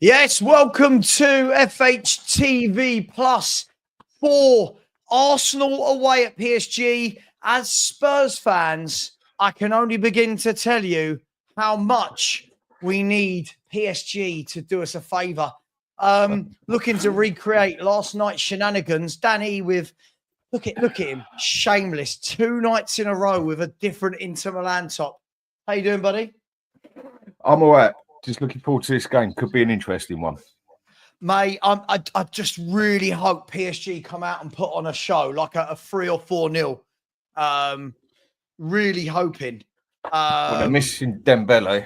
Yes, welcome to FHTV Plus for Arsenal away at PSG. As Spurs fans, I can only begin to tell you how much we need PSG to do us a favour. Looking to recreate last night's shenanigans. Danny with look at him, shameless. 2 nights in a row with a different Inter Milan top. How you doing, buddy? I'm all right. Just looking forward to this game. Could be an interesting one. Mate, I just really hope PSG come out and put on a show, like a 3 or 4-0. Really hoping. Well, they're missing Dembele.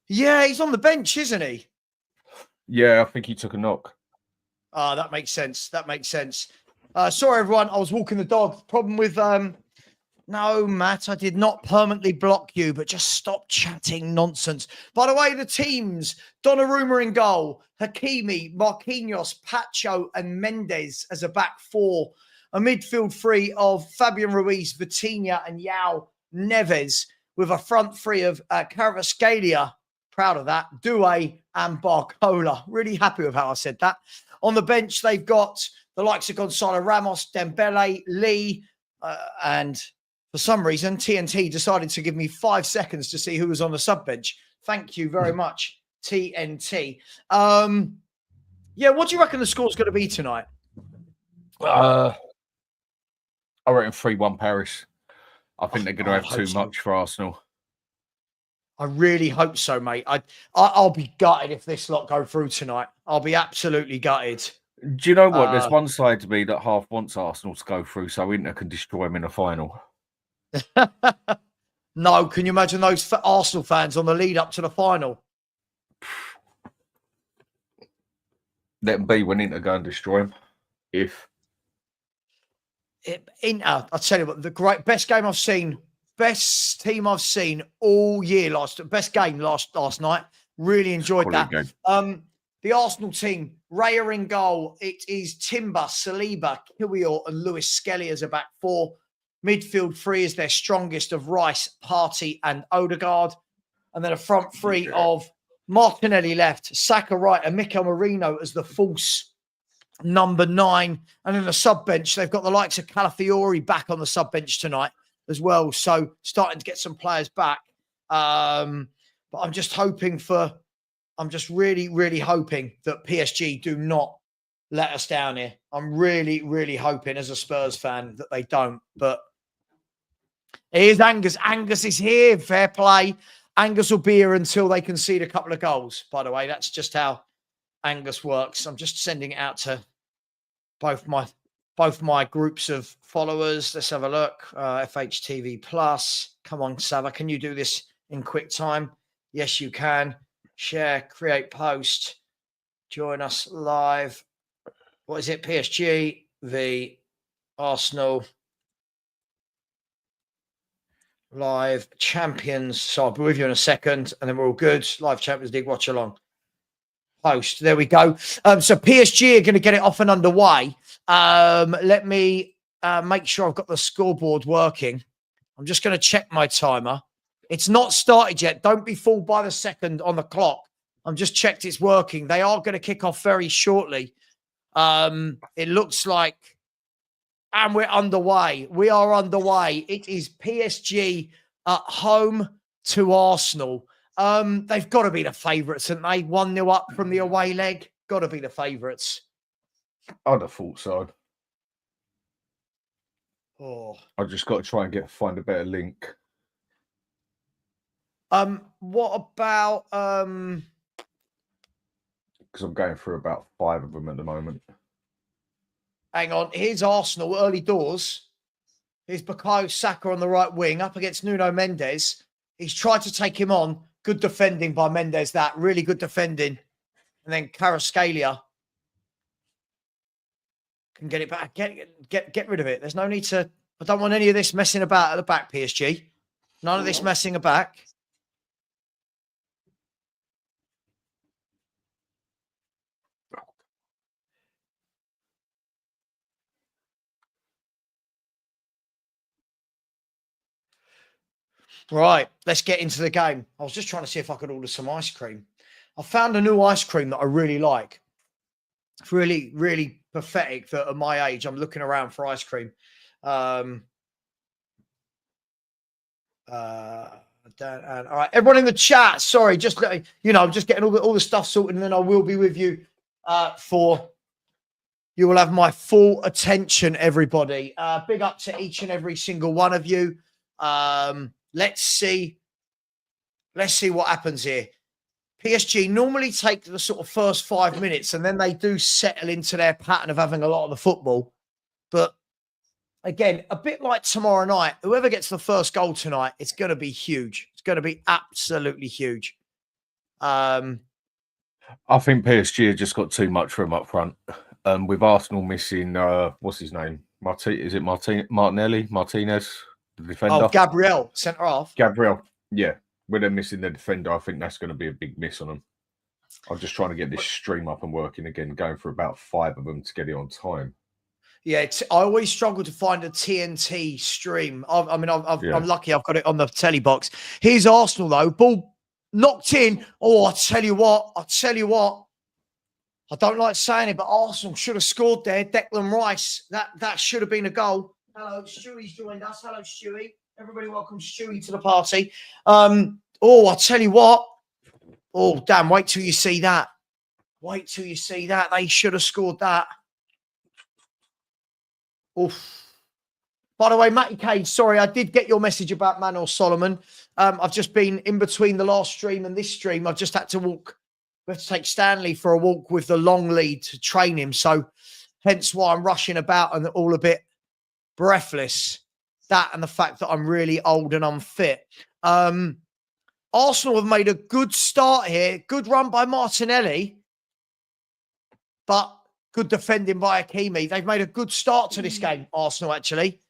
Yeah, he's on the bench, isn't he? Yeah, I think he took a knock. That makes sense. That makes sense. Sorry, everyone. I was walking the dog. Problem with... No, Matt, I did not permanently block you, but just stop chatting nonsense. By the way, the teams, Donnarumma in goal, Hakimi, Marquinhos, Pacho and Mendes as a back four. A midfield three of Fabian Ruiz, Vitinha and João Neves with a front three of Kvaratskhelia. Proud of that. Doué and Barcola. Really happy with how I said that. On the bench, they've got the likes of Gonzalo Ramos, Dembele, Lee, and... For some reason, TNT decided to give me 5 seconds to see who was on the sub bench. Thank you very much, TNT. Yeah, what do you reckon the score's going to be tonight? I reckon 3-1 Paris. I think they're going to have too much for Arsenal. I really hope so, mate. I'll be gutted if this lot go through tonight. I'll be absolutely gutted. Do you know what? There's one side to me that half wants Arsenal to go through so Inter can destroy them in the final. No, can you imagine those Arsenal fans on the lead up to the final? Let them be when Inter go and destroy them. Inter, I'll tell you what, the best game I've seen, best team I've seen all year best game last night. Really enjoyed that. The Arsenal team, Raya in goal. It is Timber, Saliba, Kiwior and Lewis Skelly as a back four. Midfield three is their strongest of Rice, Partey and Odegaard. And then a front three of Martinelli left, Saka right and Mikel Merino as the false number 9. And in the sub-bench, they've got the likes of Calafiori back on the sub-bench tonight as well. So starting to get some players back. But I'm just really, really hoping that PSG do not let us down here. I'm really, really hoping as a Spurs fan that they don't. But here's Angus. Angus is here. Fair play. Angus will be here until they concede a couple of goals, by the way. That's just how Angus works. I'm just sending it out to both my groups of followers. Let's have a look. FHTV Plus. Come on, Savva. Can you do this in quick time? Yes, you can. Share, create post. Join us live. What is it? PSG v Arsenal. Live champions. So I'll be with you in a second, and then we're all good. Live Champions League watch along. Post. There we go. So PSG are going to get it off and underway. Let me make sure I've got the scoreboard working. I'm just going to check my timer. It's not started yet. Don't be fooled by the second on the clock. I'm just checked it's working. They are going to kick off very shortly. It looks like. And we're underway. We are underway. It is PSG at home to Arsenal. They've got to be the favourites, haven't they? 1-0 up from the away leg. Got to be the favourites. I'd have thought so. Oh. I've just got to try and find a better link. What about... Because I'm going through about 5 of them at the moment. Hang on. Here's Arsenal, early doors. Here's Bukayo Saka on the right wing up against Nuno Mendes. He's tried to take him on. Good defending by Mendes, that. Really good defending. And then Kvaratskhelia can get it back. Get rid of it. There's no need to... I don't want any of this messing about at the back, PSG. None of this messing about. Right, let's get into the game. I was just trying to see if I could order some ice cream. I found a new ice cream that I really like. It's really, really pathetic that at my age, I'm looking around for ice cream. All right, everyone in the chat. Sorry, just I'm just getting all the stuff sorted, and then I will be with you for. You will have my full attention, everybody. Big up to each and every single one of you. Let's see what happens here. PSG normally take the sort of first 5 minutes, and then they do settle into their pattern of having a lot of the football. But again, a bit like tomorrow night, whoever gets the first goal tonight, it's going to be huge. It's going to be absolutely huge. I think PSG have just got too much for him up front. With Arsenal missing, what's his name? Is it Martinelli? Martinez, the defender? Oh, Gabriel, centre half. Gabriel, yeah. When they're missing the defender, I think that's going to be a big miss on them. I'm just trying to get this stream up and working again, going for about 5 of them to get it on time. Yeah, I always struggle to find a TNT stream. I'm lucky I've got it on the telly box. Here's Arsenal, though. Ball knocked in. Oh, I tell you what. I don't like saying it, but Arsenal should have scored there. Declan Rice, that should have been a goal. Hello, Stewie's joined us. Hello, Stewie. Everybody welcome Stewie to the party. I tell you what. Oh, damn, wait till you see that. Wait till you see that. They should have scored that. Oof. By the way, Matty Cage, sorry, I did get your message about Manor Solomon. I've just been in between the last stream and this stream. I've just had to walk. We have to take Stanley for a walk with the long lead to train him. So hence why I'm rushing about and all a bit breathless. That and the fact that I'm really old and unfit. Arsenal have made a good start here. Good run by Martinelli. But good defending by Hakimi. They've made a good start to this game, Arsenal, actually.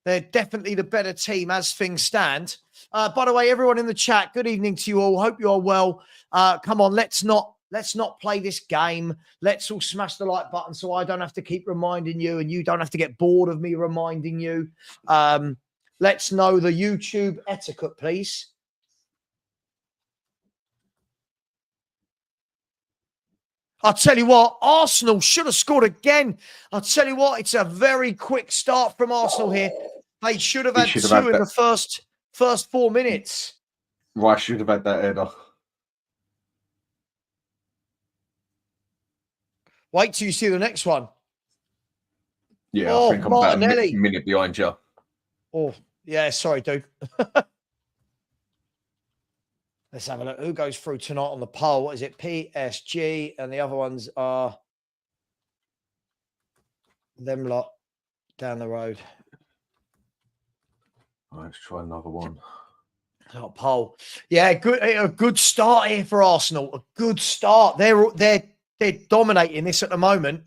They're definitely the better team as things stand. By the way, everyone in the chat, good evening to you all. Hope you are well. Come on, let's not play this game. Let's all smash the like button so I don't have to keep reminding you and you don't have to get bored of me reminding you. Let's know the YouTube etiquette, please. I'll tell you what, Arsenal should have scored again. I'll tell you what, it's a very quick start from Arsenal here. They should have had two in the first 4 minutes. Rice should have had that header. Wait till you see the next one. Yeah, I think I'm about a minute behind you. Oh, yeah, sorry, dude. Let's have a look. Who goes through tonight on the poll? What is it? PSG, and the other ones are them lot down the road. Let's try another one. Oh, poll. Yeah, a good start here for Arsenal. A good start. They're dominating this at the moment.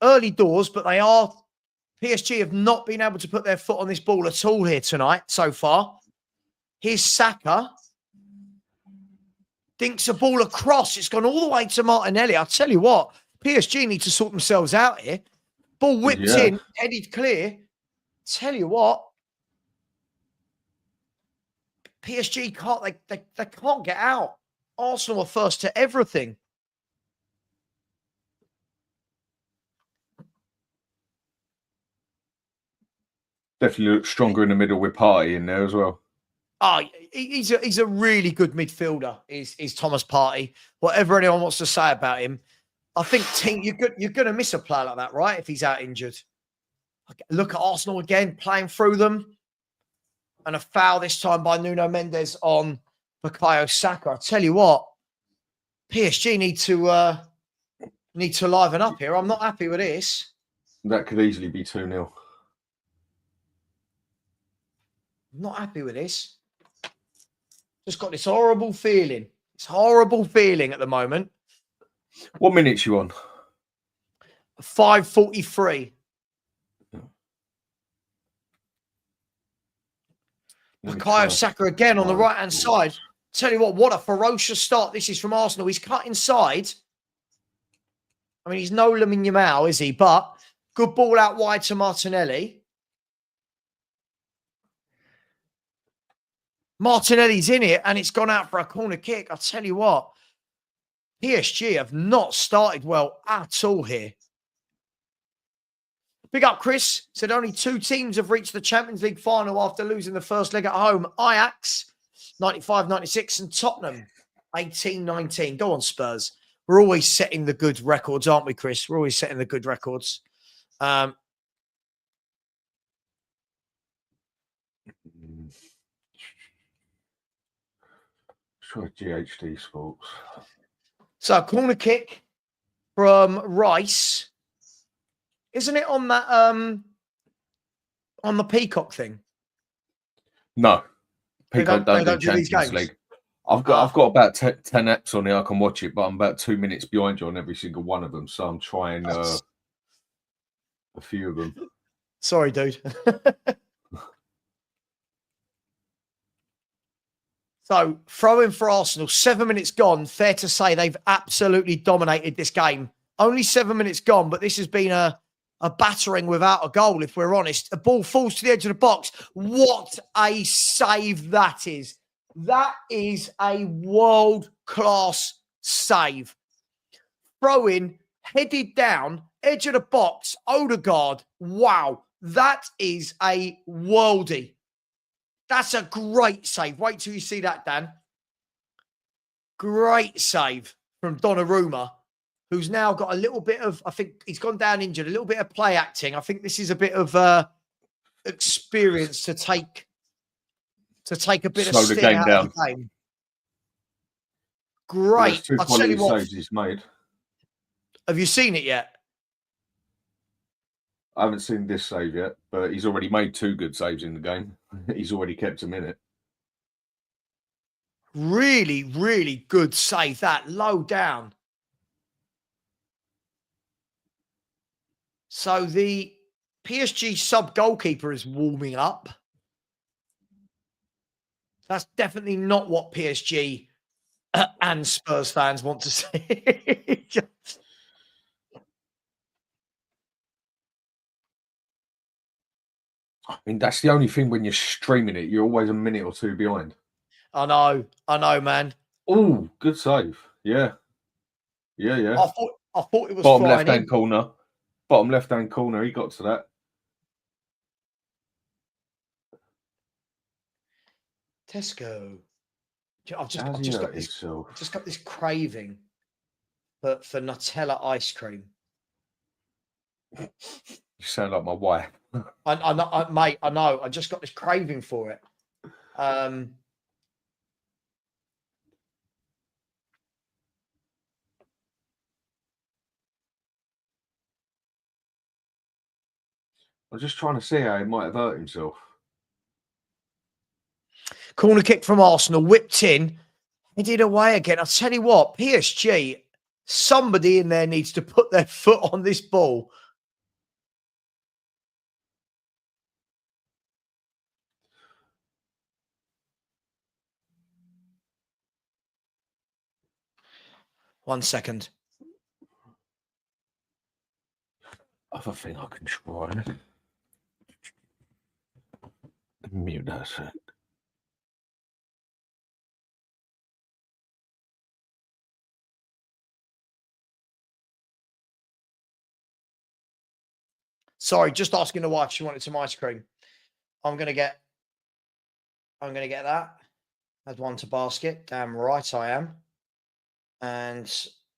Early doors, but they are. PSG have not been able to put their foot on this ball at all here tonight so far. Here's Saka. Dinks a ball across. It's gone all the way to Martinelli. I'll tell you what, PSG need to sort themselves out here. Ball whipped in, headed clear. Tell you what, PSG can't. They can't get out. Arsenal are first to everything. Definitely look stronger in the middle with Partey in there as well. Oh, he's a really good midfielder. Is Thomas Partey. Whatever anyone wants to say about him, I think you're going to miss a player like that, right? If he's out injured. Look at Arsenal again, playing through them, and a foul this time by Nuno Mendes on Bukayo Saka. I tell you what, PSG need to liven up here. I'm not happy with this. That could easily be 2-0. I'm not happy with this. Just got this horrible feeling. It's horrible feeling at the moment. What minutes you on? 5:43. Bukayo Saka again on the right-hand side. Tell you what a ferocious start this is from Arsenal. He's cut inside. I mean, he's no Lamine Yamal, is he? But good ball out wide to Martinelli. Martinelli's in it, and it's gone out for a corner kick. I'll tell you what, PSG have not started well at all here. Big up, Chris. Said only 2 teams have reached the Champions League final after losing the first leg at home. Ajax, 95-96, and Tottenham, 18-19. Go on, Spurs. We're always setting the good records, aren't we, Chris? We're always setting the good records. Sure, GHD Sports. So, corner kick from Rice. Isn't it on that on the Peacock thing? No. Peacock don't don't do do these Champions games? League. I've got about 10 apps on here I can watch it, but I'm about 2 minutes behind you on every single one of them. So I'm trying a few of them. Sorry, dude. So, throw-in for Arsenal. 7 minutes gone. Fair to say they've absolutely dominated this game. Only 7 minutes gone, but this has been a battering without a goal, if we're honest. The ball falls to the edge of the box. What a save that is. That is a world-class save. Throw-in, headed down, edge of the box, Odegaard. Wow, that is a worldie. That's a great save. Wait till you see that, Dan. Great save from Donnarumma, who's now got a little bit of, I think he's gone down injured, a little bit of play acting. I think this is a bit of experience to take a bit Slow of the sting game out down. of the game. Great. There's 2 I'll tell you quality what. saves he's made. Have you seen it yet? I haven't seen this save yet, but he's already made 2 good saves in the game. He's already kept him in it. Really, really good save. That low down. So the PSG sub goalkeeper is warming up. That's definitely not what PSG and Spurs fans want to see. I mean, that's the only thing when you're streaming it, you're always a minute or 2 behind. I know, man. Oh, good save. Yeah. Yeah. I thought it was Bottom flying left-hand in. corner. Bottom left-hand corner. He got to that. Tesco. I've just got this craving for Nutella ice cream. You sound like my wife. I know, mate. I know. I just got this craving for it. I'm just trying to see how he might have hurt himself. Corner kick from Arsenal, whipped in, headed away again. I'll tell you what, PSG, somebody in there needs to put their foot on this ball. One second. Other thing I can try. Mute that sec. Sorry, just asking the wife. She wanted some ice cream. I'm gonna get that. Add one to basket. Damn right I am. And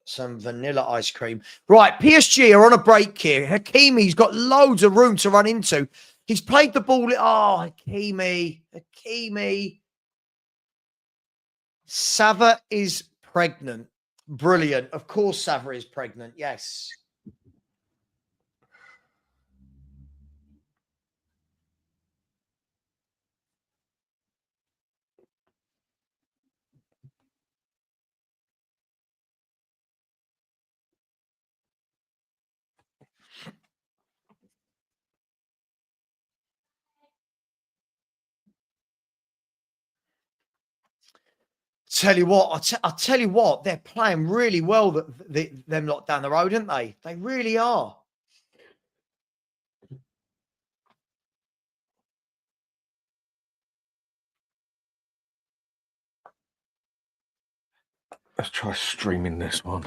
some vanilla ice cream. Right, PSG are on a break here. Hakimi's got loads of room to run into. He's played the ball. Oh, Hakimi. Savva is pregnant. Brilliant. Of course, Savva is pregnant. Yes. Tell you what, I'll tell you what, they're playing really well. Them lot down the road, aren't they? They really are. Let's try streaming this one.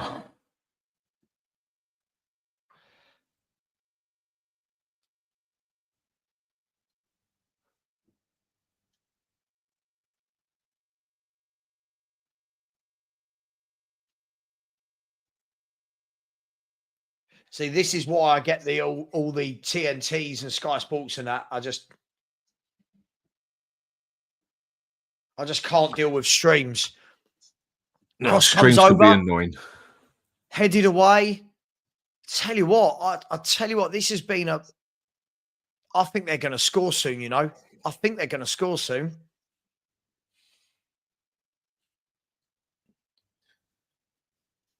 See, this is why I get the all the TNTs and Sky Sports and that. I just can't deal with streams. No, Cross comes streams could be over, annoying. headed away. Tell you what, I tell you what, this has been a. I think they're going to score soon. You know, I think they're going to score soon.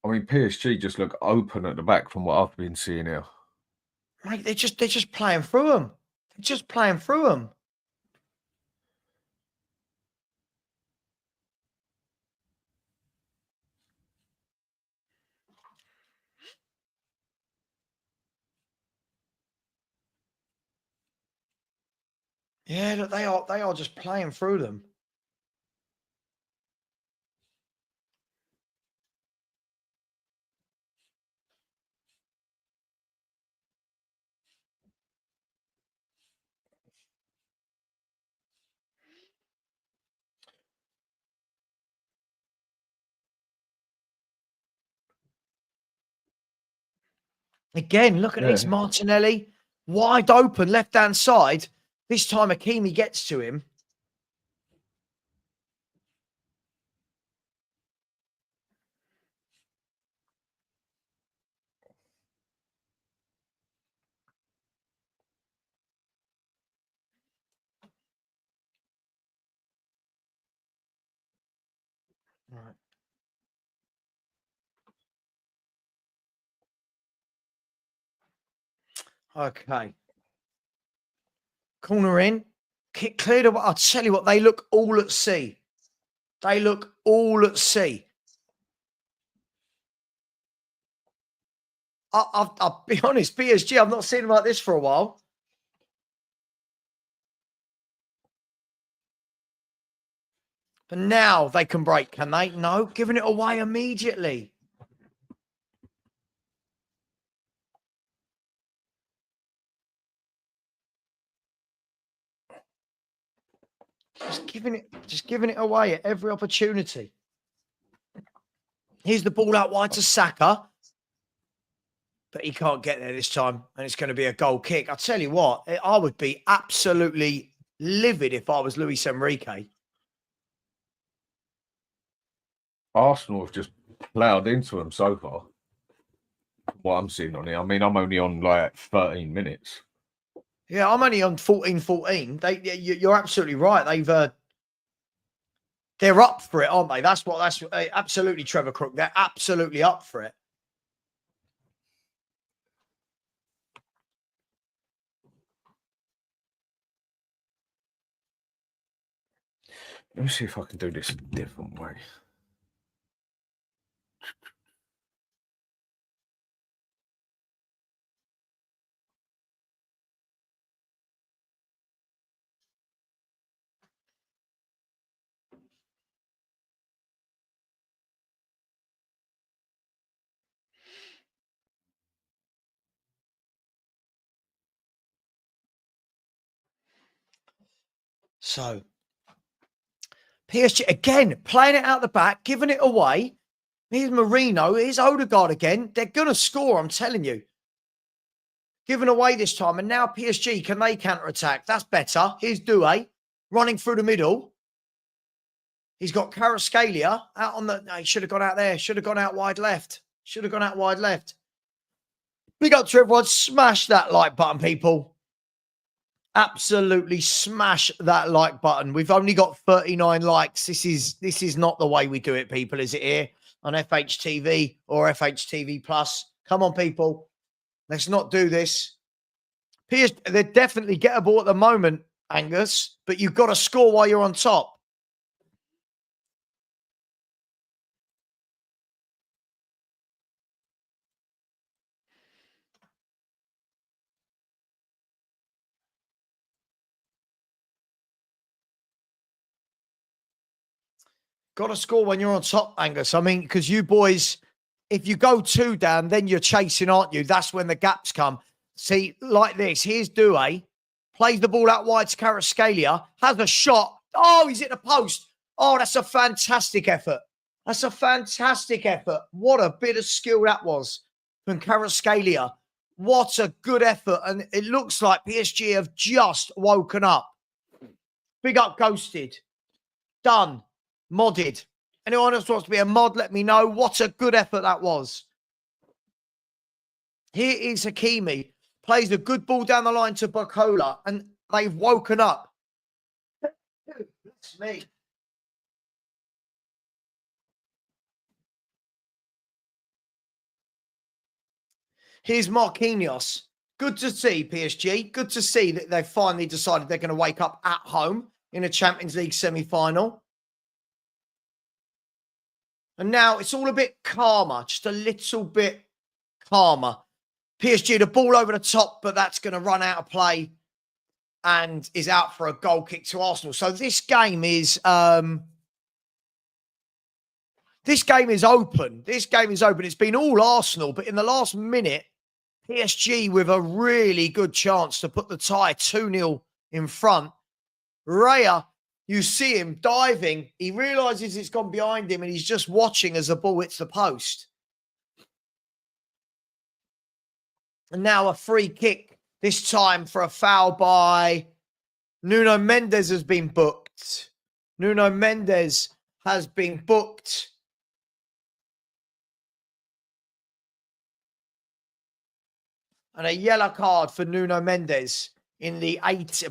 I mean, PSG just look open at the back from what I've been seeing here. Mate, they're just playing through them. They're just playing through them. Yeah, look, they are just playing through them. Again, look at this. Martinelli, wide open, left-hand side. This time Hakimi gets to him. Right. Okay. Corner in. Kick cleared away. I'll tell you what, they look all at sea. They look all at sea. I'll be honest, PSG, I've not seen them like this for a while. But now they can break, can they? No, giving it away immediately. Just giving it away at every opportunity. Here's the ball out wide to Saka. But he can't get there this time, and it's going to be a goal kick. I'll tell you what, I would be absolutely livid if I was Luis Enrique. Arsenal have just ploughed into them so far. What I'm seeing on here. I mean, I'm only on like 13 minutes. Yeah, I'm only on 14-14. You're absolutely right. They're up for it, aren't they? That's absolutely Trevor Crook. They're absolutely up for it. Let me see if I can do this a different way. So, PSG, again, playing it out the back, giving it away. Here's Marino. Here's Odegaard again. They're going to score, I'm telling you. Given away this time. And now PSG, can they counter-attack? That's better. Here's Doué running through the middle. He's got Kvaratskhelia out on the... No, he should have gone out there. Should have gone out wide left. Should have gone out wide left. Big up to everyone. Smash that like button, people. Absolutely smash that like button. We've only got 39 likes. This is not the way we do it, people, is it here on FHTV or FHTV Plus? Come on, people. Let's not do this. They're definitely gettable at the moment, Angus, but you've got to score while you're on top. Got to score when you're on top, Angus. I mean, because you boys, if you go 2 down, then you're chasing, aren't you? That's when the gaps come. See, like this. Here's Doué. Plays the ball out wide to Kvaratskhelia. Has a shot. Oh, he's hit the post. Oh, that's a fantastic effort. That's a fantastic effort. What a bit of skill that was from Kvaratskhelia. What a good effort. And it looks like PSG have just woken up. Big up, Ghosted. Done. Modded. Anyone else wants to be a mod, let me know. What a good effort that was. Here is Hakimi. Plays a good ball down the line to Barcola. And they've woken up. That's me. Here's Marquinhos. Good to see, PSG. Good to see that they've finally decided they're going to wake up at home in a Champions League semi-final. And now it's all a bit calmer, just a little bit calmer. PSG, the ball over the top, but that's going to run out of play and is out for a goal kick to Arsenal. So this game is open. This game is open. It's been all Arsenal, but in the last minute, PSG with a really good chance to put the tie 2-0 in front. Raya, you see him diving. He realizes it's gone behind him and he's just watching as the ball hits the post. And now a free kick, this time for a foul by Nuno Mendes has been booked. Nuno Mendes has been booked. And a yellow card for Nuno Mendes in the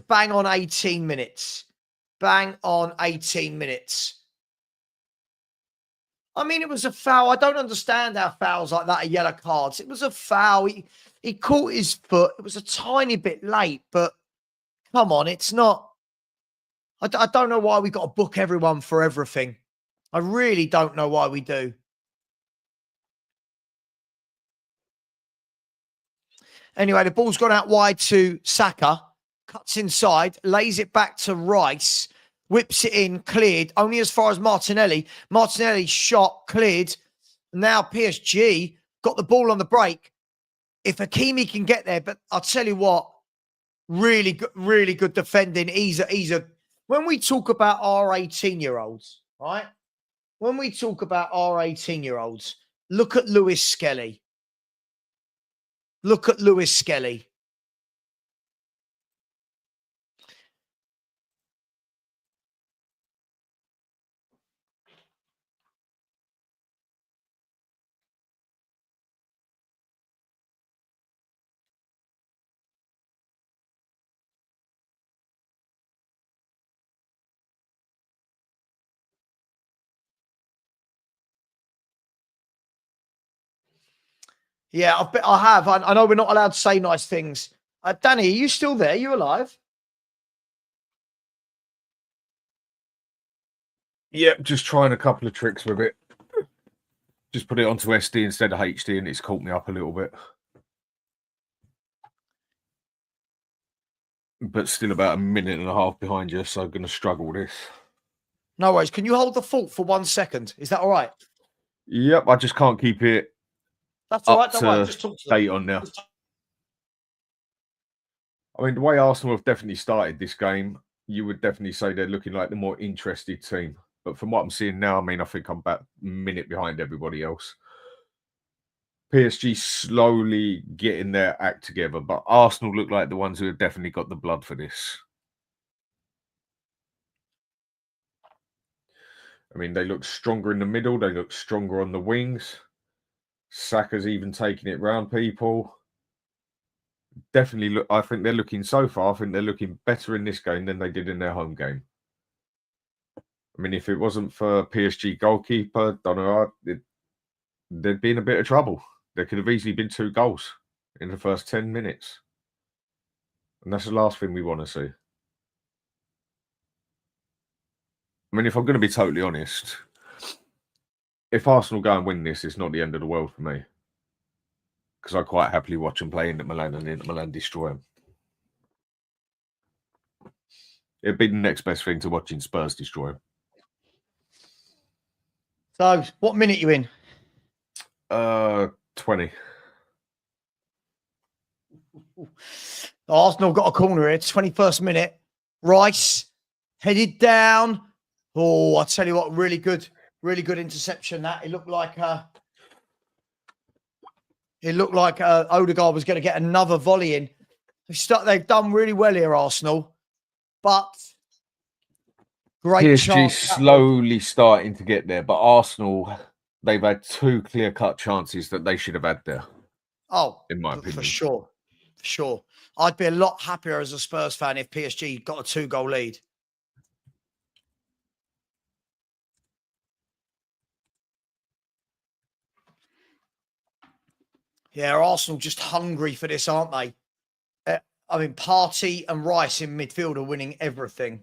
bang on 18 minutes. Bang on 18 minutes. I mean, it was a foul. I don't understand how fouls like that are yellow cards. It was a foul. He caught his foot. It was a tiny bit late, but come on, it's not. I don't know why we got to book everyone for everything. I really don't know why we do. Anyway, the ball's gone out wide to Saka. Cuts inside, lays it back to Rice. Whips it in, cleared, only as far as Martinelli. Martinelli shot, cleared. Now PSG got the ball on the break. If Hakimi can get there, but I'll tell you what, really good defending. When we talk about our 18-year-olds, right? When we talk about our 18-year-olds, look at Lewis Skelly. Look at Lewis Skelly. Yeah, I have. I know we're not allowed to say nice things. Danny, are you still there? Are you alive? Yeah, just trying a couple of tricks with it. Just put it onto SD instead of HD and it's caught me up a little bit. But still about a minute and a half behind you, so I'm going to struggle with this. No worries. Can you hold the fort for 1 second? Is that all right? Yep, I just can't keep it. That's all right. Don't worry. Just talk to them. Date on there. I mean, the way Arsenal have definitely started this game, you would definitely say they're looking like the more interested team. But from what I'm seeing now, I mean, I think I'm about a minute behind everybody else. PSG slowly getting their act together, but Arsenal look like the ones who have definitely got the blood for this. I mean, they look stronger in the middle. They look stronger on the wings. Saka's even taking it round people. Definitely look. I think they're looking so far. I think they're looking better in this game than they did in their home game. I mean, if it wasn't for PSG goalkeeper, don't know, they'd be in a bit of trouble. There could have easily been 2 goals in the first 10 minutes. And that's the last thing we want to see. I mean, if I'm going to be totally honest, if Arsenal go and win this, it's not the end of the world for me. Because I quite happily watch them play Inter Milan and Inter Milan destroy them. It'd be the next best thing to watching Spurs destroy them. So, what minute you in? 20. Arsenal got a corner here, 21st minute. Rice headed down. Oh, I tell you what, really good interception. That it looked like Odegaard was going to get another volley in. They've done really well here, Arsenal, but great PSG chance. slowly starting to get there, but Arsenal, they've had 2 clear-cut chances that they should have had there. Oh, in my opinion, for sure. I'd be a lot happier as a Spurs fan if PSG got a 2-goal lead. Yeah, Arsenal just hungry for this, aren't they? I mean, Partey and Rice in midfield are winning everything.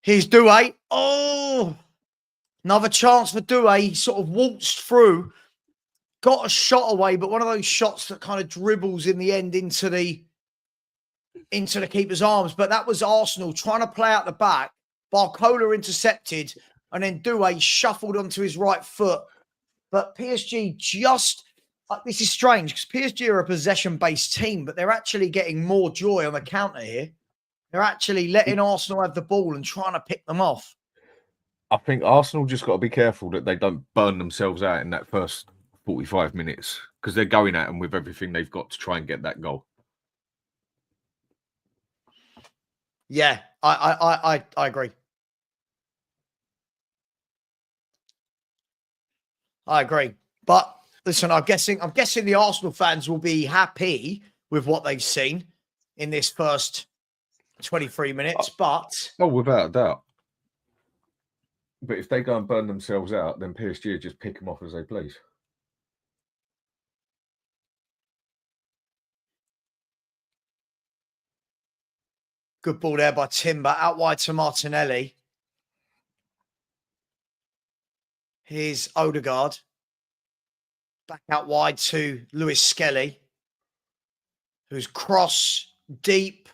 Here's Doué. Oh, another chance for Doué. He sort of waltzed through, got a shot away, but one of those shots that kind of dribbles in the end into the keeper's arms. But that was Arsenal trying to play out the back. Barcola intercepted, and then Doué shuffled onto his right foot. But PSG just, this is strange because PSG are a possession-based team, but they're actually getting more joy on the counter here. They're actually letting Arsenal have the ball and trying to pick them off. I think Arsenal just got to be careful that they don't burn themselves out in that first 45 minutes because they're going at them with everything they've got to try and get that goal. Yeah, I agree. I agree. But listen, I'm guessing the Arsenal fans will be happy with what they've seen in this first 23 minutes. But without a doubt. But if they go and burn themselves out, then PSG just pick them off as they please. Good ball there by Timber, out wide to Martinelli. Here's Odegaard. Back out wide to Luis Skelly, who's cross deep,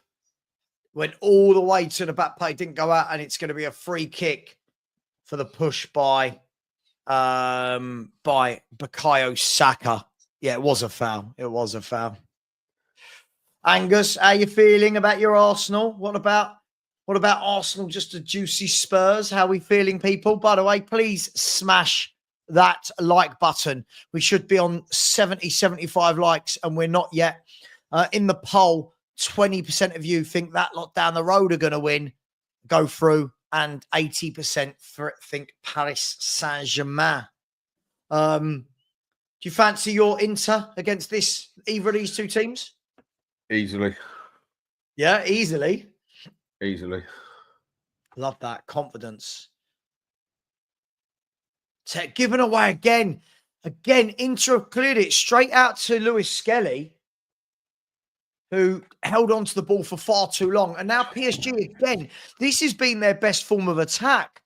went all the way to the back plate, didn't go out, and it's going to be a free kick for the push by Bukayo Saka. Yeah, it was a foul. Angus, how you feeling about your Arsenal? What about Arsenal? Just a juicy Spurs? How are we feeling, people? By the way, please smash that like button. We should be on 70, 75 likes, and we're not yet. In the poll, 20% of you think that lot down the road are going to win, go through, and 80% think Paris Saint-Germain. Do you fancy your Inter against either of these two teams? Easily. Yeah, easily. Love that confidence. Given away again. Inter have cleared it straight out to Luis Skelly, who held on to the ball for far too long. And now PSG again. This has been their best form of attack,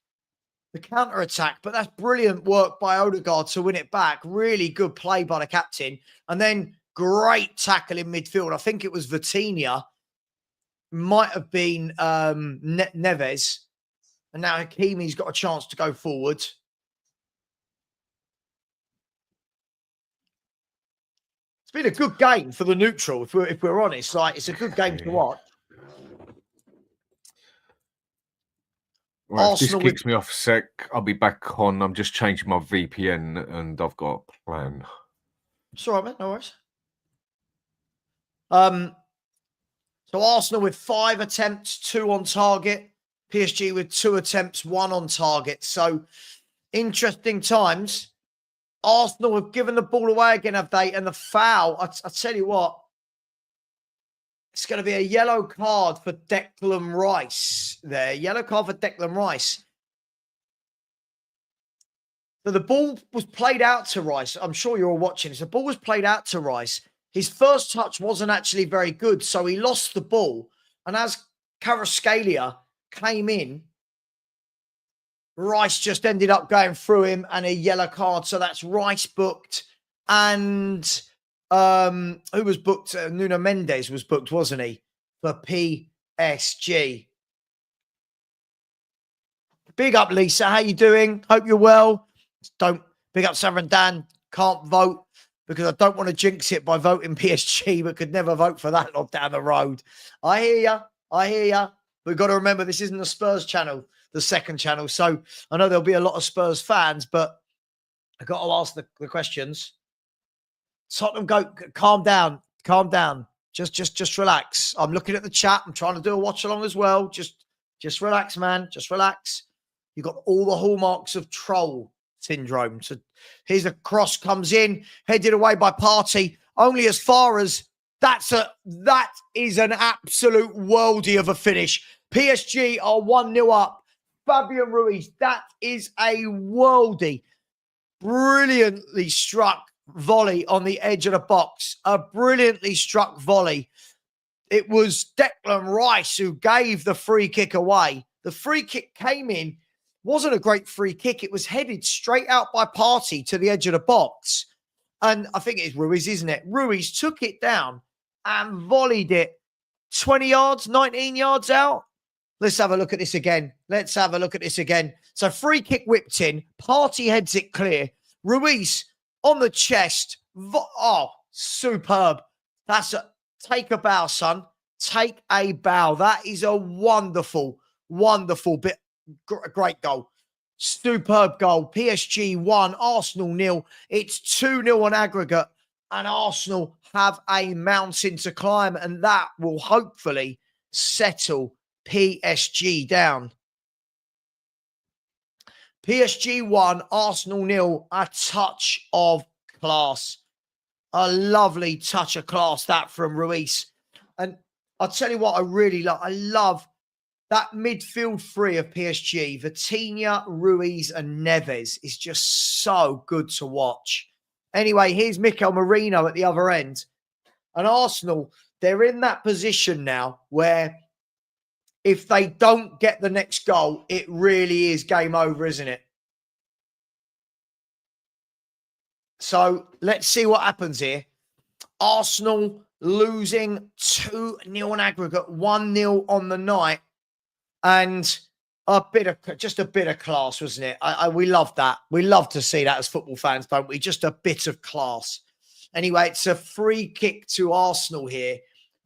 the counter-attack. But that's brilliant work by Odegaard to win it back. Really good play by the captain. And then great tackle in midfield. I think it was Vitinha. Might have been Neves. And now Hakimi's got a chance to go forward. It's been a good game for the neutral, if we're honest. Like, it's a good game to watch. Right, if this kicks me off a sec, I'll be back on. I'm just changing my VPN and I've got a plan. It's all right, man. No worries. So Arsenal with 5 attempts, 2 on target. PSG with 2 attempts, 1 on target. So interesting times. Arsenal have given the ball away again, have they? And the foul, I tell you what, it's going to be a yellow card for Declan Rice there. Yellow card for Declan Rice. So the ball was played out to Rice. I'm sure you're all watching this. The ball was played out to Rice. His first touch wasn't actually very good, so he lost the ball. And as Kvaratskhelia came in, Rice just ended up going through him and a yellow card. So that's Rice booked and Who was booked? Nuno Mendes was booked, wasn't he? For PSG. Big up, Lisa. How you doing? Hope you're well. Don't big up Savva and Dan. Can't vote because I don't want to jinx it by voting PSG, but could never vote for that lot down the road. I hear you. I hear you. We've got to remember this isn't the Spurs channel, the second channel. So I know there'll be a lot of Spurs fans, but I've got to ask the questions. Tottenham, calm down. Calm down. Just relax. I'm looking at the chat. I'm trying to do a watch along as well. Just relax, man. Just relax. You've got all the hallmarks of troll syndrome. So here's a cross comes in, headed away by Partey, only as far as that is an absolute worldie of a finish. PSG are 1-0 up. Fabian Ruiz, that is a worldie. Brilliantly struck volley on the edge of the box. A brilliantly struck volley. It was Declan Rice who gave the free kick away. The free kick came in. Wasn't a great free kick. It was headed straight out by Partey to the edge of the box. And I think it's Ruiz, isn't it? Ruiz took it down and volleyed it 20 yards, 19 yards out. Let's have a look at this again. Let's have a look at this again. So free kick whipped in. Partey heads it clear. Ruiz on the chest. Oh, superb. Take a bow, son. Take a bow. That is a wonderful, wonderful bit. Great goal. Superb goal. PSG 1, Arsenal 0. It's 2-0 on aggregate. And Arsenal have a mountain to climb. And that will hopefully settle PSG down. PSG 1, Arsenal 0. A touch of class. A lovely touch of class, that from Ruiz. And I'll tell you what I really love. I love that midfield three of PSG. Vitinha, Ruiz, and Neves is just so good to watch. Anyway, here's Mikel Merino at the other end. And Arsenal, they're in that position now where if they don't get the next goal, it really is game over, isn't it? So let's see what happens here. Arsenal losing 2-0 on aggregate, 1-0 on the night. And just a bit of class, wasn't it? We love that. We love to see that as football fans, don't we? Just a bit of class. Anyway, it's a free kick to Arsenal here.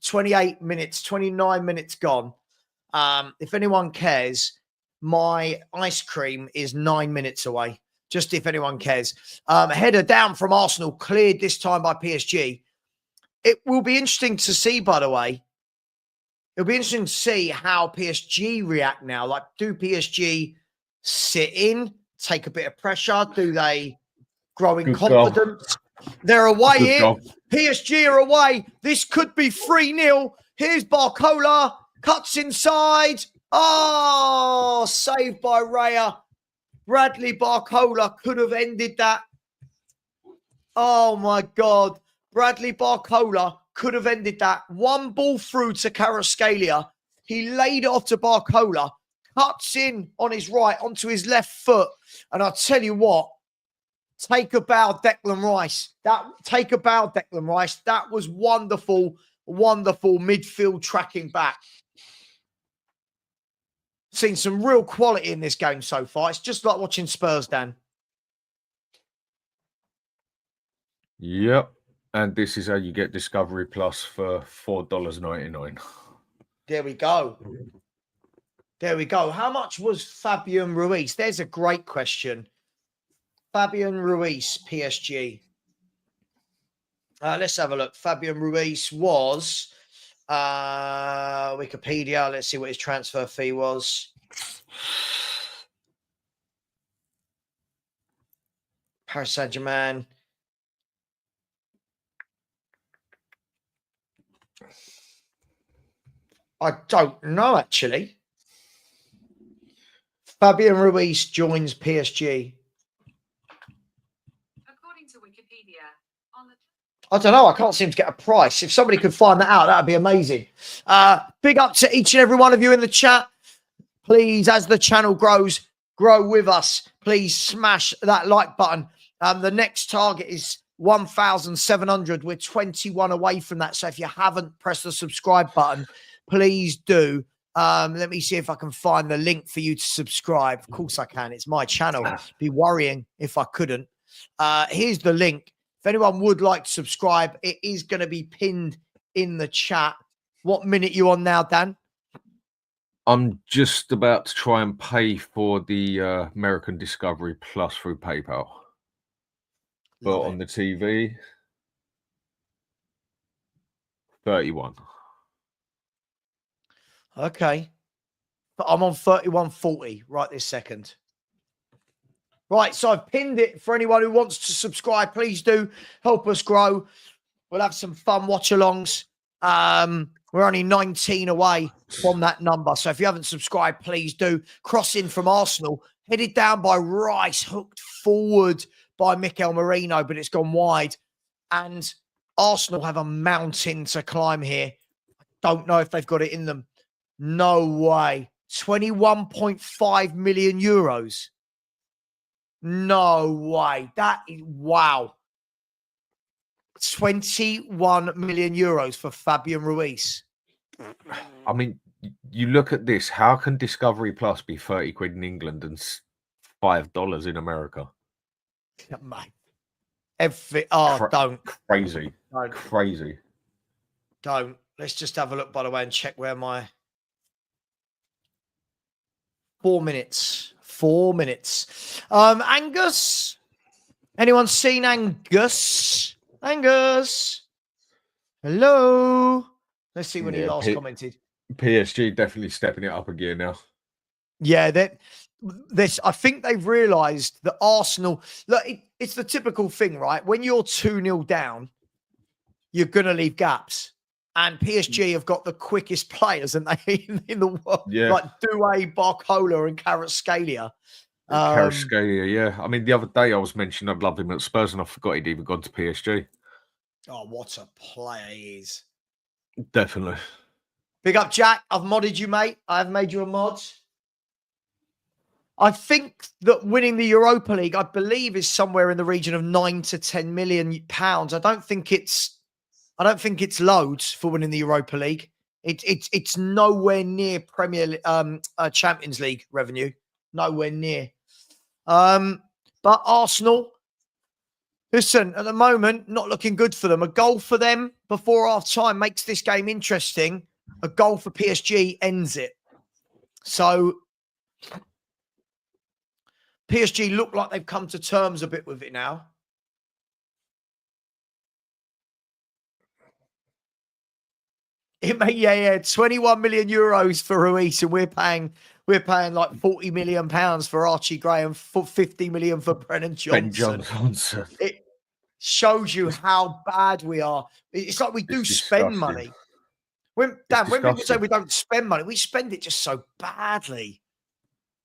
28 minutes, 29 minutes gone. If anyone cares, my ice cream is 9 minutes away. Just if anyone cares. Header down from Arsenal, cleared this time by PSG. It will be interesting to see, by the way. It'll be interesting to see how PSG react now. Like, do PSG sit in, take a bit of pressure? Do they grow in confidence? They're away here. PSG are away. This could be 3-0. Here's Barcola. Cuts inside. Oh, saved by Raya. Bradley Barcola could have ended that. Oh, my God. Bradley Barcola could have ended that. One ball through to Kvaratskhelia. He laid it off to Barcola. Cuts in on his right, onto his left foot. And I'll tell you what. Take a bow, Declan Rice. Take a bow, Declan Rice. That was wonderful, wonderful midfield tracking back. Seen some real quality in this game so far. It's just like watching Spurs, Dan. Yep. And this is how you get Discovery Plus for $4.99. There we go. There we go. How much was Fabian Ruiz? There's a great question. Fabian Ruiz, PSG. Let's have a look. Fabian Ruiz was Wikipedia. Let's see what his transfer fee was. Paris Saint-Germain. I don't know, actually. Fabian Ruiz joins PSG. According to Wikipedia, I don't know. I can't seem to get a price. If somebody could find that out, that would be amazing. Big up to each and every one of you in the chat. Please, as the channel grows, grow with us. Please smash that like button. The next target is 1,700. We're 21 away from that. So if you haven't pressed the subscribe button, please do. Let me see if I can find the link for you to subscribe. Of course I can. It's my channel. Be worrying if I couldn't. Here's the link. If anyone would like to subscribe, it is going to be pinned in the chat. What minute you on now, Dan? I'm just about to try and pay for the American Discovery Plus through PayPal. But on the TV, 31. Okay. But I'm on 31.40 right this second. Right, so I've pinned it for anyone who wants to subscribe. Please do help us grow. We'll have some fun watch-alongs. We're only 19 away from that number. So if you haven't subscribed, please do. Crossing from Arsenal, headed down by Rice, hooked forward by Mikel Merino, but it's gone wide. And Arsenal have a mountain to climb here. I don't know if they've got it in them. No way. 21.5 million euros. No way. That is, wow. 21 million euros for Fabian Ruiz. I mean, you look at this. How can Discovery Plus be 30 quid in England and $5 in America? Mate. Don't. Crazy. Don't. Crazy. Don't. Let's just have a look, by the way, and check where my 4 minutes. 4 minutes. Angus. Anyone seen Angus? Angus. Hello. Let's see when he last commented. PSG definitely stepping it up a gear now. Yeah, I think they've realised that Arsenal, look, it's the typical thing, right? When you're 2-0 down, you're going to leave gaps. And PSG have got the quickest players, and they in the world, like Doué, Barcola, and Kvaratskhelia. Kvaratskhelia, yeah. I mean, the other day I was mentioning I'd love him at Spurs, and I forgot he'd even gone to PSG. Oh, what a player he is! Definitely. Big up, Jack. I've modded you, mate. I've made you a mod. I think that winning the Europa League, I believe, is somewhere in the region of £9 to £10 million. I don't think it's loads for winning the Europa League. It's nowhere near Champions League revenue. Nowhere near. But Arsenal, listen, at the moment, not looking good for them. A goal for them before half time makes this game interesting. A goal for PSG ends it. So PSG look like they've come to terms a bit with it now. Yeah, 21 million euros for Ruiz, and we're paying like 40 million pounds for Archie Gray and 50 million for Brennan Johnson. It shows you how bad we are. It's like we do spend money. When people say we don't spend money, we spend it just so badly.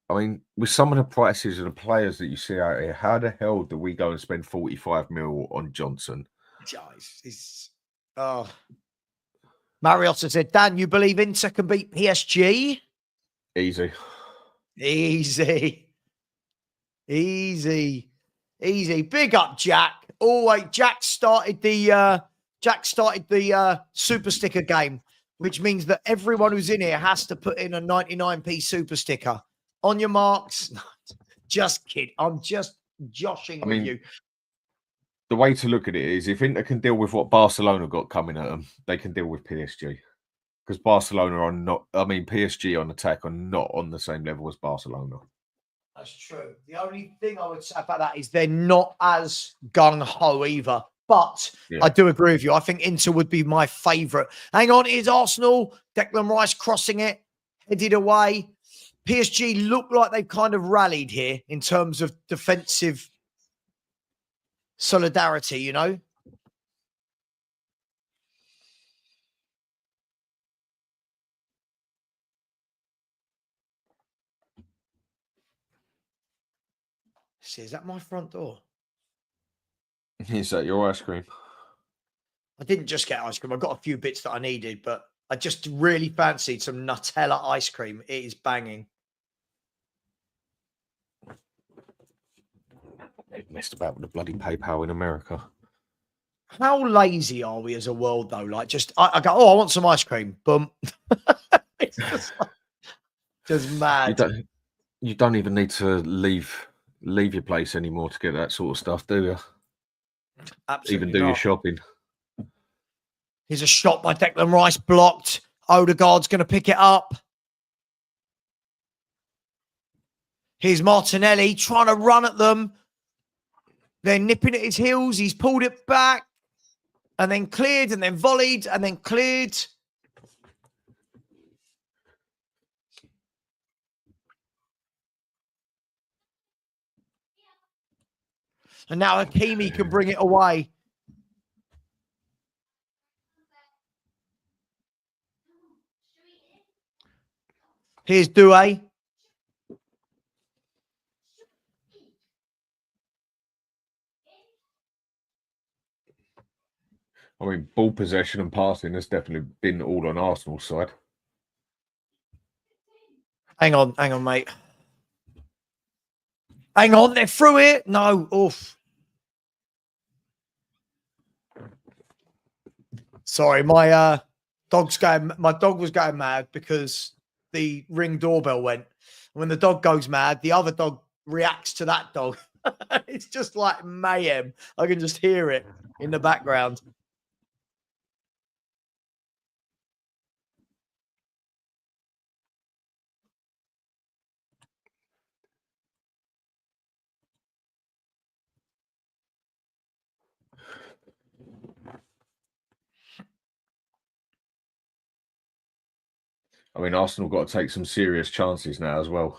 I mean, with some of the prices of the players that you see out here, how the hell do we go and spend 45 mil on Johnson? Mariotta said, Dan, you believe Inter can beat PSG? Easy. Big up, Jack. Oh, wait, Jack started the super sticker game, which means that everyone who's in here has to put in a 99p super sticker. On your marks. Just kidding. I'm just joshing with you. The way to look at it is if Inter can deal with what Barcelona got coming at them, they can deal with PSG. Because Barcelona are not, PSG on attack are not on the same level as Barcelona. That's true. The only thing I would say about that is they're not as gung-ho either. But I do agree with you. I think Inter would be my favourite. Hang on, is Arsenal. Declan Rice crossing it, headed away. PSG look like they've kind of rallied here in terms of defensive solidarity, you know? See, is that my front door? Is that your ice cream? I didn't just get ice cream. I got a few bits that I needed, but I just really fancied some Nutella ice cream. It is banging. They've messed about with the bloody PayPal in America. How lazy are we as a world, though? Like, just I go, oh, I want some ice cream. Boom. It's just mad. You don't even need to leave your place anymore to get that sort of stuff, do you? Absolutely Even do not. your shopping. Here's a shot by Declan Rice, blocked. Odegaard's going to pick it up. Here's Martinelli trying to run at them. They're nipping at his heels. He's pulled it back and then cleared and then volleyed and then cleared. And now Hakimi can bring it away. Here's Doué. I mean, ball possession and passing has definitely been all on Arsenal's side. Hang on, mate. Hang on, they're through it. No, oof. Sorry, my dog was going mad because the Ring doorbell went. When the dog goes mad, the other dog reacts to that dog. It's just like mayhem. I can just hear it in the background. I mean, Arsenal got to take some serious chances now as well.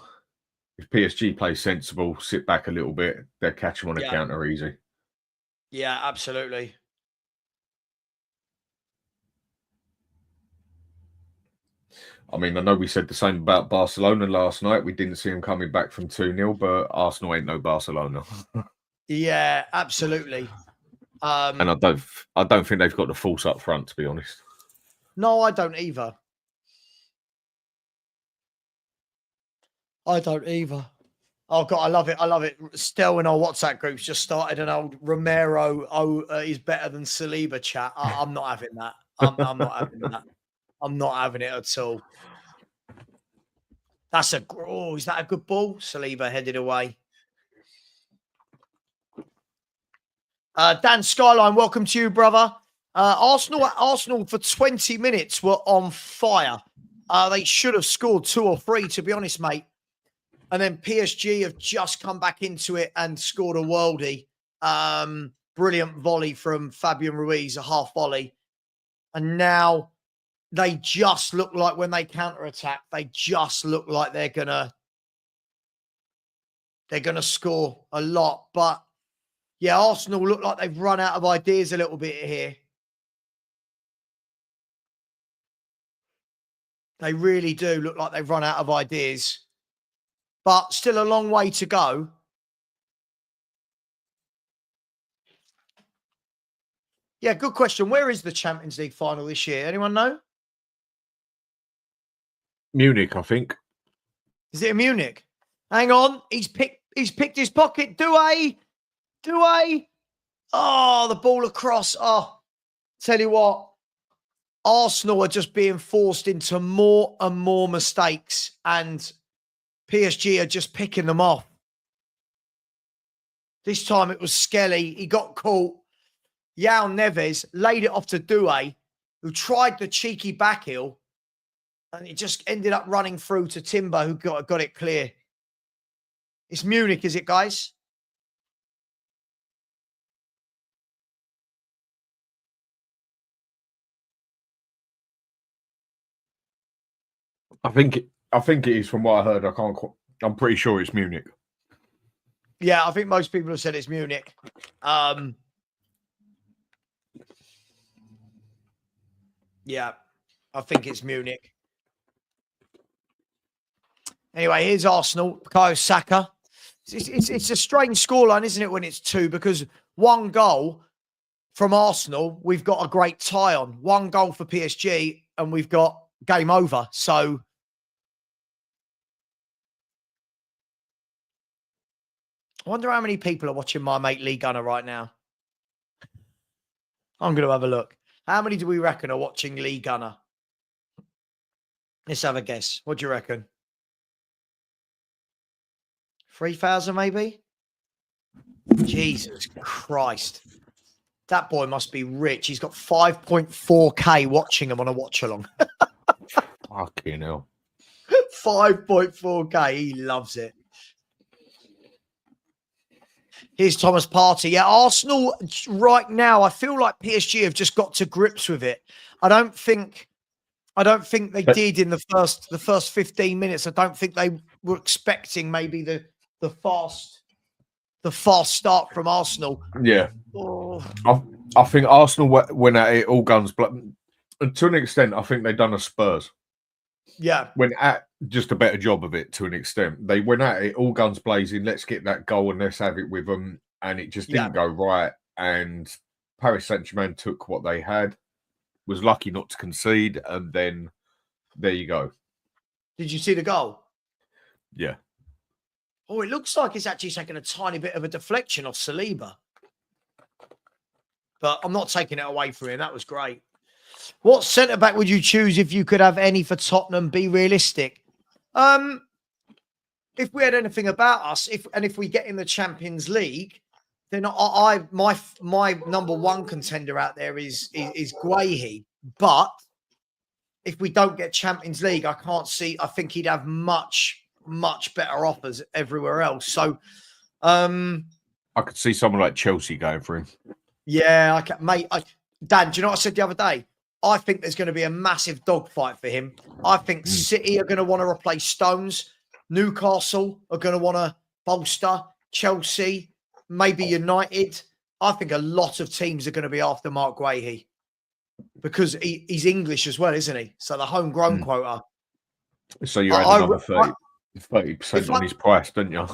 If PSG play sensible, sit back a little bit, they'll catch them on a counter easy. Yeah, absolutely. I mean, I know we said the same about Barcelona last night. We didn't see them coming back from 2-0, but Arsenal ain't no Barcelona. Yeah, absolutely. And I don't think they've got the force up front, to be honest. No, I don't either. Oh, God, I love it. I love it. Still in our WhatsApp groups just started an old Romero, is better than Saliba chat. I'm not having that. I'm not having that. I'm not having it at all. Is that a good ball? Saliba headed away. Dan Skyline, welcome to you, brother. Arsenal for 20 minutes were on fire. They should have scored 2 or 3, to be honest, mate. And then PSG have just come back into it and scored a worldie. Brilliant volley from Fabian Ruiz, a half volley. And now they just look like when they counterattack, they just look like they're gonna score a lot. But yeah, Arsenal look like they've run out of ideas a little bit here. They really do look like they've run out of ideas. But still a long way to go. Yeah, good question. Where is the Champions League final this year? Anyone know? Munich, I think. Is it in Munich? Hang on. He's picked his pocket. Doué. Oh, the ball across. Oh, tell you what. Arsenal are just being forced into more and more mistakes, and PSG are just picking them off. This time it was Skelly. He got caught. Yao Neves laid it off to Doué, who tried the cheeky back heel, and it just ended up running through to Timber, who got it clear. It's Munich, is it, guys? I think it is from what I heard. I'm pretty sure it's Munich. Yeah, I think most people have said it's Munich. Yeah, I think it's Munich. Anyway, here's Arsenal. Bukayo Saka. It's a strange scoreline, isn't it, when it's 2? Because 1 goal from Arsenal, we've got a great tie on. 1 goal for PSG, and we've got game over. So I wonder how many people are watching my mate Lee Gunner right now. I'm going to have a look. How many do we reckon are watching Lee Gunner? Let's have a guess. What do you reckon? 3,000 maybe? Jesus Christ. That boy must be rich. He's got 5.4K watching him on a watch-along. Fucking hell. 5.4K. He loves it. Here's Thomas Partey. Yeah, Arsenal right now, I feel like PSG have just got to grips with it. I don't think they did in the first 15 minutes. I don't think they were expecting maybe the fast start from Arsenal. Yeah. Oh. I think Arsenal went at it all guns, but to an extent, I think they've done a Spurs. Yeah. Went at just a better job of it to an extent. They went at it all guns blazing. Let's get that goal and let's have it with them. And it just didn't go right. And Paris Saint-Germain took what they had, was lucky not to concede. And then there you go. Did you see the goal? Yeah. Oh, it looks like it's actually taken a tiny bit of a deflection off Saliba. But I'm not taking it away from him. That was great. What centre-back would you choose if you could have any for Tottenham? Be realistic. If we had anything about us, if we get in the Champions League, then my number one contender out there is Guehi. But if we don't get Champions League, I can't see. I think he'd have much better offers everywhere else. So, I could see someone like Chelsea going for him. Yeah, I can, mate. Dan, do you know what I said the other day? I think there's going to be a massive dogfight for him. I think City are going to want to replace Stones. Newcastle are going to want to bolster. Chelsea, maybe United. I think a lot of teams are going to be after Mark Guehi because he's English as well, isn't he? So the homegrown quota. So you had another 30% on his price, didn't you?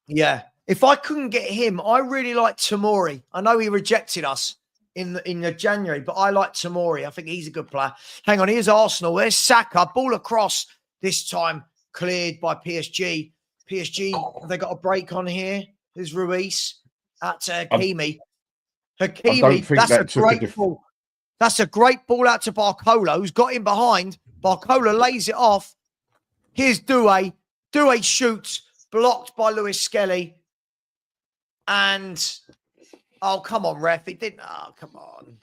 Yeah. If I couldn't get him, I really like Tomori. I know he rejected us in the January, but I like Tomori. I think he's a good player. Hang on, here's Arsenal. There's Saka. Ball across, this time cleared by PSG. PSG, they got a break on here. There's Ruiz. That's Hakimi. Hakimi, that's a great ball. That's a great ball out to Barcola, who's got him behind. Barcola lays it off. Here's Doué. Doué shoots, blocked by Luis Skelly. And, oh, come on, ref. He didn't. Oh, come on.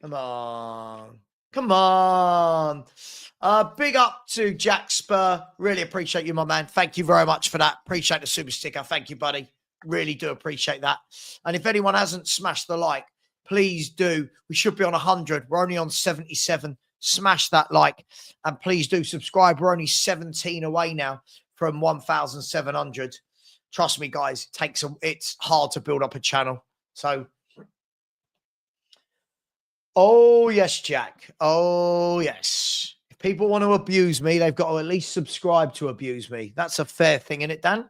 Come on. Come on. Big up to Jack Spur. Really appreciate you, my man. Thank you very much for that. Appreciate the super sticker. Thank you, buddy. Really do appreciate that. And if anyone hasn't smashed the like, please do. We should be on 100. We're only on 77. Smash that like. And please do subscribe. We're only 17 away now from 1,700. Trust me, guys, it's hard to build up a channel. So, oh, yes, Jack. Oh, yes. If people want to abuse me, they've got to at least subscribe to abuse me. That's a fair thing, isn't it, Dan?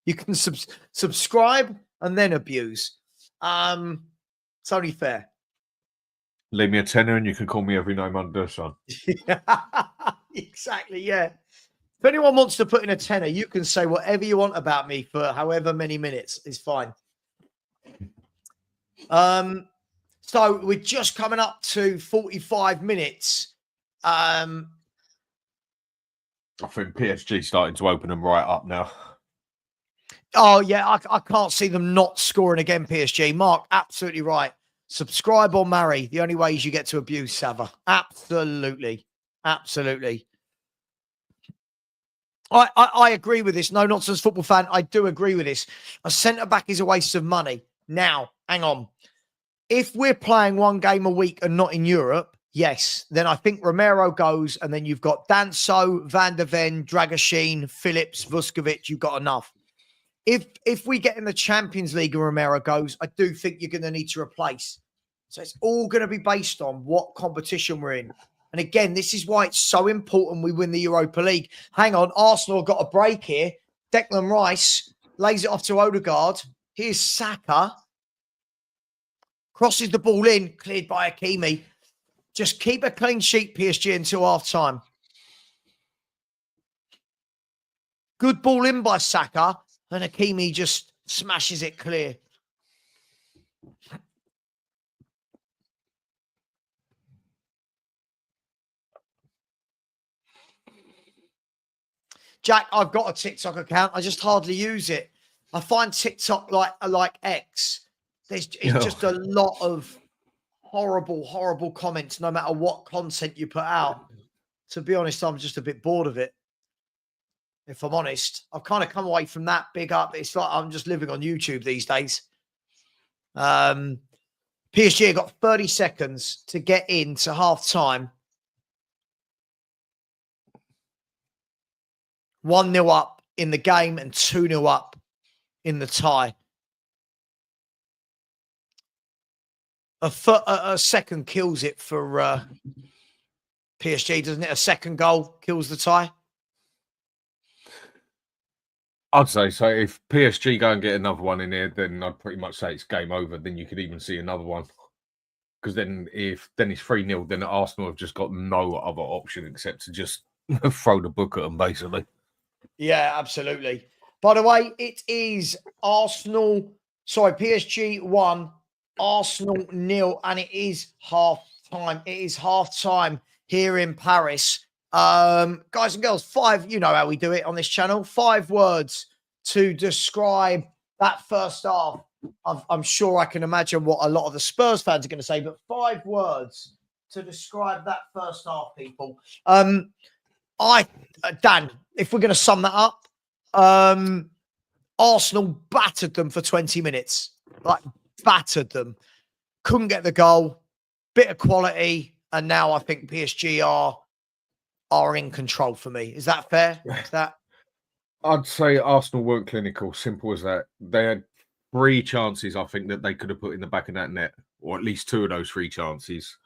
You can subscribe and then abuse. It's only fair. Leave me a tenner and you can call me every name under the sun. Exactly, yeah. If anyone wants to put in a tenner, you can say whatever you want about me for however many minutes. It's fine. So we're just coming up to 45 minutes. I think PSG starting to open them right up now. Oh, yeah, I can't see them not scoring again, PSG. Mark, absolutely right. Subscribe or marry. The only ways you get to abuse Savva. Absolutely. Absolutely. I agree with this. No nonsense football fan. I do agree with this. A centre-back is a waste of money. Now, hang on. If we're playing one game a week and not in Europe, yes, then I think Romero goes, and then you've got Danso, Van der Ven, Dragoshin, Phillips, Vuskovic. You've got enough. If we get in the Champions League and Romero goes, I do think you're going to need to replace. So it's all going to be based on what competition we're in. And again, this is why it's so important we win the Europa League. Hang on, Arsenal got a break here. Declan Rice lays it off to Odegaard. Here's Saka. Crosses the ball in, cleared by Hakimi. Just keep a clean sheet, PSG, until half-time. Good ball in by Saka, and Hakimi just smashes it clear. Jack, I've got a TikTok account. I just hardly use it. I find TikTok like X. It's just a lot of horrible comments, no matter what content you put out. To be honest, I'm just a bit bored of it. If I'm honest, I've kind of come away from that big up. It's like I'm just living on YouTube these days. PSG have got 30 seconds to get into half time. 1-0 up in the game and 2-0 up in the tie. A second kills it for PSG, doesn't it? A second goal kills the tie. I'd say so. If PSG go and get another one in here, then I'd pretty much say it's game over. Then you could even see another one. Because then it's 3-0, then Arsenal have just got no other option except to just throw the book at them, basically. Yeah, absolutely. By the way, it is PSG 1, Arsenal 0, and it is half time. It is half time here in Paris. Guys and girls, 5, you know how we do it on this channel. 5 words to describe that first half. I'm sure I can imagine what a lot of the Spurs fans are going to say, but 5 words to describe that first half, people. Dan, if we're going to sum that up, Arsenal battered them for 20 minutes. Like, battered them. Couldn't get the goal. Bit of quality. And now I think PSG are in control for me. Is that fair? Is that? I'd say Arsenal weren't clinical. Simple as that. They had 3 chances, I think, that they could have put in the back of that net, or at least 2 of those 3 chances,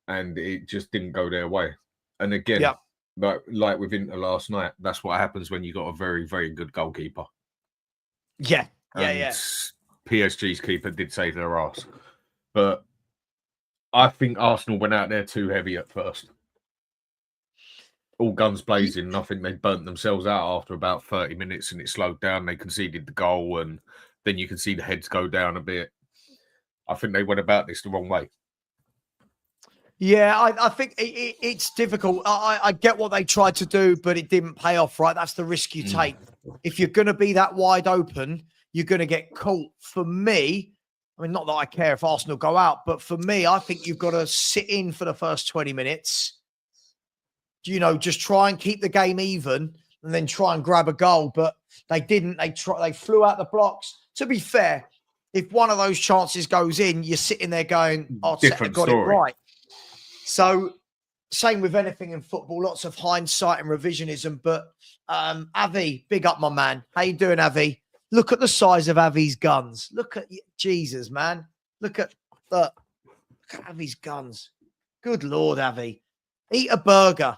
and it just didn't go their way. And again, like with Inter last night, that's what happens when you got a very, very good goalkeeper. Yeah. PSG's keeper did save their arse. But I think Arsenal went out there too heavy at first. All guns blazing, and I think they burnt themselves out after about 30 minutes and it slowed down. They conceded the goal, and then you can see the heads go down a bit. I think they went about this the wrong way. Yeah, I think it's difficult. I get what they tried to do, but it didn't pay off, right? That's the risk you take. If you're going to be that wide open, you're going to get caught. For me, I mean, not that I care if Arsenal go out, but for me, I think you've got to sit in for the first 20 minutes. You know, just try and keep the game even and then try and grab a goal. But they didn't. They flew out the blocks. To be fair, if one of those chances goes in, you're sitting there going, "Oh, I got it right." So, same with anything in football. Lots of hindsight and revisionism. But Avi, big up, my man. How you doing, Avi? Look at the size of Avi's guns. Look at Jesus, man. Look at Avi's guns. Good Lord, Avi. Eat a burger.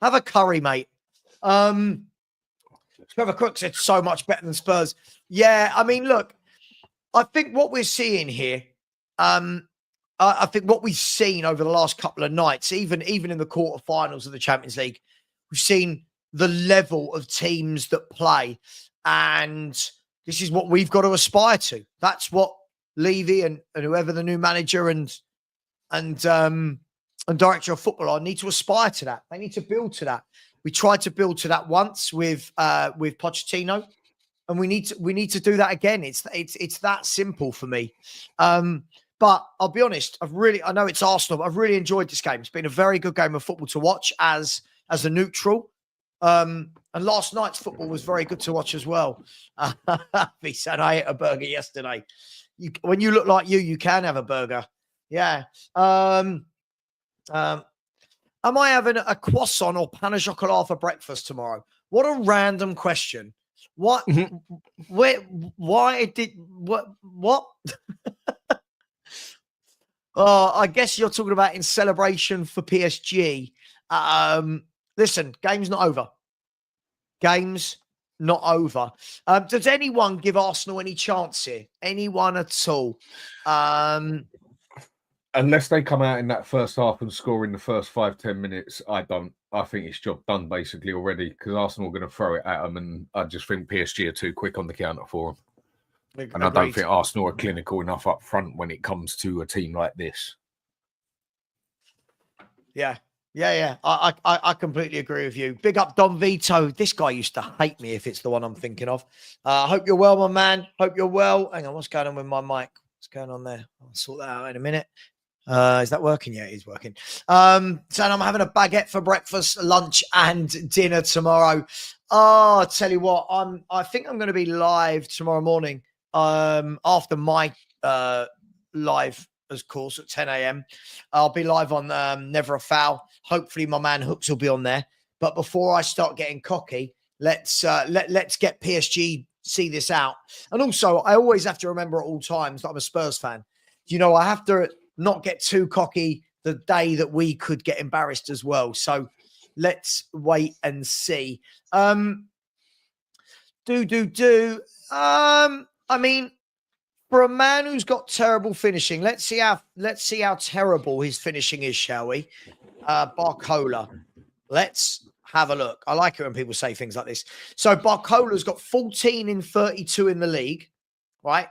Have a curry, mate. Trevor Cook said so much better than Spurs. Yeah, I mean, look, I think what we're seeing here, I think what we've seen over the last couple of nights, even in the quarterfinals of the Champions League, we've seen the level of teams that play. And this is what we've got to aspire to. That's what Levy and whoever the new manager and director of football are need to aspire to that. They need to build to that. We tried to build to that once with Pochettino, and we need to do that again. It's that simple for me. But I'll be honest, I know it's Arsenal, but I've really enjoyed this game. It's been a very good game of football to watch as a neutral. And last night's football was very good to watch as well. He said, I ate a burger yesterday. When you look like you can have a burger. Yeah. Am I having a croissant or pain au chocolat for breakfast tomorrow? What a random question. What? What? Oh, I guess you're talking about in celebration for PSG. Listen, game's not over. Game's not over. Does anyone give Arsenal any chance here? Anyone at all? Unless they come out in that first half and score in the first 5-10 minutes, I don't. I think it's job done basically already because Arsenal are going to throw it at them, and I just think PSG are too quick on the counter for them. And I don't think Arsenal are clinical enough up front when it comes to a team like this. Yeah. Yeah. I completely agree with you. Big up Don Vito. This guy used to hate me if it's the one I'm thinking of. Hope you're well, my man. Hope you're well. Hang on, what's going on with my mic? What's going on there? I'll sort that out in a minute. Is that working? Yeah, it is working. Saying I'm having a baguette for breakfast, lunch, and dinner tomorrow. Oh, I tell you what, I think I'm going to be live tomorrow morning. After my live, of course, at 10 a.m. I'll be live on Never a Foul. Hopefully, my man Hooks will be on there. But before I start getting cocky, let's get PSG see this out. And also, I always have to remember at all times that I'm a Spurs fan. You know, I have to not get too cocky the day that we could get embarrassed as well. So let's wait and see. I mean, for a man who's got terrible finishing, let's see how terrible his finishing is, shall we? Barcola. Let's have a look. I like it when people say things like this. So Barcola's got 14 in 32 in the league, right?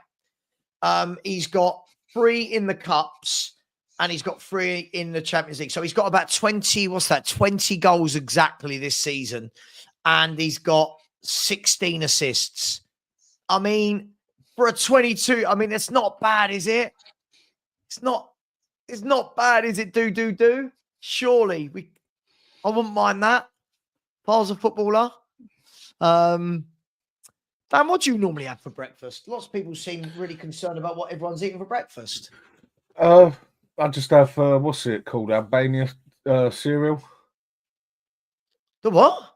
He's got 3 in the cups and he's got 3 in the Champions League. So he's got about 20, 20 goals exactly this season. And he's got 16 assists. I mean, for a 22, I mean, it's not bad, is it? It's not bad, is it? Do. Surely I wouldn't mind that. If I was a footballer. Dan, what do you normally have for breakfast? Lots of people seem really concerned about what everyone's eating for breakfast. I just have what's it called? Albania cereal. The what?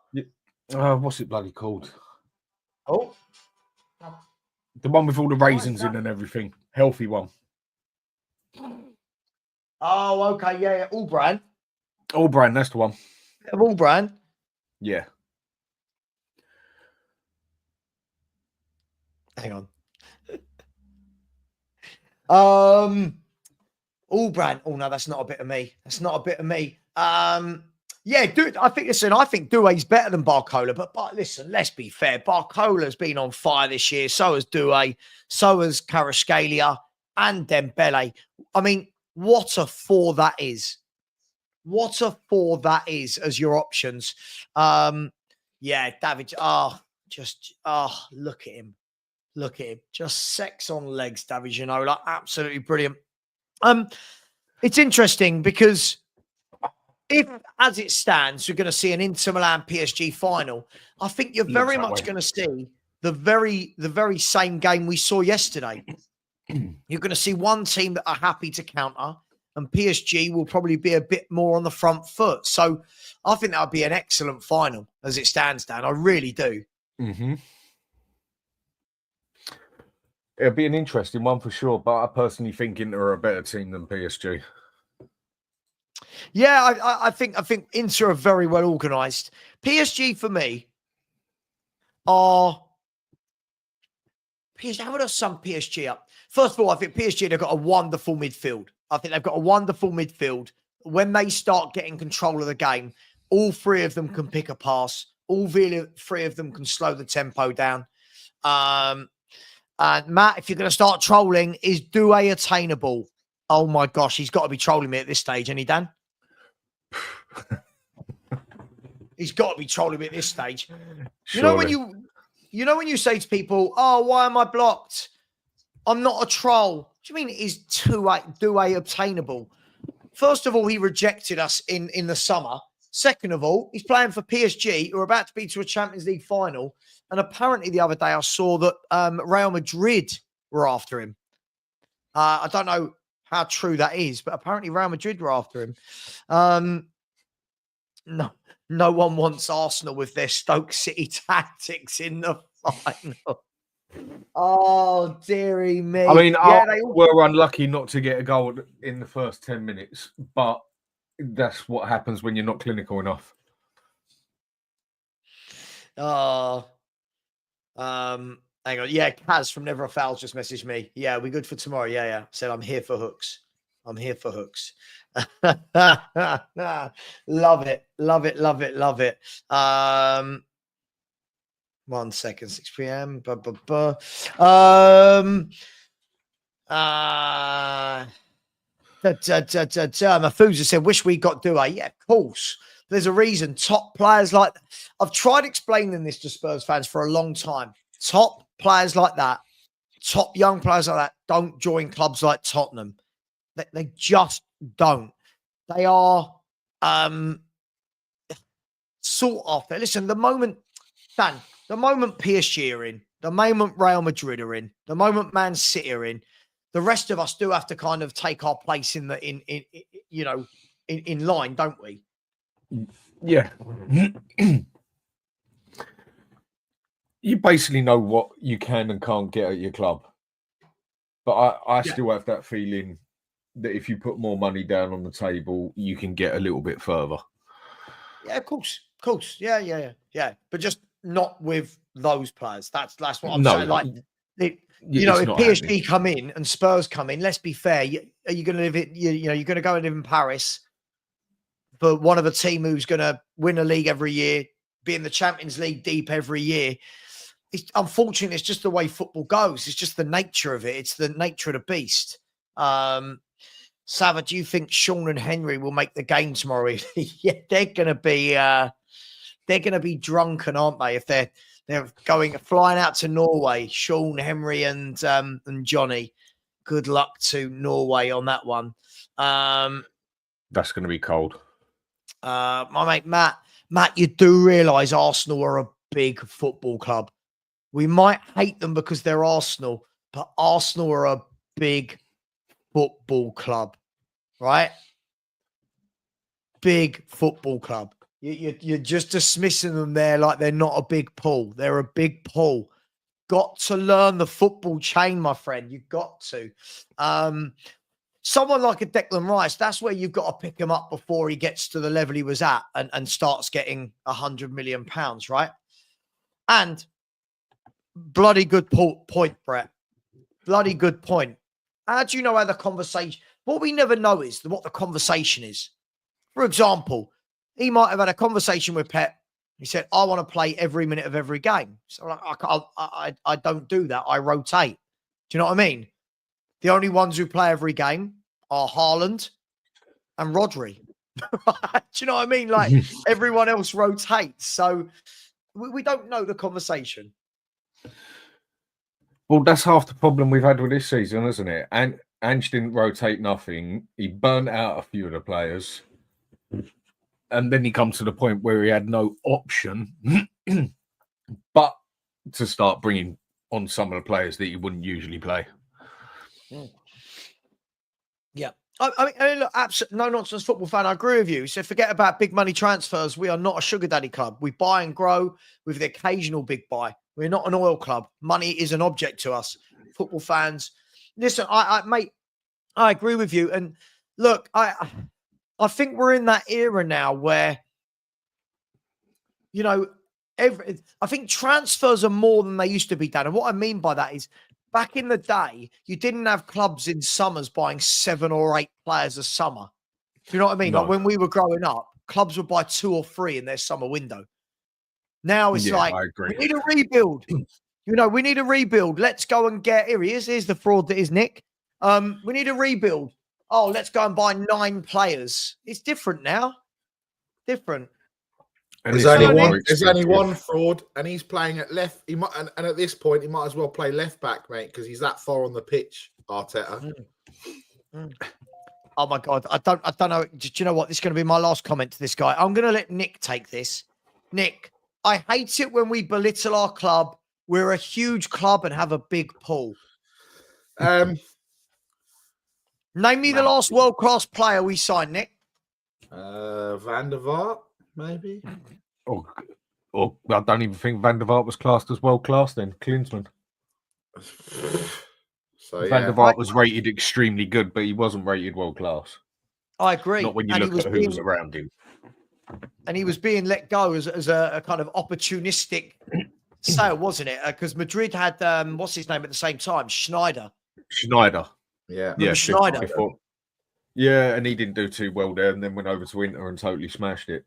What's it bloody called? Oh, the one with all the raisins in and everything. Healthy one. Oh, okay, yeah. All brand. All brand, that's the one. All brand. Yeah. Hang on. All brand. Oh no, that's not a bit of me. That's not a bit of me. Yeah, dude. I think Doué's better than Barcola. But listen, let's be fair. Barcola's been on fire this year. So has Doué. So has Kvaratskhelia and Dembele. I mean, what a 4 that is. What a 4 that is as your options. Yeah, David. Look at him. Look at him. Just sex on legs, David Ginola. Absolutely brilliant. It's interesting because if, as it stands, you're going to see an Inter Milan PSG final, I think you're very much going to see the very same game we saw yesterday. You're going to see one team that are happy to counter, and PSG will probably be a bit more on the front foot. So I think that would be an excellent final as it stands, Dan. I really do. Mm-hmm. It'll be an interesting one for sure, but I personally think Inter are a better team than PSG. Yeah, I think Inter are very well organised. PSG for me are PSG. How would sum PSG up? First of all, I think PSG have got a wonderful midfield. I think they've got a wonderful midfield. When they start getting control of the game, all 3 of them can pick a pass. All 3 of them can slow the tempo down. And Matt, if you're going to start trolling, is Doué attainable? Oh my gosh, he's got to be trolling me at this stage, ain't he, Dan? He's got to be trolling me at this stage. Surely. You know when you say to people, "Oh, why am I blocked? I'm not a troll." What do you mean? Is Doué obtainable? First of all, he rejected us in the summer. Second of all, he's playing for PSG, who are about to be to a Champions League final. And apparently the other day I saw that Real Madrid were after him. I don't know how true that is, but apparently Real Madrid were after him. No one wants Arsenal with their Stoke City tactics in the final. Oh, dearie me. I mean, they were unlucky not to get a goal in the first 10 minutes, but that's what happens when you're not clinical enough. Hang on. Yeah, Kaz from Never a Foul's just messaged me. Yeah, we're good for tomorrow. Yeah. Said I'm here for hooks. I'm here for hooks. Love it. 1 second, 6 p.m. Mafusa said, wish we got Due. Yeah, of course. There's a reason. Top players like that. I've tried explaining this to Spurs fans for a long time. Top players like that, top young players like that, don't join clubs like Tottenham. They just don't. They are sort of. Listen, the moment PSG are in, the moment Real Madrid are in, the moment Man City are in, the rest of us do have to kind of take our place in line, don't we? Yeah. You basically know what you can and can't get at your club. But I still have that feeling that if you put more money down on the table, you can get a little bit further. Yeah, of course. Yeah. But just not with those players. That's what I'm saying. Like, if PSG come in and Spurs come in, let's be fair. Are you going to live it? You're going to go and live in Paris for one of a team who's going to win a league every year, be in the Champions League deep every year. Unfortunately, it's just the way football goes. It's just the nature of it. It's the nature of the beast. Savva, do you think Sean and Henry will make the game tomorrow? Yeah, they're going to be drunken, aren't they? If they're flying out to Norway, Sean, Henry, and Johnny. Good luck to Norway on that one. That's going to be cold. My mate Matt, you do realise Arsenal are a big football club. We might hate them because they're Arsenal, but Arsenal are a big football club, right? Big football club. You're just dismissing them there like they're not a big pull. They're a big pull. Got to learn the football chain, my friend. You've got to. Someone like a Declan Rice, that's where you've got to pick him up before he gets to the level he was at and starts getting £100 million, right? And bloody good point, Brett. Bloody good point. How do you know how the conversation... What we never know is what the conversation is. For example, he might have had a conversation with Pep. He said, I want to play every minute of every game. So I don't do that. I rotate. Do you know what I mean? The only ones who play every game are Haaland and Rodri. Do you know what I mean? Like, everyone else rotates. So we don't know the conversation. Well, that's half the problem we've had with this season, isn't it? And Ange didn't rotate nothing. He burnt out a few of the players. And then he comes to the point where he had no option but to start bringing on some of the players that he wouldn't usually play. Yeah. I mean, look, absolutely no nonsense football fan. I agree with you. So forget about big money transfers. We are not a sugar daddy club. We buy and grow with the occasional big buy. We're not an oil club. Money is an object to us. Football fans. Listen, mate, I agree with you. And look, I think we're in that era now where, I think transfers are more than they used to be done. And what I mean by that is, back in the day, you didn't have clubs in summers buying 7 or 8 players a summer. Do you know what I mean? No. Like when we were growing up, clubs would buy 2 or 3 in their summer window. Now it's like, we need a rebuild. We need a rebuild. Let's go and get, here he is. Here's the fraud that is Nick. We need a rebuild. Oh, let's go and buy 9 players. It's different now. Different. There's only one fraud, and he's playing at left. He might, and at this point, he might as well play left back, mate, because he's that far on the pitch. Arteta. Oh my God, I don't know. Do you know what? This is going to be my last comment to this guy. I'm going to let Nick take this. Nick, I hate it when we belittle our club. We're a huge club and have a big pull. Name me the last world-class player we signed, Nick. Van der Vaart, maybe. I don't even think Van der Vaart was classed as world-class then. Klinsmann. So Van der Vaart was rated extremely good, but he wasn't rated world-class. I agree. Not when you look at who was around him. And he was being let go as a kind of opportunistic sale, wasn't it? Because Madrid had, what's his name at the same time? Schneider. Yeah. Schneider. Yeah, and he didn't do too well there, and then went over to Inter and totally smashed it.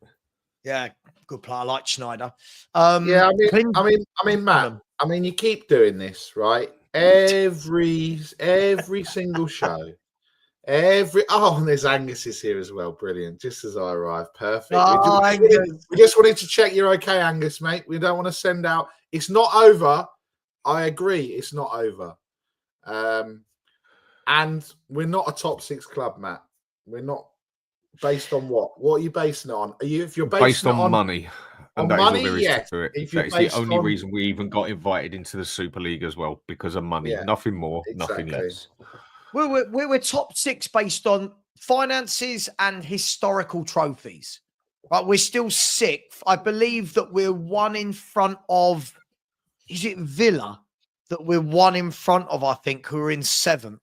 Yeah, good player. I like Schneider. I mean, Matt. I mean, you keep doing this, right? Every single show, And there's Angus is here as well. Brilliant. Just as I arrived. Perfect. Oh, we just wanted to check you're okay, Angus, mate. We don't want to send out. It's not over. I agree. It's not over. And we're not a top 6 club, Matt. We're not. Based on what? What are you basing it on? If you're based on money. And that is all there is to it. That is the only reason we even got invited into the Super League as well, because of money. Yeah, nothing more, nothing less. We're top 6 based on finances and historical trophies. Right, we're still 6th. I believe that we're 1 in front of. Is it Villa that we're 1 in front of? I think who are in 7th.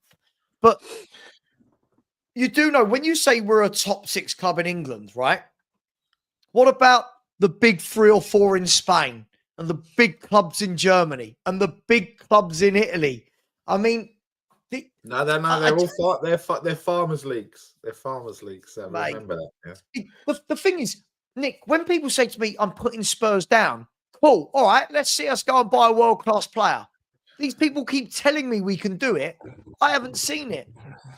But you do know when you say we're a top 6 club in England, right? What about the big 3 or 4 in Spain and the big clubs in Germany and the big clubs in Italy? I mean, they're farmers leagues. They're farmers leagues. So remember that. Yeah. The thing is, Nick, when people say to me, "I'm putting Spurs down," cool. All right, let's see us go and buy a world-class player. These people keep telling me we can do it. I haven't seen it.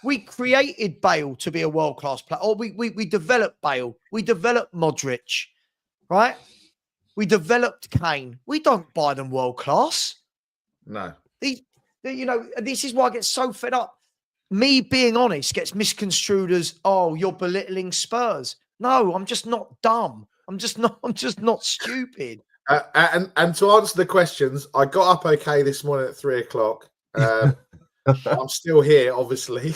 We created Bale to be a world-class player. Or we developed Bale. We developed Modric, right? We developed Kane. We don't buy them world-class. No. This is why I get so fed up. Me being honest gets misconstrued as, oh, you're belittling Spurs. No, I'm just not dumb. I'm just not stupid. And to answer the questions, I got up okay this morning at 3:00. I'm still here, obviously.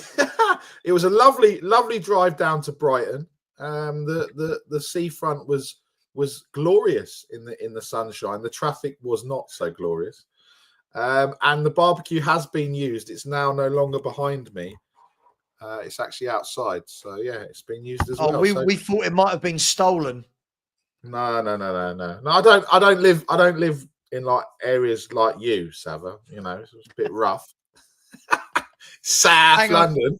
It was a lovely drive down to Brighton. The seafront was glorious in the sunshine. The traffic was not so glorious. And the barbecue has been used. It's now no longer behind me. It's actually outside. So yeah, it's been used as well. We thought it might have been stolen. No. I don't live in like areas like you, Savva. You know, it's a bit rough. South London.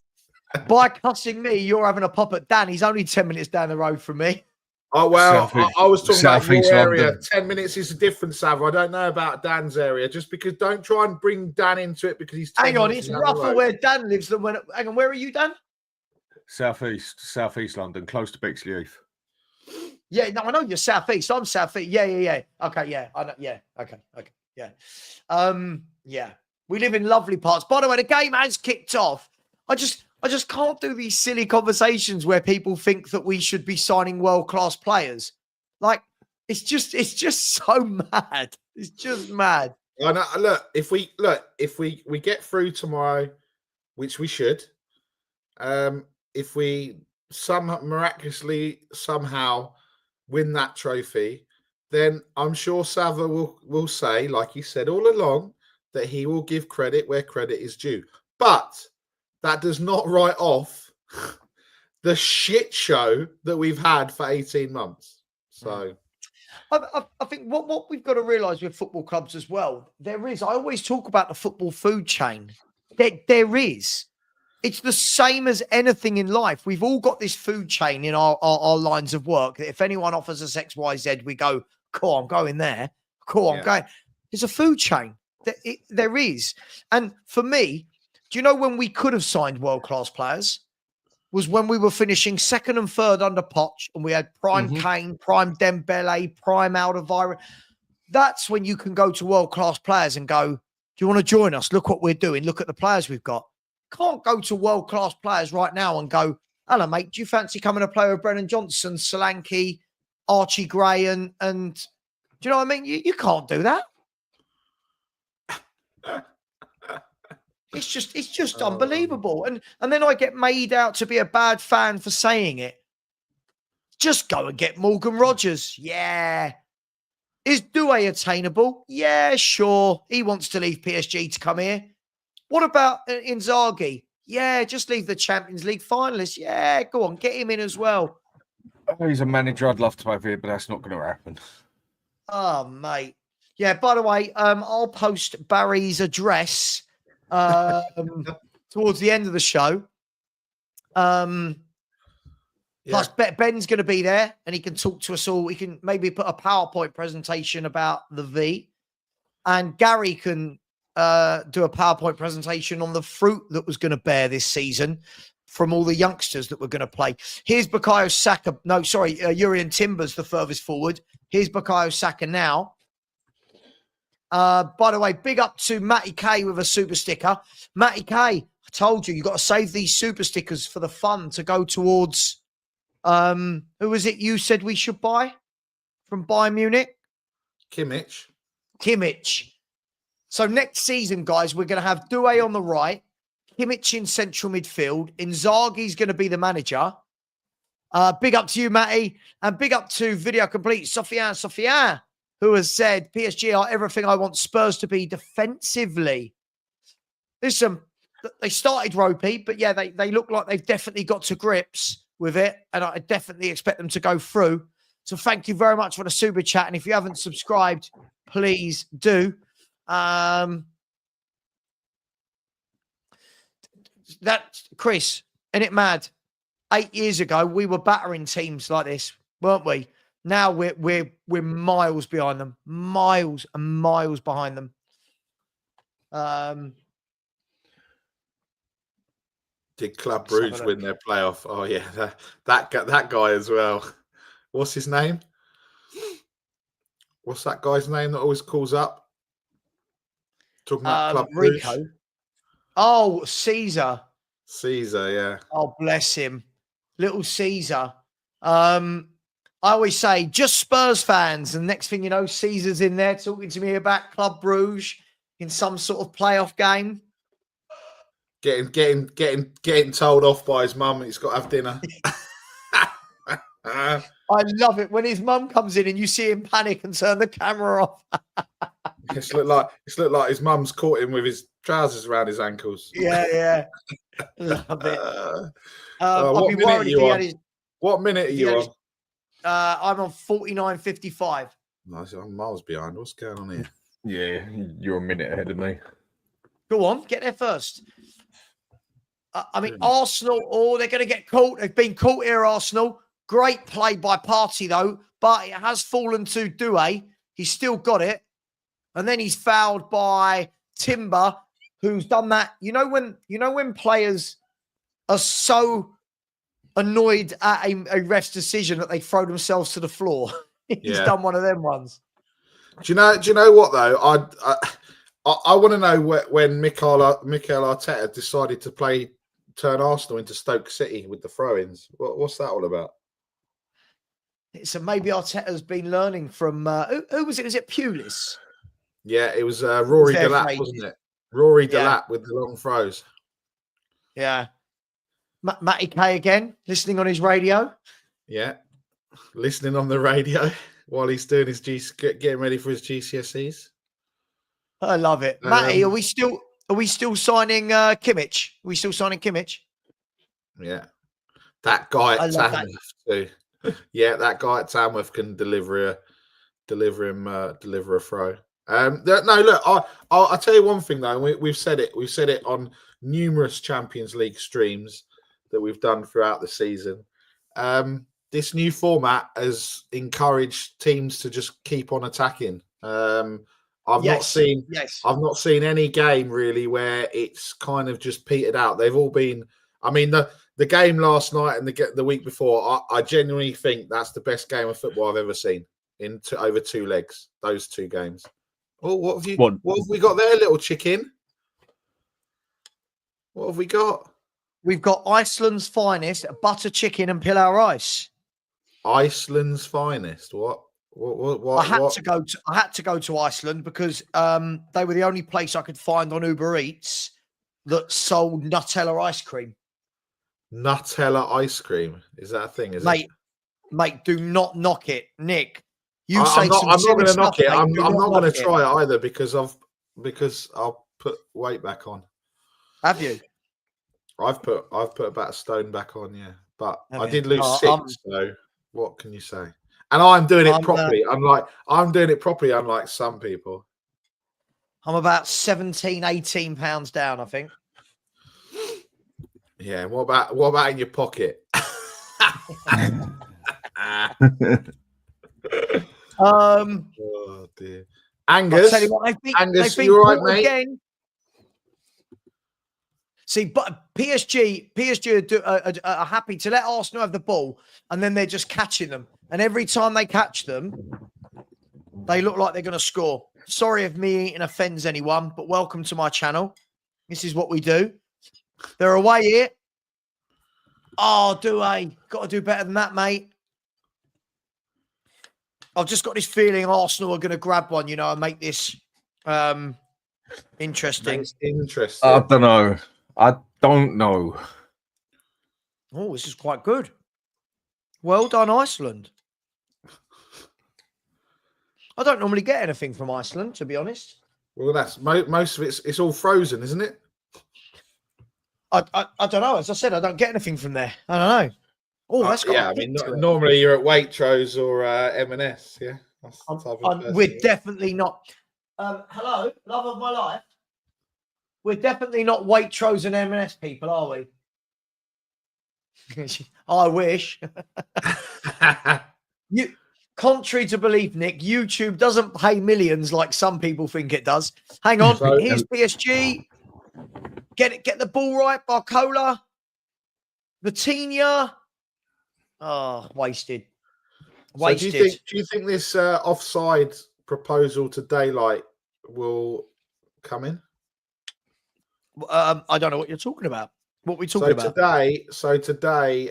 By cussing me, you're having a pop at Dan. He's only 10 minutes down the road from me. Oh, well, I was talking about your area. London. 10 minutes is a different, Savva. I don't know about Dan's area. Just because don't try and bring Dan into it because he's 10 Hang on, it's rougher where Dan lives than when. Hang on, where are you, Dan? Southeast London, close to Bexley Heath. Yeah, no, I know you're southeast. I'm southeast. Yeah. Okay, yeah, I know. Yeah, okay, yeah. Yeah. We live in lovely parts. By the way, the game has kicked off. I just can't do these silly conversations where people think that we should be signing world-class players. Like, it's just so mad. It's just mad. I know, look, if we get through tomorrow, which we should, if we miraculously somehow win that trophy, then I'm sure Savva will say, like he said all along, that he will give credit where credit is due. But that does not write off the shit show that we've had for 18 months. So I think what we've got to realise with football clubs as well, I always talk about the football food chain. There is. It's the same as anything in life. We've all got this food chain in our lines of work. That if anyone offers us X, Y, Z, we go, cool, I'm going there. Cool, I'm going. There's a food chain. There is. And for me, do you know when we could have signed world-class players? Was when we were finishing 2nd and 3rd under Poch and we had prime Kane, prime Dembele, prime Alderweireld. That's when you can go to world-class players and go, do you want to join us? Look what we're doing. Look at the players we've got. Can't go to world-class players right now and go, hello, mate, do you fancy coming to play with Brennan Johnson, Solanke, Archie Gray, and do you know what I mean? You can't do that. It's just unbelievable. And then I get made out to be a bad fan for saying it. Just go and get Morgan Rogers. Yeah. Is Doué attainable? Yeah, sure. He wants to leave PSG to come here. What about Inzaghi? Yeah, just leave the Champions League finalists. Yeah, go on, get him in as well. He's a manager I'd love to have here, but that's not going to happen. Oh, mate. Yeah, by the way, I'll post Barry's address towards the end of the show. Plus, Ben's going to be there and he can talk to us all. We can maybe put a PowerPoint presentation about the V. And Gary can do a PowerPoint presentation on the fruit that was going to bear this season from all the youngsters that we're going to play. Here's Bukayo Saka. No, sorry, Urian Timber's the furthest forward. Here's Bukayo Saka now. By the way, big up to Matty K with a super sticker. Matty K, I told you, you got to save these super stickers for the fund to go towards, who was it you said we should buy from Bayern Munich? Kimmich. So next season, guys, we're going to have Doué on the right, Kimmich in central midfield. Inzaghi's going to be the manager. Big up to you, Matty. And big up to Video Complete, Sofiane, who has said, PSG are everything I want Spurs to be defensively. Listen, they started ropey, but yeah, they look like they've definitely got to grips with it. And I definitely expect them to go through. So thank you very much for the super chat. And if you haven't subscribed, please do. That Chris, isn't it mad? 8 years ago, we were battering teams like this, weren't we? Now we're miles behind them, miles and miles behind them. Did Club Brugge win their playoff? Oh yeah, that guy as well. What's his name? What's that guy's name that always calls up? Talking about Club Rico. Brugge. Oh, Caesar. Caesar, yeah. Oh, bless him. Little Caesar. I always say, just Spurs fans. And next thing you know, Caesar's in there talking to me about Club Brugge in some sort of playoff game. Getting told off by his mum he's got to have dinner. I love it when his mum comes in and you see him panic and turn the camera off. It's looked like his mum's caught him with his trousers around his ankles. Yeah. Love it. I'd be worried if he had his. What minute are you on? I'm on 49.55. Nice, I'm miles behind. What's going on here? Yeah, you're a minute ahead of me. Go on, get there first. I mean, Arsenal, they're going to get caught. They've been caught here, Arsenal. Great play by Partey, though, but it has fallen to Doué. He's still got it. And then he's fouled by Timber, who's done that. You know when players are so annoyed at a ref's decision that they throw themselves to the floor. He's done one of them ones. Do you know what though? I want to know when Mikel Arteta decided to turn Arsenal into Stoke City with the throw-ins. What's that all about? So maybe Arteta's been learning from who was it? Was it Pulis? Yeah, it was Rory Delap, wasn't it? Rory Delap with the long throws. Yeah. Matty K again, listening on his radio. Yeah, listening on the radio while he's doing his getting ready for his GCSEs. I love it, Matty. Are we still signing Kimmich? Are we still signing Kimmich? Yeah, that guy at Tamworth too. Yeah, that guy at Tamworth can deliver a throw. No, look, I'll tell you one thing though. We've said it. We've said it on numerous Champions League streams that we've done throughout the season. This new format has encouraged teams to just keep on attacking. I've not seen any game really where it's kind of just petered out. They've all been. I mean, the game last night and the week before, I genuinely think that's the best game of football I've ever seen over 2 legs. Those 2 games. Oh, what have we got there, little chicken? What have we got? We've got Iceland's finest, butter chicken and pilau rice. Iceland's finest. What? I had to go to Iceland because they were the only place I could find on Uber Eats that sold Nutella ice cream. Nutella ice cream, is that a thing? Mate, do not knock it, Nick. I'm not going to knock it. I'm not going to try it either because I'll put weight back on. Have you? I've put about a stone back on, yeah. But I did lose 6, so what can you say? And I'm doing it properly. I'm doing it properly, unlike some people. I'm about 17, 18 pounds down, I think. Yeah. What about in your pocket? Oh dear. Angus, you all right, mate? Again. See, but PSG are happy to let Arsenal have the ball, and then they're just catching them. And every time they catch them, they look like they're going to score. Sorry if me eating offends anyone, but welcome to my channel. This is what we do. They're away here. Oh, do I? Got to do better than that, mate. I've just got this feeling Arsenal are going to grab one, you know, and make this interesting. It's interesting. I don't know. I don't know. Oh, this is quite good. Well done, Iceland. I don't normally get anything from Iceland, to be honest. Well, that's most of it's all frozen, isn't it? I don't know. As I said, I don't get anything from there. I don't know. Oh, that's got yeah. I mean, normally you're at Waitrose or M&S. Yeah, that's the type of person we're you are. definitely not. Hello, love of my life. We're definitely not Waitrose and M&S people, are we? I wish. Contrary to belief, Nick, YouTube doesn't pay millions like some people think it does. Hang on, So, here's PSG. Get the ball right, Barcola. Vitinha. Oh, wasted. Wasted. So do you think this offside proposal to daylight will come in? I don't know what you're talking about. What are we talking about? Today,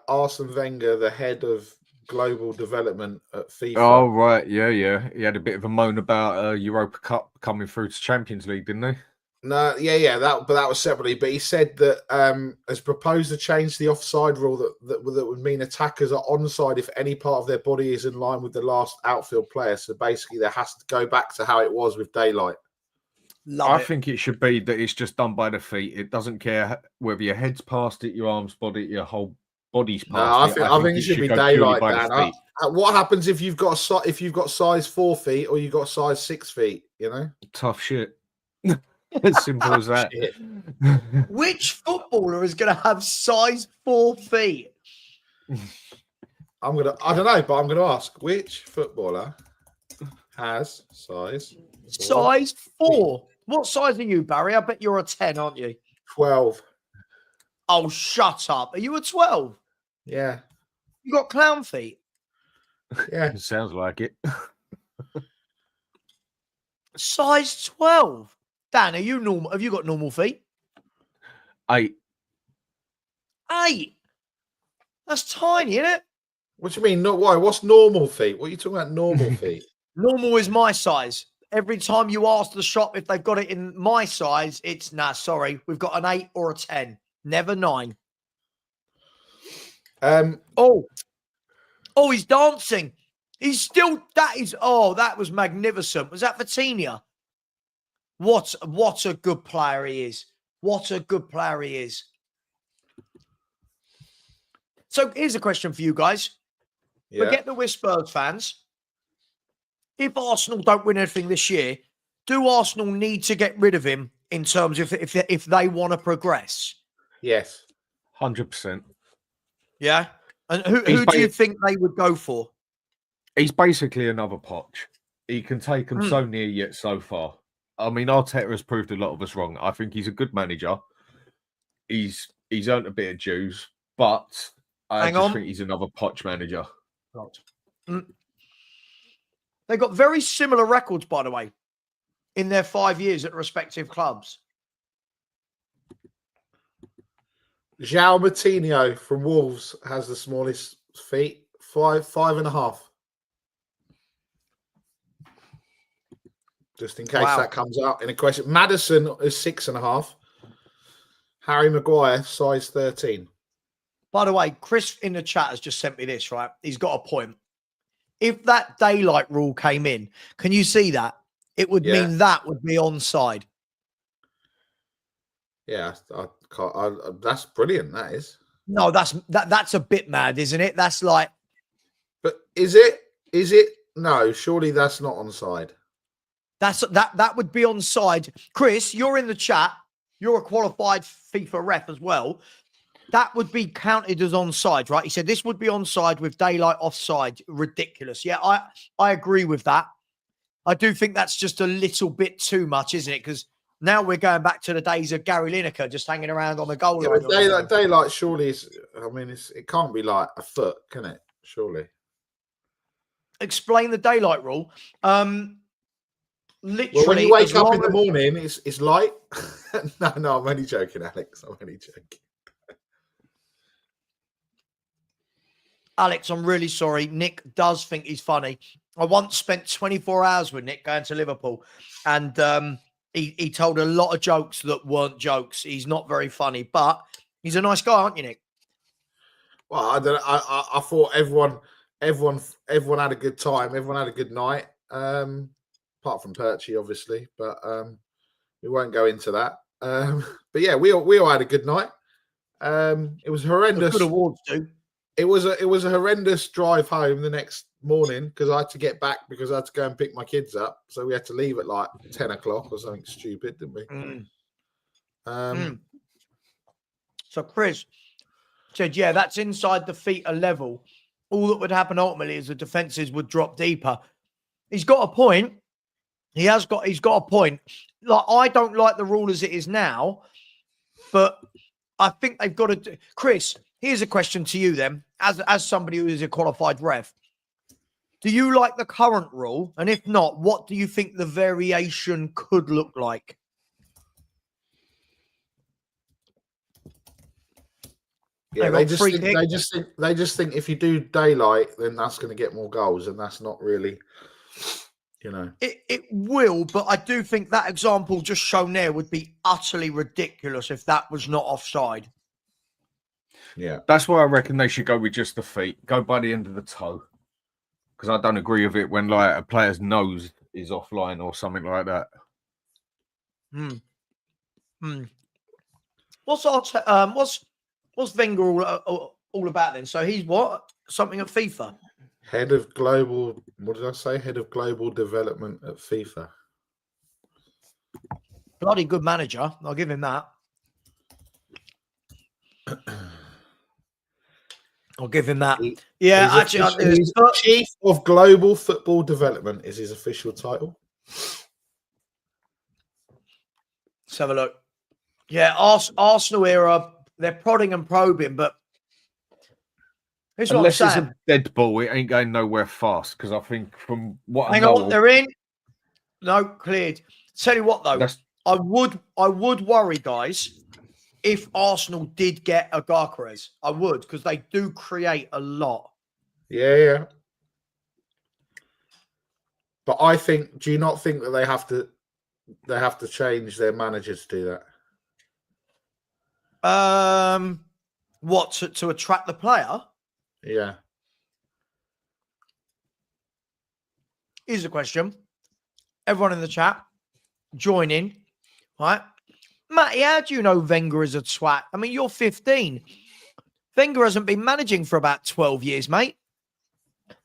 Arsene Wenger, the head of global development at FIFA. Oh, right. Yeah. He had a bit of a moan about Europa Cup coming through to Champions League, didn't he? No, yeah, that was separately. But he said that has proposed to change the offside rule that would mean attackers are onside if any part of their body is in line with the last outfield player. So basically, there has to go back to how it was with daylight. I think it should be that it's just done by the feet. It doesn't care whether your head's past it, your arms, body, your whole body's past it. I think it should be daylight. Dan. What happens if you've got size 4 feet or you've got size 6 feet? You know, tough shit. As simple as that. Which footballer is going to have size 4 feet? I don't know, but I'm gonna ask which footballer has size 4. What size are you, Barry? I bet you're a 10, aren't you? 12. Oh, shut up. Are you a 12? Yeah. You got clown feet? Yeah. Sounds like it. Size 12. Dan, are you normal? Have you got normal feet? 8. 8? That's tiny, isn't it? What do you mean? Why? What's normal feet? What are you talking about? Normal feet? Normal is my size. Every time you ask the shop if they've got it in my size, it's sorry, we've got an 8 or a 10, never 9. Oh, he's dancing. He's still. That was magnificent. Was that Vitinha? What a good player he is. What a good player he is. So here's a question for you guys. Yeah. Forget that we're Spurs fans. If Arsenal don't win anything this year, do Arsenal need to get rid of him in terms of if they want to progress? Yes. 100%. Yeah? And who do you think they would go for? He's basically another Poch. He can take them so near yet so far. I mean, Arteta has proved a lot of us wrong. I think he's a good manager. He's earned a bit of dues, but I think he's another Poch manager. They got very similar records, by the way, in their 5 years at respective clubs. João Moutinho from Wolves has the smallest feet, 5.5. Just in case that comes out in a question. Maddison is 6.5. Harry Maguire, size 13. By the way, Chris in the chat has just sent me this, right? He's got a point. If that daylight rule came in, can you see that? It would mean that would be onside. Yeah, that's brilliant. That is. No, that's a bit mad, isn't it? That's like. But is it? No, surely that's not onside. That would be onside. Chris, you're in the chat. You're a qualified FIFA ref as well. That would be counted as onside, right? He said this would be onside with daylight offside. Ridiculous. Yeah, I agree with that. I do think that's just a little bit too much, isn't it? Because Now we're going back to the days of Gary Lineker just hanging around on the goal Yeah, line. but daylight surely is. I mean, it can't be like a foot, can it? Surely. Explain the daylight rule. Literally, Well, when you wake up in the morning, it's light. No, I'm only joking, Alex. I'm only joking. Alex, I'm really sorry. Nick does think he's funny. I once spent 24 hours with Nick going to Liverpool, and he told a lot of jokes that weren't jokes. He's not very funny, but he's a nice guy, aren't you, Nick? Well, I don't. I thought everyone had a good time. Everyone had a good night. Apart from Perchy, obviously, but we won't go into that. But yeah, we all had a good night. It was horrendous. Good awards too. It was a horrendous drive home the next morning because I had to get back because I had to go and pick my kids up. So we had to leave at like 10 o'clock or something stupid, didn't we? So Chris said, yeah, that's inside the feet a level. All that would happen ultimately is the defenses would drop deeper. He's got a point. He's got a point. Like, I don't like the rule as it is now, but I think they've got to do. Chris, here's a question to you then, as somebody who is a qualified ref. Do you like the current rule? And if not, what do you think the variation could look like? Yeah, they just think if you do daylight, then that's going to get more goals, and that's not really, It will, but I do think that example just shown there would be utterly ridiculous if that was not offside. Yeah, that's why I reckon they should go with just the feet. Go by the end of the toe, because I don't agree with it when like a player's nose is offline or something like that. What's Wenger all about then? So he's what? Something at FIFA? Head of global. What did I say? Head of global development at FIFA. Bloody good manager. I'll give him that. I'll give him that. Yeah, actually, he's Chief of Global Football Development is his official title. Let's have a look. Yeah, Arsenal era, they're prodding and probing, but unless it's a dead ball, it ain't going nowhere fast. Because I think from what I know, they're in. No, cleared. Tell you what, though, I would worry, guys, if Arsenal did get a Gyökeres. I would, because they do create a lot. Yeah. But I think, do you not think that they have to change their manager to do that? What, to attract the player? Yeah. Here's a question. Everyone in the chat, join in, right? Matty, how do you know Wenger is a twat? I mean, you're 15. Wenger hasn't been managing for about 12 years, mate.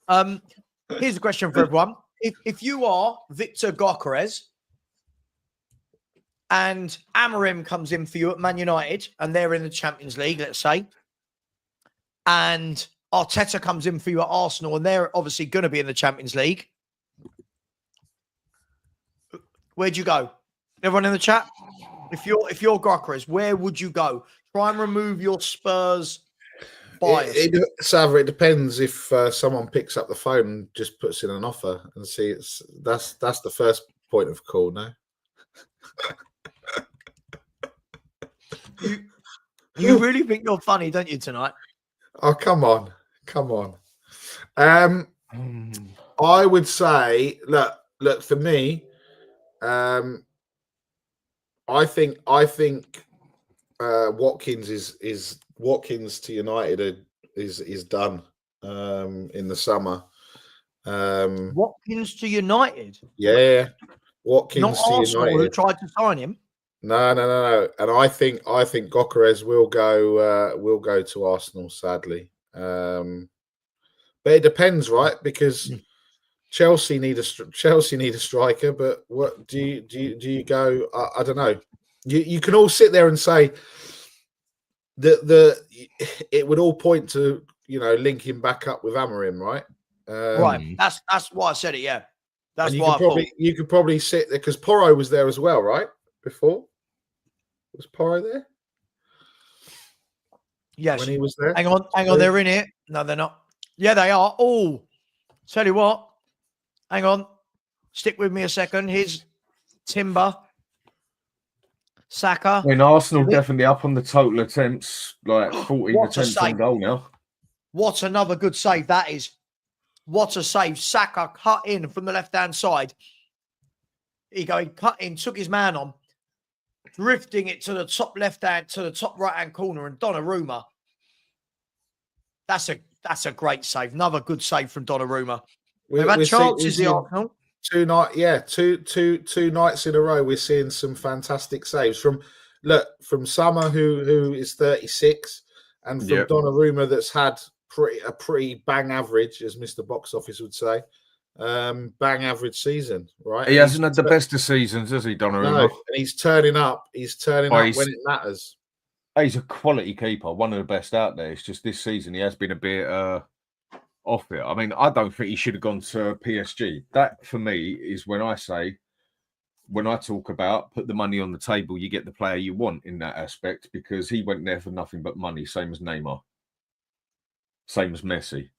Here's a question for everyone. If you are Victor Gyökeres and Amorim comes in for you at Man United and they're in the Champions League, let's say, and Arteta comes in for you at Arsenal and they're obviously going to be in the Champions League, where'd you go? Everyone in the chat? If you're Gyökeres, where would you go? Try and remove your Spurs bias. Savva, it depends if someone picks up the phone and just puts in an offer and see. That's the first point of call. No. You really think you're funny, don't you, tonight? Oh, come on. I would say, look for me. I think Watkins is Watkins to United is done in the summer. Watkins to United? Yeah, Watkins not to Arsenal United. who tried to sign him. No. And I think Gyökeres will go to Arsenal, sadly. But it depends, right? Because Chelsea need a striker, but what do you go? I don't know. You can all sit there and say that it would all point to linking back up with Amorim, right? Right. That's why I said it. Yeah, that's you why could probably sit there because Porro was there as well, right? before? Was Porro there? Yes. When he was there? Hang on. They're in it. No, they're not. Yeah, they are. Oh, tell you what. Hang on. Stick with me a second. Here's Timber. Saka. I mean, Arsenal definitely up on the total attempts, like 14 What a attempts save. on goal now. What another good save that is. What a save. Saka cut in from the left-hand side. He cut in, took his man on, drifting it to the top left-hand, to the top right-hand corner, and Donnarumma. That's a great save. Another good save from Donnarumma. They've had chances, the Arsenal. Two nights in a row, we're seeing some fantastic saves from Summer, who is 36, and from Donnarumma, that's had a pretty bang average, as Mr. Box Office would say, bang average season, right? He hasn't had the best of seasons, has he, Donnarumma? No, and he's turning up. He's turning up when it matters. He's a quality keeper, one of the best out there. It's just this season he has been a bit off it. I mean, I don't think he should have gone to PSG. That, for me, is when I talk about put the money on the table, you get the player you want in that aspect, because he went there for nothing but money, same as Neymar, same as Messi,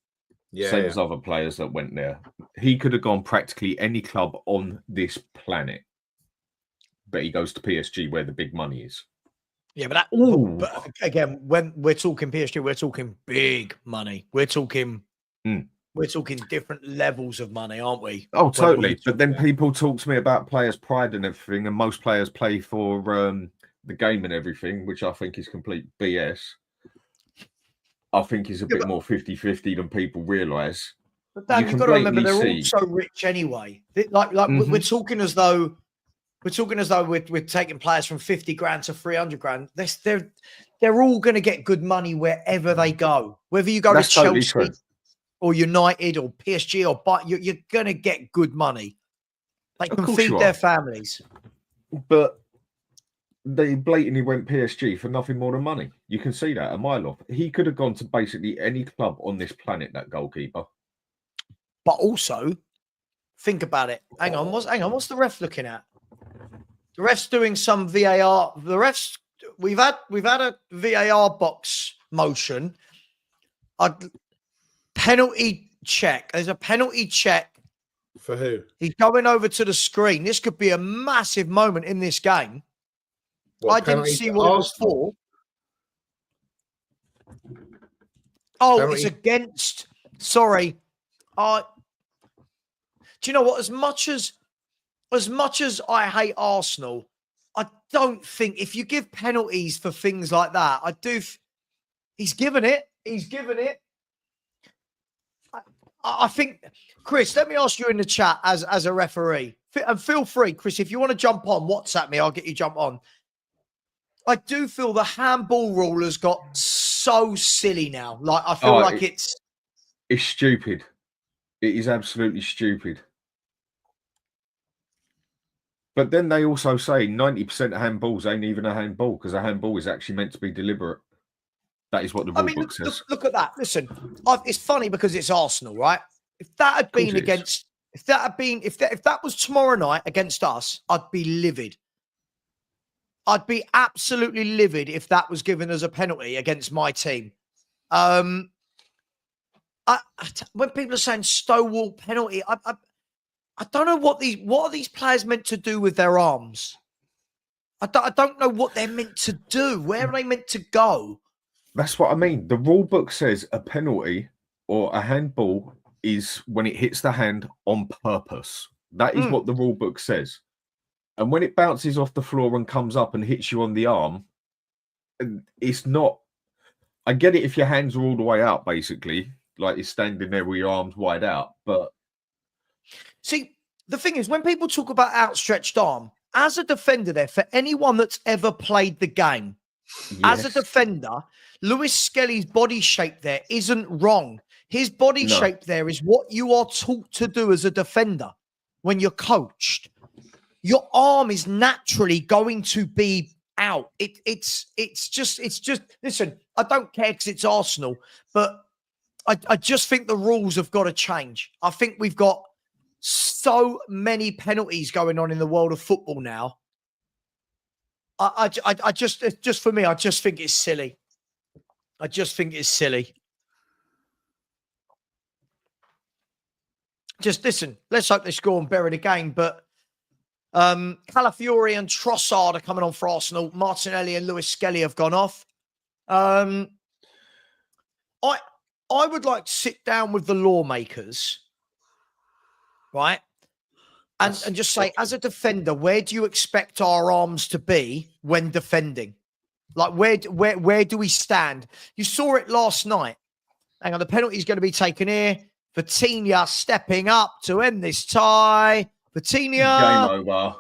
same as other players that went there. He could have gone practically any club on this planet, but he goes to PSG where the big money is. Yeah, but again, when we're talking PSG, we're talking big money. We're talking different levels of money, aren't we? Oh, totally. But then people talk to me about players' pride and everything, and most players play for the game and everything, which I think is complete BS. I think is a bit more 50-50 than people realise. But Dan, you've got to remember they're all so rich anyway. We're talking as though we're taking players from 50 grand to 300 grand. They're all going to get good money wherever they go. Whether you go to Chelsea or United or PSG or Bayern, you're going to get good money. They can feed their families. But they blatantly went PSG for nothing more than money. You can see that a mile off. He could have gone to basically any club on this planet, that goalkeeper. But also, think about it. Hang on. What's the ref looking at? The ref's doing some VAR. The refs, we've had a VAR box motion. A penalty check. There's a penalty check. For who? He's going over to the screen. This could be a massive moment in this game. I didn't see what it was for. Oh, penalty. It's against. Sorry. Do you know what? As much as I hate Arsenal, I don't think if you give penalties for things like that, he's given it. I think, Chris, let me ask you in the chat as a referee. And feel free, Chris, if you want to jump on, WhatsApp me, I'll get you jump on. I do feel the handball rule has got so silly now. Like, I feel like it's stupid. It is absolutely stupid. But then they also say 90% of handballs ain't even a handball, because a handball is actually meant to be deliberate. That is what the rule book says. Look at that. Listen, it's funny because it's Arsenal, right? If that had been if that was tomorrow night against us, I'd be livid. I'd be absolutely livid if that was given as a penalty against my team. When people are saying stonewall penalty, I don't know what are these players meant to do with their arms. I don't know what they're meant to do. Where are they meant to go? That's what I mean. The rule book says a penalty or a handball is when it hits the hand on purpose. That is what the rule book says. And when it bounces off the floor and comes up and hits you on the arm, it's not. I get it if your hands are all the way out, basically, like you're standing there with your arms wide out. But see, the thing is, when people talk about outstretched arm, as a defender there, for anyone that's ever played the game, as a defender, Lewis Skelly's body shape there isn't wrong. His body shape there is what you are taught to do as a defender when you're coached. Your arm is naturally going to be out. It's just listen, I don't care because it's Arsenal, but I just think the rules have got to change. I think we've got so many penalties going on in the world of football now. I just for me, I just think it's silly. I just think it's silly. Just listen, let's hope they score and bury the game. But Calafiori and Trossard are coming on for Arsenal. Martinelli and Lewis Skelly have gone off. I would like to sit down with the lawmakers, right? And just say, as a defender, where do you expect our arms to be when defending? Like, where do we stand? You saw it last night. Hang on, the penalty is going to be taken here. Vitinha stepping up to end this tie. Vitinha. Game over.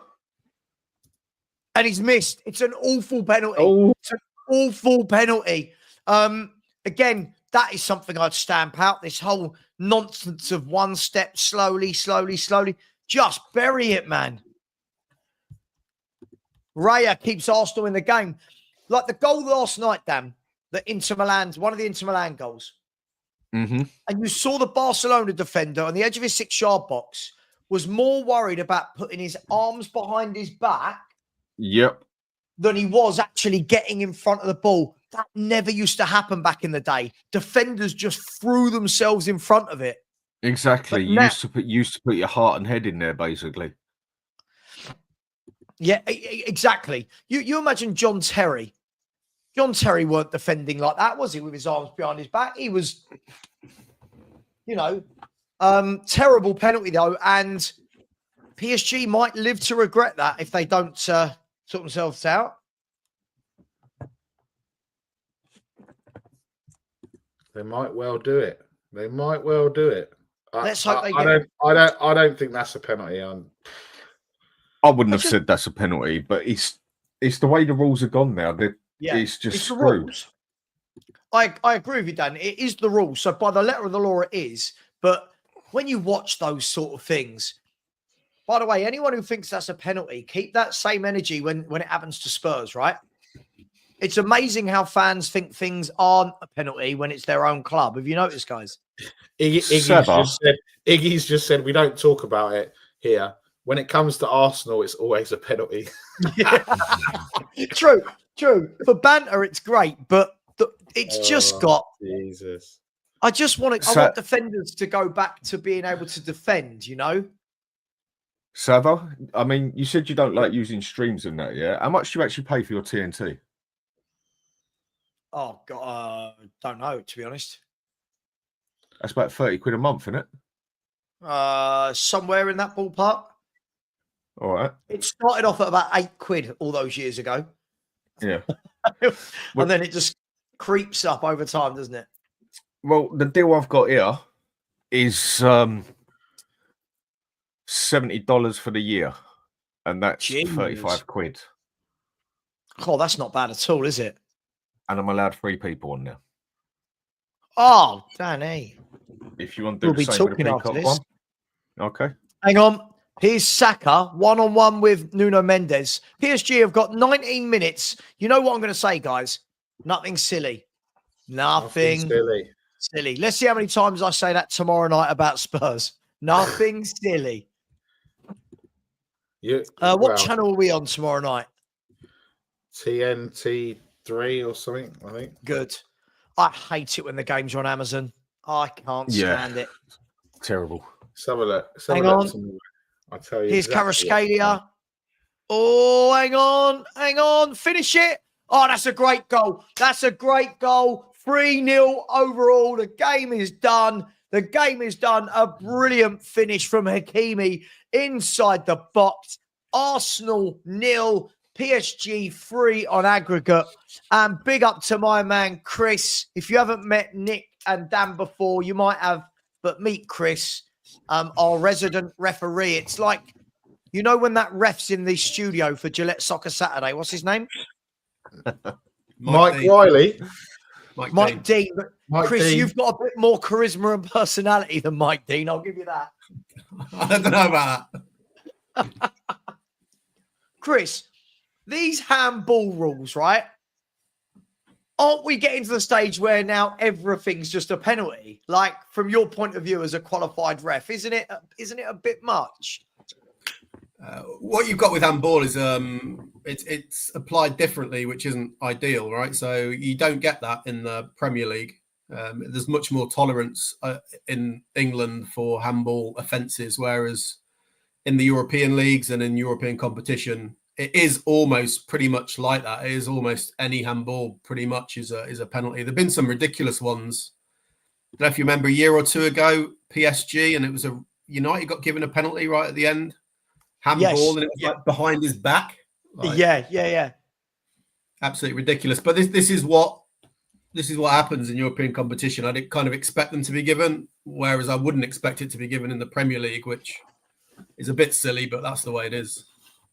And he's missed. It's an awful penalty. Oh. It's an awful penalty. Again, that is something I'd stamp out. This whole nonsense of one step, slowly. Just bury it, man. Raya keeps Arsenal in the game. Like the goal last night, Dan, one of the Inter Milan goals. Mm-hmm. And you saw the Barcelona defender on the edge of his 6-yard box was more worried about putting his arms behind his back than he was actually getting in front of the ball. That never used to happen back in the day. Defenders just threw themselves in front of it. Exactly. You used to put your heart and head in there, basically. Yeah, exactly. You imagine John Terry. John Terry weren't defending like that, was he? With his arms behind his back, he was, terrible penalty though, and PSG might live to regret that if they don't sort themselves out. They might well do it. Let's hope they I don't think that's a penalty. I wouldn't have said that's a penalty, but it's the way the rules are gone now. It's just screwed. I agree with you, Dan. It is the rules. So by the letter of the law, it is. But when you watch those sort of things, by the way, anyone who thinks that's a penalty, keep that same energy when it happens to Spurs, right? It's amazing how fans think things aren't a penalty when it's their own club. Have you noticed, guys? Iggy's just said we don't talk about it here. When it comes to Arsenal, it's always a penalty. True. For banter, it's great, but it's just got. Jesus. I want defenders to go back to being able to defend. Savva, I mean, you said you don't like using streams and that, yeah? How much do you actually pay for your TNT? Oh God, don't know, to be honest. That's about 30 quid a month, isn't it? Somewhere in that ballpark. All right. It started off at about 8 quid all those years ago. Yeah. And then it just creeps up over time, doesn't it? Well, the deal I've got here is $70 for the year. And that's 35 quid. Oh, that's not bad at all, is it? And I'm allowed 3 people on there. Oh, Danny. If you want to do the same with the Peacock one. Okay. Hang on. Here's Saka, one-on-one with Nuno Mendes. PSG have got 19 minutes. You know what I'm going to say, guys? Nothing silly. Nothing silly. Let's see how many times I say that tomorrow night about Spurs. Nothing silly. What channel are we on tomorrow night? TNT 3 or something, I think. Good. I hate it when the games are on Amazon. I can't stand it. Terrible. Let's have a look. Hang on. I'll tell you. Here's Kvaratskhelia. Oh, hang on. Finish it. Oh, that's a great goal. 3-0 overall. The game is done. A brilliant finish from Hakimi inside the box. Arsenal 0, PSG 3 on aggregate. And big up to my man, Chris. If you haven't met Nick and Dan before, you might have, but meet Chris. Our resident referee. It's like, when that ref's in the studio for Gillette Soccer Saturday, what's his name? Mike Riley. Mike Dean. But Chris, Dean. You've got a bit more charisma and personality than Mike Dean. I'll give you that. I don't know about that. Chris, these handball rules, right? Aren't we getting to the stage where now everything's just a penalty? Like, from your point of view as a qualified ref, isn't it a bit much? What you've got with handball is it's applied differently, which isn't ideal, right? So you don't get that in the Premier League. There's much more tolerance in England for handball offences, whereas in the European leagues and in European competition, it is almost pretty much like that. It is almost any handball pretty much is a penalty. There've been some ridiculous ones. I don't know if you remember a year or two ago, PSG, and it was a United got given a penalty right at the end. Handball, Yes. and it was like behind his back. Like, Yeah. absolutely ridiculous. But this is what happens in European competition. I did kind of expect them to be given, whereas I wouldn't expect it to be given in the Premier League, which is a bit silly, but that's the way it is.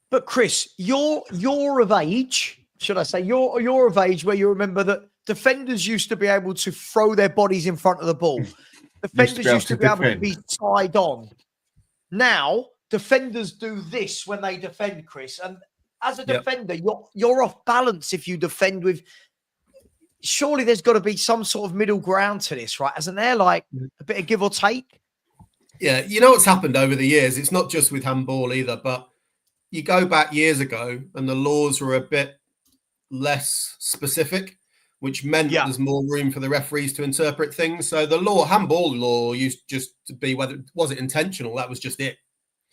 But Chris, you're of age, should I say? You're of age where you remember that defenders used to be able to throw their bodies in front of the ball. Defenders used to be able to be side on. Now defenders do this when they defend, Chris. And as a defender, you're off balance if you defend with. Surely there's got to be some sort of middle ground to this, right? Isn't there, like a bit of give or take? Yeah, you know what's happened over the years? It's not just with handball either, but you go back years ago and the laws were a bit less specific, which meant there's more room for the referees to interpret things. So the handball law used just to be whether was it intentional, that was just it.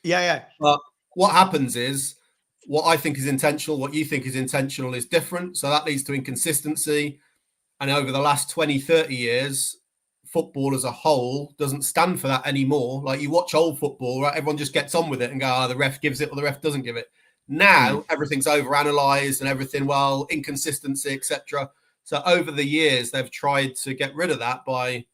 Yeah. But what happens is what I think is intentional, what you think is intentional is different. So that leads to inconsistency. And over the last 20, 30 years, football as a whole doesn't stand for that anymore. Like you watch old football, right? Everyone just gets on with it and go, the ref gives it or the ref doesn't give it. Now everything's overanalyzed and everything, inconsistency, etc. So over the years, they've tried to get rid of that by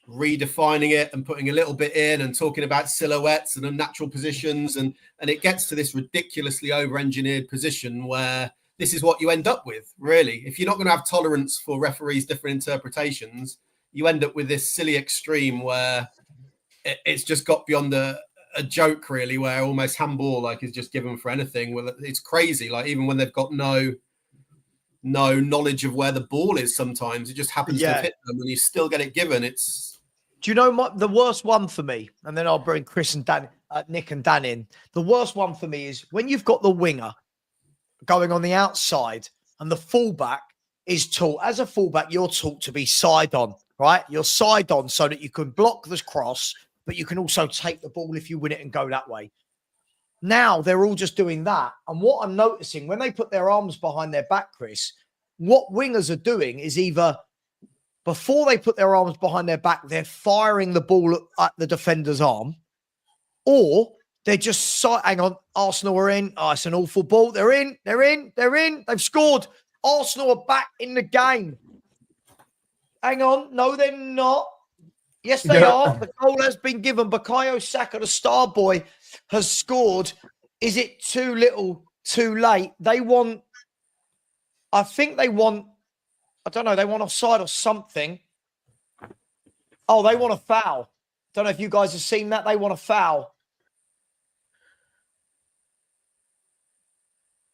redefining it and putting a little bit in and talking about silhouettes and unnatural positions. And it gets to this ridiculously over-engineered position where this is what you end up with, really. If you're not going to have tolerance for referees' different interpretations, you end up with this silly extreme where it's just got beyond a joke, really, where almost handball is just given for anything. Well, it's crazy. Like even when they've got no knowledge of where the ball is, sometimes it just happens to hit them, and you still get it given. Do you know the worst one for me? And then I'll bring Chris and Dan, Nick and Dan in. The worst one for me is when you've got the winger going on the outside and the fullback is taught. As a fullback, you're taught to be side on, right? You're side on so that you can block the cross, but you can also take the ball if you win it and go that way. Now they're all just doing that. And what I'm noticing when they put their arms behind their back, Chris, what wingers are doing is either before they put their arms behind their back, they're firing the ball at the defender's arm, or they're just hang on. Arsenal are in. Oh, it's an awful ball. They're in. They've scored. Arsenal are back in the game. Hang on. No, they're not. Yes, they are. The goal has been given. Bukayo Saka, the star boy, has scored. Is it too little, too late? I think they want, I don't know, they want offside or something. Oh, they want a foul. Don't know if you guys have seen that. They want a foul.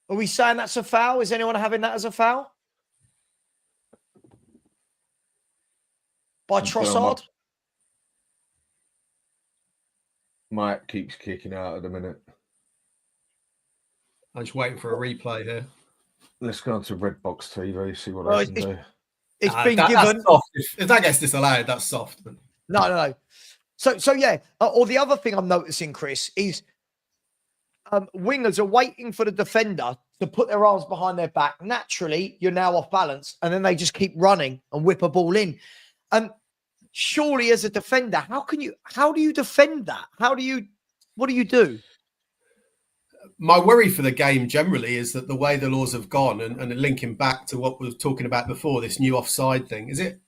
Are we saying that's a foul? Is anyone having that as a foul? By Trossard? Mike keeps kicking out at the minute. I'm just waiting for a replay here. Let's go on to Redbox TV, see what I can do. It's been given. That's soft. If that gets disallowed, that's soft. No. So yeah. Or the other thing I'm noticing, Chris, is wingers are waiting for the defender to put their arms behind their back. Naturally, you're now off balance, and then they just keep running and whip a ball in. And surely, as a defender, how do you defend that? What do you do? My worry for the game generally is that the way the laws have gone, and linking back to what we were talking about before, this new offside thing, is it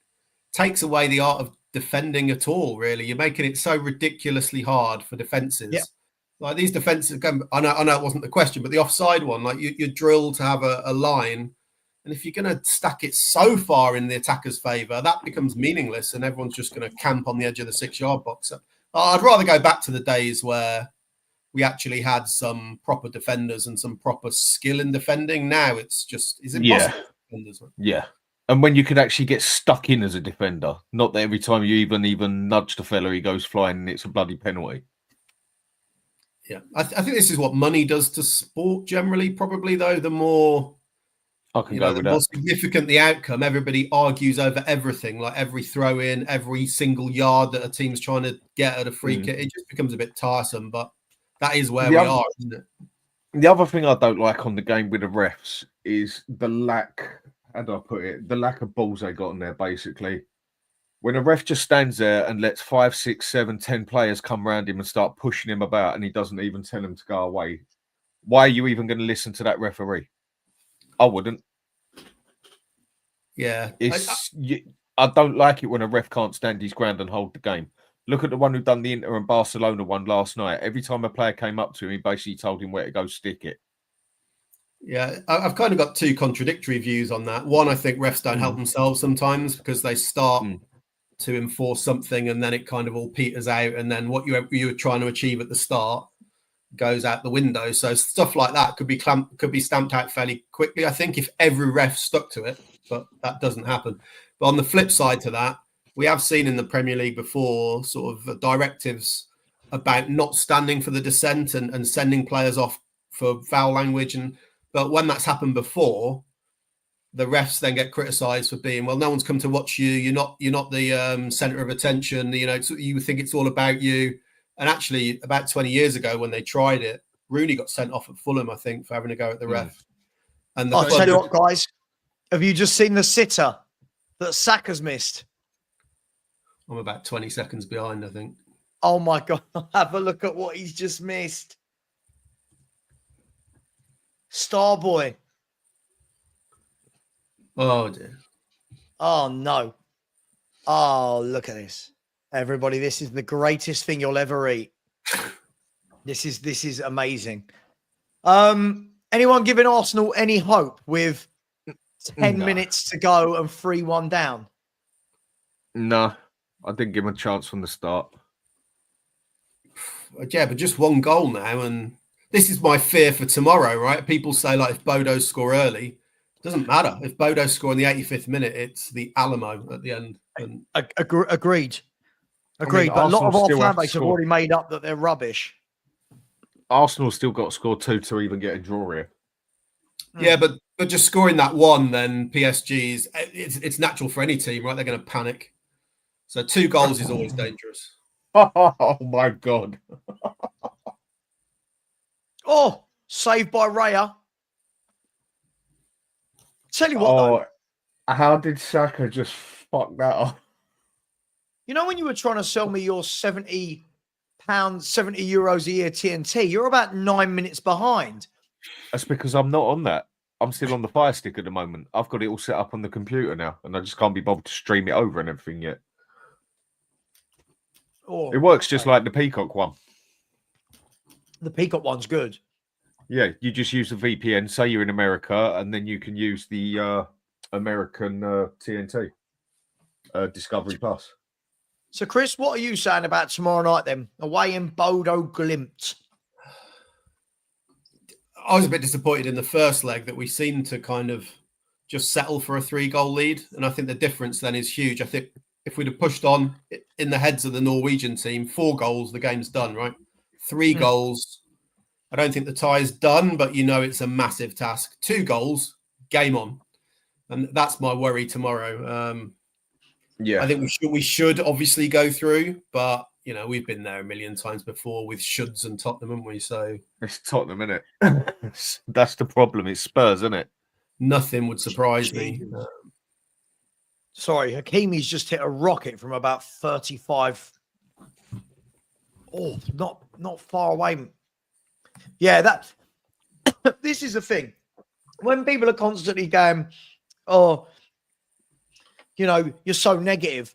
takes away the art of defending at all, really. You're making it so ridiculously hard for defences. Yeah. Like these defences, I know it wasn't the question, but the offside one, like you're drilled to have a line. And if you're going to stack it so far in the attacker's favour, that becomes meaningless and everyone's just going to camp on the edge of the 6-yard box. So, I'd rather go back to the days where we actually had some proper defenders and some proper skill in defending. Now it's impossible. Yeah. And when you could actually get stuck in as a defender, not that every time you even nudge the fella, he goes flying and it's a bloody penalty. Yeah, I think this is what money does to sport generally. Probably though, the more I can go with the more that. significant the outcome, everybody argues over everything, like every throw in, every single yard that a team's trying to get at a free kick. It just becomes a bit tiresome, but that is where we are, isn't it? The other thing I don't like on the game with the refs is the lack, how do I put it, the lack of balls they got in there, basically. When a ref just stands there and lets 5, 6, 7, 10 players come around him and start pushing him about and he doesn't even tell them to go away, why are you even going to listen to that referee? I wouldn't. Yeah. I don't like it when a ref can't stand his ground and hold the game. Look at the one who done the Inter and Barcelona one last night. Every time a player came up to him, he basically told him where to go stick it. Yeah, I've kind of got two contradictory views on that. One, I think refs don't help themselves sometimes because they start to enforce something and then it kind of all peters out. And then what you were trying to achieve at the start goes out the window. So stuff like that could be stamped out fairly quickly, I think, if every ref stuck to it. But that doesn't happen. But on the flip side to that, we have seen in the Premier League before sort of directives about not standing for the dissent and sending players off for foul language. But when that's happened before, the refs then get criticised for being, well, no one's come to watch you. You're not the centre of attention. You think it's all about you. And actually, about 20 years ago, when they tried it, Rooney got sent off at Fulham, I think, for having a go at the ref. And I'll tell you what, guys. Have you just seen the sitter that Saka's missed? I'm about 20 seconds behind, I think. Oh, my God. Have a look at what he's just missed. Starboy. Oh, dear. Oh, no. Oh, look at this. Everybody, this is the greatest thing you'll ever eat. This is amazing. Anyone giving Arsenal any hope with 10 minutes to go and 3-1 down? No, I didn't give him a chance from the start. Yeah, but just one goal now, and this is my fear for tomorrow, right? People say, like, if Bodo score early, it doesn't matter. If Bodo score in the 85th minute, it's the Alamo at the end. And Agreed. I mean, but a lot of Arsenal our still fan base have already made up that they're rubbish. Arsenal still got to score 2 to even get a draw here. Yeah, but just scoring that one, then PSG's it's natural for any team, right? They're going to panic. So 2 goals is always dangerous. Oh my God! Oh, saved by Raya. Tell you what, though, how did Saka just fuck that up? You know when you were trying to sell me your €70 a year TNT, you're about 9 minutes behind. That's because I'm not on that. I'm still on the Fire Stick at the moment. I've got it all set up on the computer now, and I just can't be bothered to stream it over and everything yet. Oh, it works just like the Peacock one. The Peacock one's good. Yeah, you just use the VPN, say you're in America, and then you can use the American TNT Discovery Plus. So, Chris, what are you saying about tomorrow night then? Away in Bodo Glimt. I was a bit disappointed in the first leg that we seemed to kind of just settle for a 3-goal lead. And I think the difference then is huge. I think if we'd have pushed on in the heads of the Norwegian team, 4 goals, the game's done, right? 3 goals, I don't think the tie is done, but it's a massive task. 2 goals, game on. And that's my worry tomorrow. Yeah, I think we should obviously go through, but we've been there a million times before with shoulds and Tottenham, haven't we? So it's Tottenham, isn't it? That's the problem. It's Spurs, isn't it? Nothing would surprise me. Sorry, Hakimi's just hit a rocket from about 35. Oh, not far away. Yeah, that. This is the thing. When people are constantly going, "Oh, you're so negative,"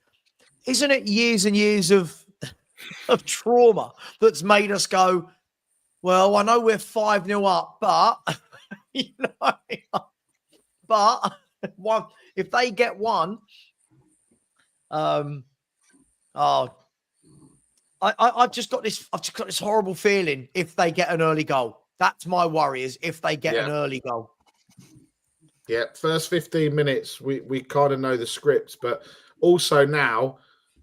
isn't it years and years of trauma that's made us go, well, I know we're 5-0 up, but one, if they get one, I've just got this horrible feeling if they get an early goal. That's my worry, is if they get an early goal. Yeah, first 15 minutes, we kind of know the script, but also now,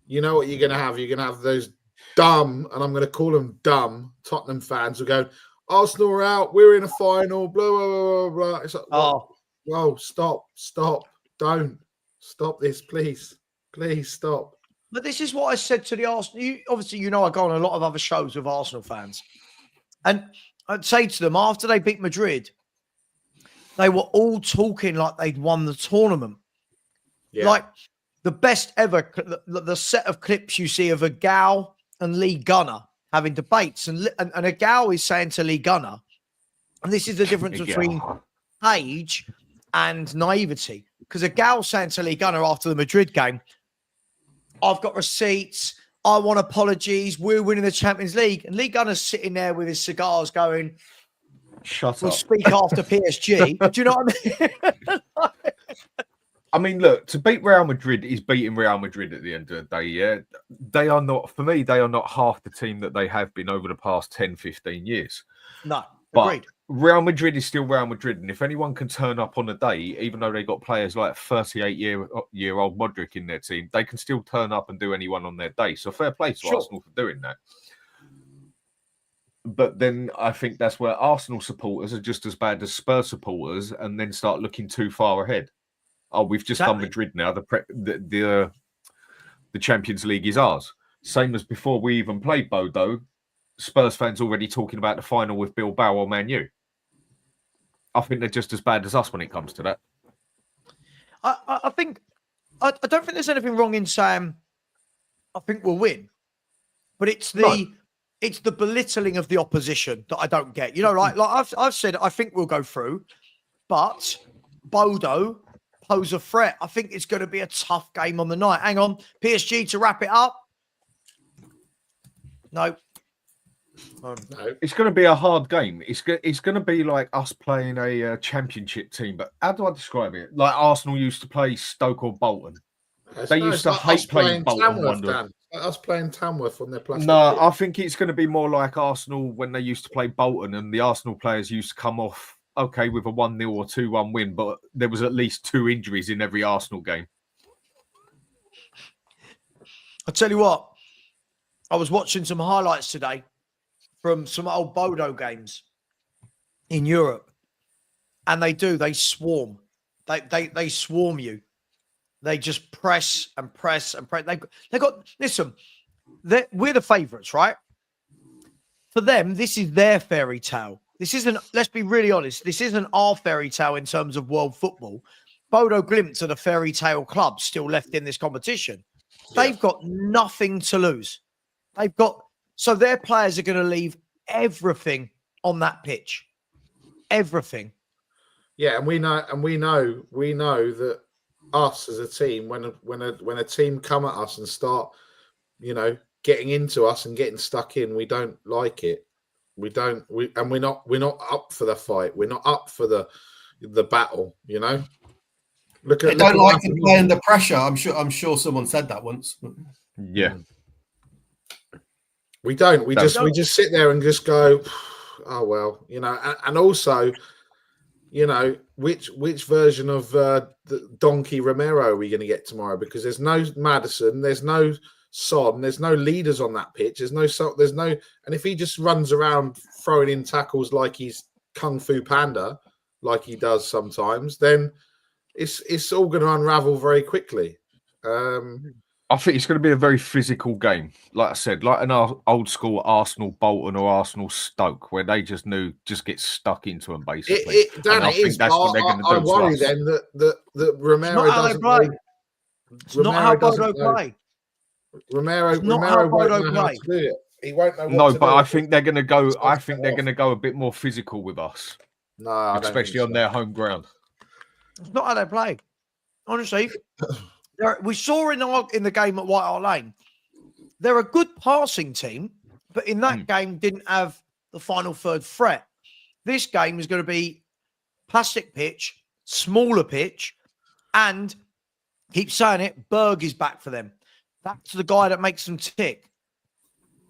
you know what you're going to have? You're going to have those dumb, and I'm going to call them dumb Tottenham fans who go, Arsenal are out, we're in a final, blah, blah, blah, blah, blah. It's like, whoa, stop, don't stop this, please stop. But this is what I said to the Arsenal. Obviously, I go on a lot of other shows with Arsenal fans. And I'd say to them, after they beat Madrid, they were all talking like they'd won the tournament. Yeah. Like the best ever, the set of clips you see of a Gal and Lee Gunner having debates. And a Gal is saying to Lee Gunner, and this is the difference between age and naivety. Because a Gal saying to Lee Gunner after the Madrid game, I've got receipts. I want apologies. We're winning the Champions League. And Lee Gunner's sitting there with his cigars going, Shut we'll up. speak after PSG. Do you know what I mean? I mean, look, to beat Real Madrid is beating Real Madrid at the end of the day, yeah? They are not, for me, they are not half the team that they have been over the past 10, 15 years. No, but agreed. Real Madrid is still Real Madrid. And if anyone can turn up on a day, even though they got players like 38-year-old Modric in their team, they can still turn up and do anyone on their day. So fair play to Arsenal for doing that. But then I think that's where Arsenal supporters are just as bad as Spurs supporters and then start looking too far ahead. Oh, we've just done Madrid now. The Champions League is ours. Same as before we even played Bodo. Spurs fans already talking about the final with Bilbao or Man U. I think they're just as bad as us when it comes to that. I think I don't think there's anything wrong in saying I think we'll win, but it's the belittling of the opposition that I don't get. Like I've said, I think we'll go through, but Bodo pose a threat. I think it's going to be a tough game on the night. Hang on, PSG to wrap it up. No. It's going to be a hard game. It's going to be like us playing a championship team. But how do I describe it? Like Arsenal used to play Stoke or Bolton. They used to hate playing Bolton. Us playing Tamworth on their plastic. No, I think it's going to be more like Arsenal when they used to play Bolton, and the Arsenal players used to come off okay with a 1-0 or 2-1 win, but there was at least 2 injuries in every Arsenal game. I'll tell you what, I was watching some highlights today from some old Bodo games in Europe, and they swarm. They swarm you. They just press and press and press. They got, listen, we're the favourites, right? For them, this is their fairy tale. This isn't, let's be really honest, this isn't our fairy tale in terms of world football. Bodo Glimt are the fairy tale club still left in this competition. They've got nothing to lose. So their players are going to leave everything on that pitch. Everything. Yeah, and we know that us as a team, when a team come at us and start, getting into us and getting stuck in, we don't like it. We're not up for the fight. We're not up for the battle. Look at. They don't like to play under pressure. I'm sure someone said that once. Yeah. We don't. We just sit there and just go, oh well, and also, which version of the Donkey Romero are we going to get tomorrow? Because there's no Maddison, there's no Son, there's no leaders on that pitch. There's no, and if he just runs around throwing in tackles like he's Kung Fu Panda, like he does sometimes, then it's all going to unravel very quickly. I think it's going to be a very physical game. Like I said, like an old school Arsenal Bolton or Arsenal Stoke, where they just get stuck into them basically. I think that's what they're going to do. I worry then that Romero doesn't play. It's not how Bodo play. Romero won't know how to do it. He won't know. No, but I think they're going to go. I think they're going to go a bit more physical with us. No, especially on their home ground. It's not how they play. Honestly, we saw in the game at White Hart Lane, they're a good passing team, but in that game didn't have the final third threat. This game is going to be plastic pitch, smaller pitch, and keep saying it, Berg is back for them. That's the guy that makes them tick.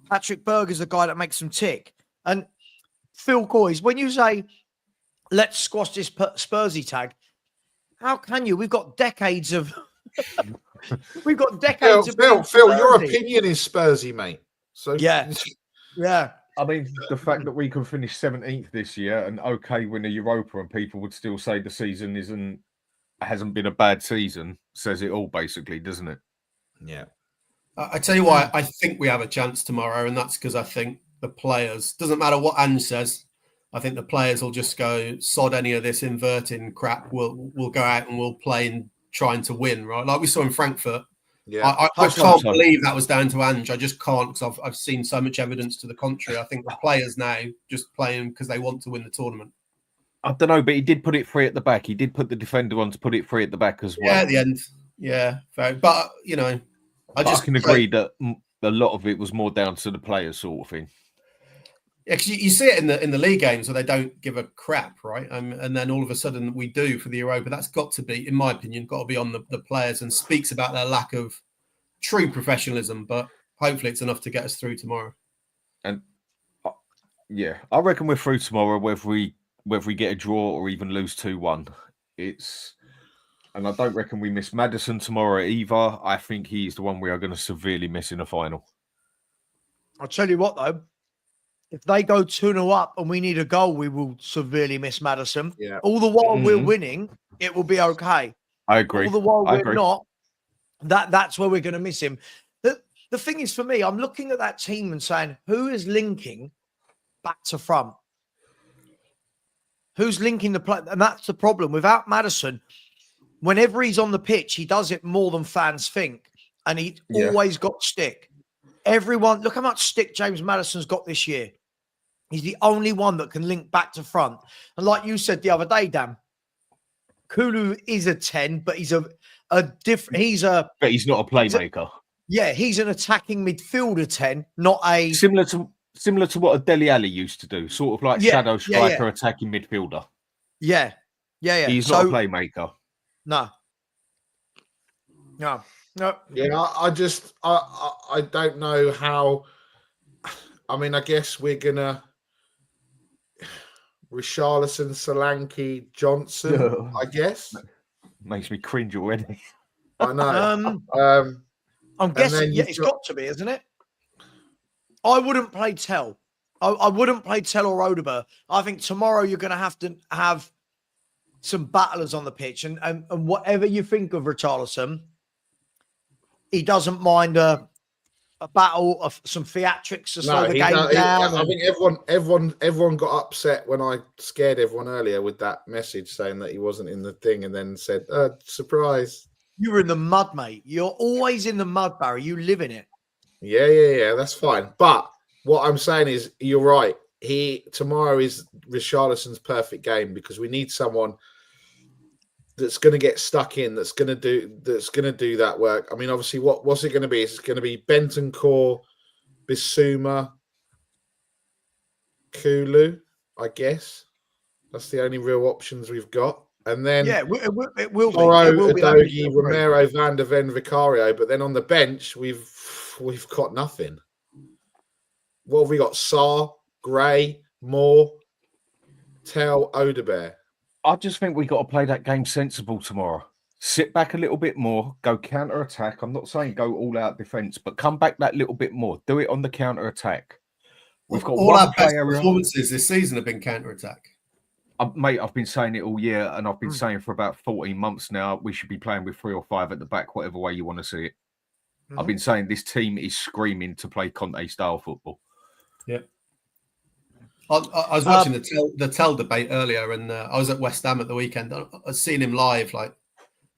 Patrick Berg is the guy that makes them tick. And Phil Goys, when you say, let's squash this Spursy tag, how can you? We've got decades of... Phil, your opinion is Spursy, mate. So Yeah. I mean, the fact that we can finish 17th this year and win a Europa, and people would still say the season hasn't been a bad season, says it all, basically, doesn't it? Yeah. I tell you why I think we have a chance tomorrow, and that's because I think the players, doesn't matter what Ange says, I think the players will just go, sod any of this inverting crap. We'll go out and we'll play and trying to win, right? Like we saw in Frankfurt. Yeah. I can't believe that was down to Ange. I just can't, because I've seen so much evidence to the contrary. I think the players now just playing because they want to win the tournament. I don't know, but he did put it free at the back. He did put the defender on to put it free at the back as well. Yeah, at the end. Yeah, fair. But, you know, I can agree that a lot of it was more down to the players sort of thing. Yeah, because you see it in the league games where they don't give a crap, right? And then all of a sudden we do for the Europa. That's got to be, in my opinion, got to be on the players, and speaks about their lack of true professionalism. But hopefully it's enough to get us through tomorrow. And yeah, I reckon we're through tomorrow, whether we get a draw or even lose 2-1. And I don't reckon we miss Maddison tomorrow either. I think he's the one we are going to severely miss in the final. I'll tell you what, though. If they go 2-0 up and we need a goal, we will severely miss Maddison. Yeah. All the while we're winning, it will be okay. I agree. All the while we're not, that's where we're going to miss him. The thing is, for me, I'm looking at that team and saying, who is linking back to front? Who's linking the play? And that's the problem. Without Maddison, whenever he's on the pitch, he does it more than fans think. And he's always got stick. Everyone, look how much stick James Maddison's got this year. He's the only one that can link back to front. And like you said the other day, Dan, Kulu is a 10, but he's a different. But he's not a playmaker. He's an attacking midfielder 10, not a similar to what a Dele Alli used to do, sort of like shadow striker, attacking midfielder. Yeah. He's not a playmaker. No. Yeah, I don't know how. I mean, I guess we're gonna Richarlison, Solanke, Johnson. I guess makes me cringe already. I know. I'm guessing it's got to be, isn't it? I wouldn't play Tell. I wouldn't play Tell or Odegaard. I think tomorrow you're going to have some battlers on the pitch, and whatever you think of Richarlison, he doesn't mind a battle of some theatrics to slow the game down. I think everyone got upset when I scared everyone earlier with that message saying that he wasn't in the thing, and then said, surprise. You were in the mud, mate. You're always in the mud, Barry. You live in it. Yeah. That's fine. But what I'm saying is, you're right. Tomorrow is Richarlison's perfect game, because we need someone that's going to get stuck in, that's going to do that work. I mean, obviously, what's it going to be? It's going to be Bentancur, Bissouma, Kulu, I guess. That's the only real options we've got. And then it will be. Udogie, Romero, Van der Ven, Vicario. But then on the bench, we've got nothing. What have we got? Sarr, Gray, Moore, Tell, Odegaard. I just think we got to play that game sensible tomorrow. Sit back a little bit more, go counter-attack. I'm not saying go all-out defence, but come back that little bit more. Do it on the counter-attack. We've got all our best performances this season have been counter-attack. Mate, I've been saying it all year, and I've been saying for about 14 months now, we should be playing with 3 or 5 at the back, whatever way you want to see it. I've been saying this team is screaming to play Conte-style football. Yeah. I was watching the Tell debate earlier, and I was at West Ham at the weekend. I was seeing him live. Like,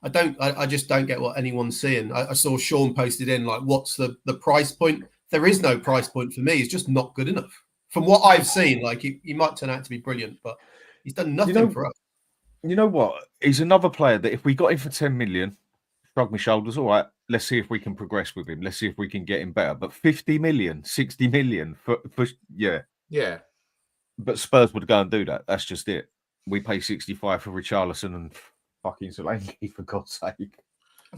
I just don't get what anyone's seeing. I saw Sean posted in, like, what's the price point? There is no price point for me. It's just not good enough. From what I've seen, like, he might turn out to be brilliant, but he's done nothing for us. You know what? He's another player that if we got him for 10 million, shrug my shoulders, all right, let's see if we can progress with him. Let's see if we can get him better. But 50 million, 60 million for yeah. Yeah. But Spurs would go and do that. That's just it. We pay 65 for Richarlison and fucking Solanke, for God's sake.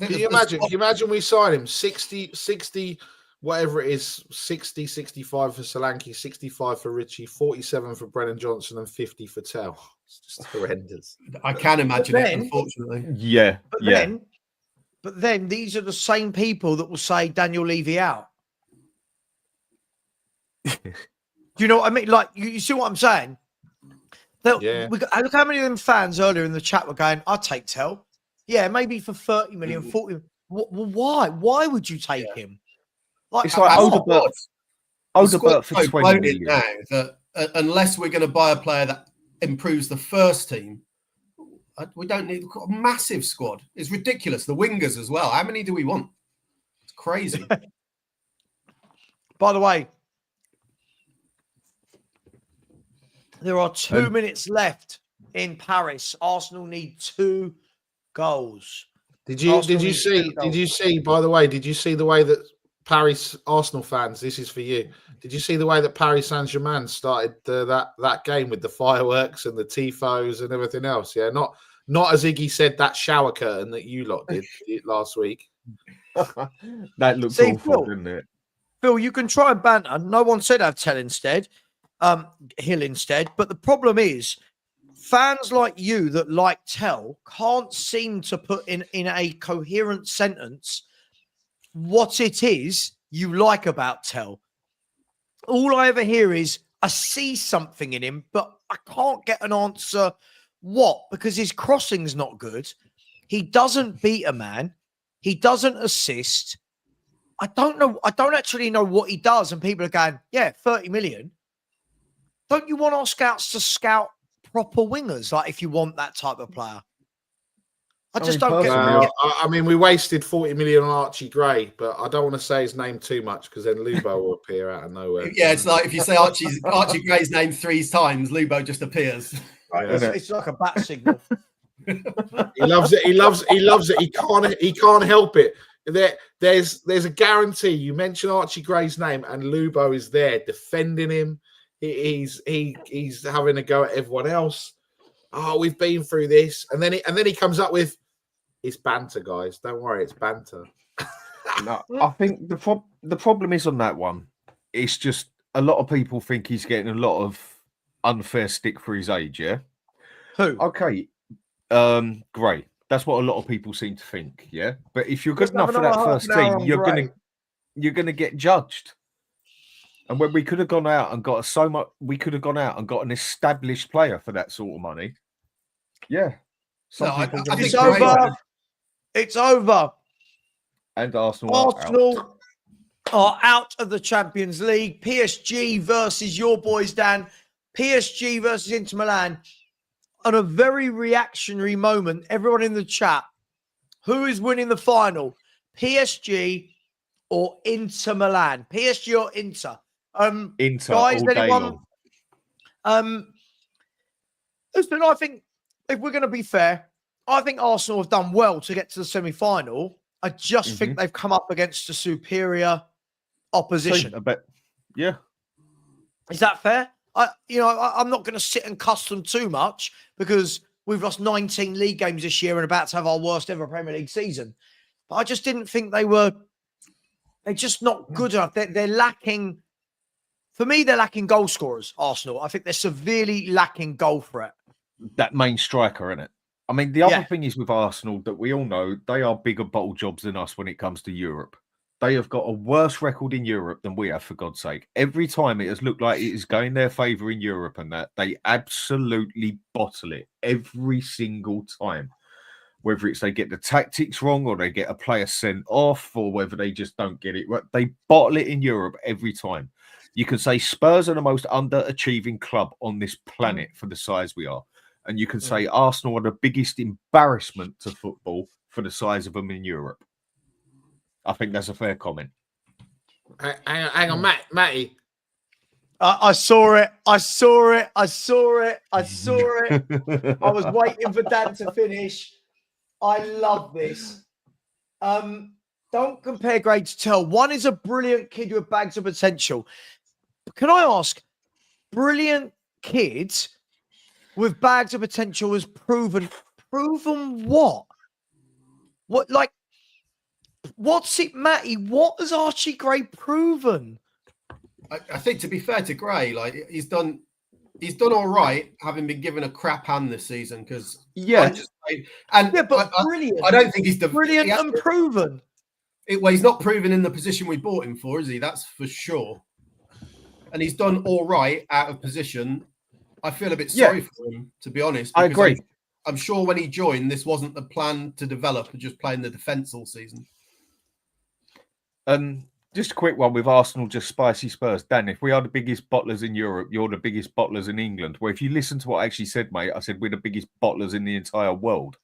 Can you imagine we sign him 60, whatever it is, 60, 65 for Solanke, 65 for Richie, 47 for Brennan Johnson, and 50 for Tell. It's just horrendous. I can imagine it, unfortunately. Yeah. But then these are the same people that will say Daniel Levy out. Do you know what I mean? Like, you see what I'm saying? Yeah. Look how many of them fans earlier in the chat were going, I'll take Tell. Yeah, maybe for 30 million, 40 million. Well, why? Why would you take him? Like, It's like Odebert for 20 million. Now that unless we're going to buy a player that improves the first team, we don't need a massive squad. It's ridiculous. The wingers as well. How many do we want? It's crazy. By the way, there are 2 minutes left in Paris. Arsenal need 2 goals. Did you see, by the way, did you see the way that Paris Arsenal fans, this is for you. Did you see the way that Paris Saint-Germain started that game with the fireworks and the tifos and everything else? Yeah, not as Iggy said, that shower curtain that you lot did last week. That looks awful, didn't it? Phil, you can try and banter. No one said have Tell instead, Hill instead. But the problem is, fans like you that like Tell can't seem to put in a coherent sentence what it is you like about Tell. All I ever hear is, I see something in him, but I can't get an answer what, because his crossing's not good. He doesn't beat a man. He doesn't assist. I don't know. I don't actually know what he does. And people are going, yeah, 30 million. Don't you want our scouts to scout proper wingers? Like, if you want that type of player. I just don't get it. I mean, we wasted 40 million on Archie Gray, but I don't want to say his name too much because then Lubo will appear out of nowhere. Yeah, it's like if you say Archie Gray's name 3 times, Lubo just appears. Right, it's like a bat signal. He loves it. He loves it. He can't help it. There's a guarantee. You mention Archie Gray's name, and Lubo is there defending him. He's having a go at everyone else. Oh, we've been through this, and then he comes up with, it's banter, guys. Don't worry, it's banter. No, I think the problem is on that one. It's just a lot of people think he's getting a lot of unfair stick for his age. Yeah. Who? Okay. Gray. That's what a lot of people seem to think. Yeah. But if you're good enough for that first team, you're gonna get judged. And when we could have gone out and got an established player for that sort of money. Yeah. It's over. It's over. And Arsenal are out of the Champions League. PSG versus your boys, Dan. PSG versus Inter Milan. On a very reactionary moment, everyone in the chat, who is winning the final? PSG or Inter Milan? PSG or Inter? Inter, guys, all anyone? Day Listen, I think if we're going to be fair, I think Arsenal have done well to get to the semi-final. I just think they've come up against a superior opposition. Yeah. Is that fair? I'm not going to sit and cuss them too much because we've lost 19 league games this year and about to have our worst ever Premier League season. But I just didn't think they're just not good enough. They're lacking. For me, they're lacking goal scorers, Arsenal. I think they're severely lacking goal threat. That main striker, isn't it? I mean, the other thing is with Arsenal that we all know, they are bigger bottle jobs than us when it comes to Europe. They have got a worse record in Europe than we have, for God's sake. Every time it has looked like it is going their favour in Europe and that, they absolutely bottle it every single time. Whether it's they get the tactics wrong or they get a player sent off or whether they just don't get it right. They bottle it in Europe every time. You can say Spurs are the most underachieving club on this planet for the size we are. And you can say Arsenal are the biggest embarrassment to football for the size of them in Europe. I think that's a fair comment. Hang on, Matty. I saw it. I was waiting for Dan to finish. I love this. Don't compare Gray to Tell. One is a brilliant kid with bags of potential. Can I ask, brilliant kids with bags of potential has proven what? What, like, what's it, Matty? What has Archie Gray proven? I think, to be fair to Gray, like he's done all right, having been given a crap hand this season. Because brilliant. I don't think he's brilliant and proven. Well, he's not proven in the position we bought him for, is he? That's for sure. and he's done all right out of position. I feel a bit sorry for him, to be honest. I agree. I'm sure when he joined, this wasn't the plan to develop and just play in the defence all season. Just a quick one with Arsenal, just spicy Spurs. Dan, if we are the biggest bottlers in Europe, you're the biggest bottlers in England. Well, if you listen to what I actually said, mate, I said we're the biggest bottlers in the entire world.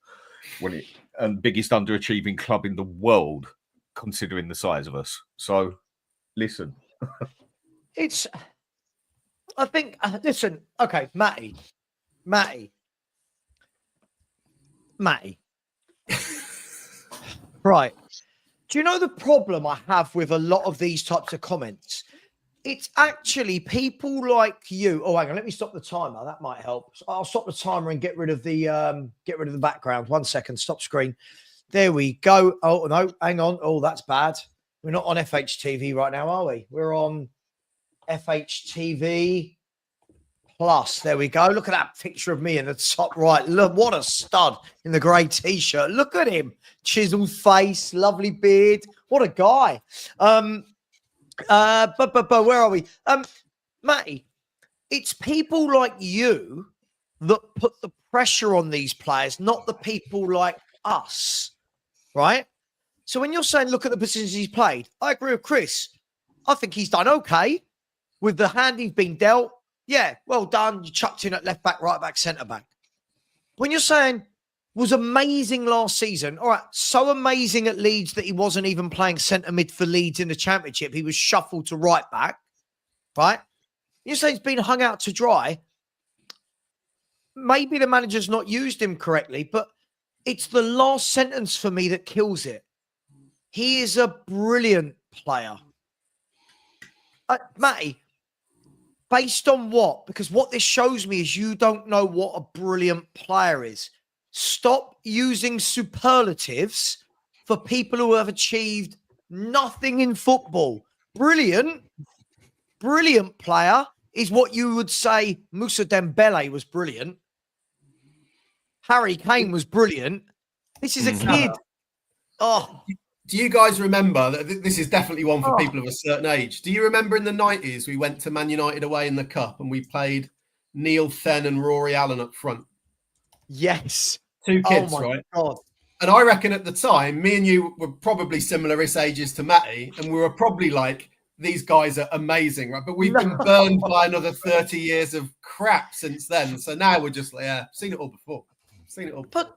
And biggest underachieving club in the world, considering the size of us. So, listen. I think, listen, okay, Matty. Right. Do you know the problem I have with a lot of these types of comments? It's actually people like you. Oh, hang on, let me stop the timer. That might help. I'll stop the timer and get rid of the background. 1 second, stop screen. There we go. Oh no, hang on. Oh, that's bad. We're not on FHTV right now, are we? We're on FHTV Plus. There we go. Look at that picture of me in the top right. Look, what a stud in the grey t-shirt. Look at him. Chiseled face, lovely beard. What a guy. But where are we? Matty, it's people like you that put the pressure on these players, not the people like us, right? So when you're saying, look at the positions he's played, I agree with Chris. I think he's done okay with the hand he's been dealt. Yeah, well done. You chucked in at left back, right back, centre back. When you're saying was amazing last season, all right, so amazing at Leeds that he wasn't even playing centre mid for Leeds in the Championship. He was shuffled to right back, right? You say he's been hung out to dry. Maybe the manager's not used him correctly, but it's the last sentence for me that kills it. He is a brilliant player. Matty, based on what? Because what this shows me is you don't know what a brilliant player is. Stop using superlatives for people who have achieved nothing in football. Brilliant player is what you would say Moussa Dembele was brilliant. Harry Kane was brilliant. This is a kid. Oh. Do you guys remember that this is definitely one for people of a certain age? Do you remember in the 90s we went to Man United away in the Cup and we played Neil Fenn and Rory Allen up front? Yes. 2 kids, right? God. And I reckon at the time, me and you were probably similar-ish ages to Matty, and we were probably like, these guys are amazing, right? But we've been burned by another 30 years of crap since then. So now we're just like, yeah, seen it all before. But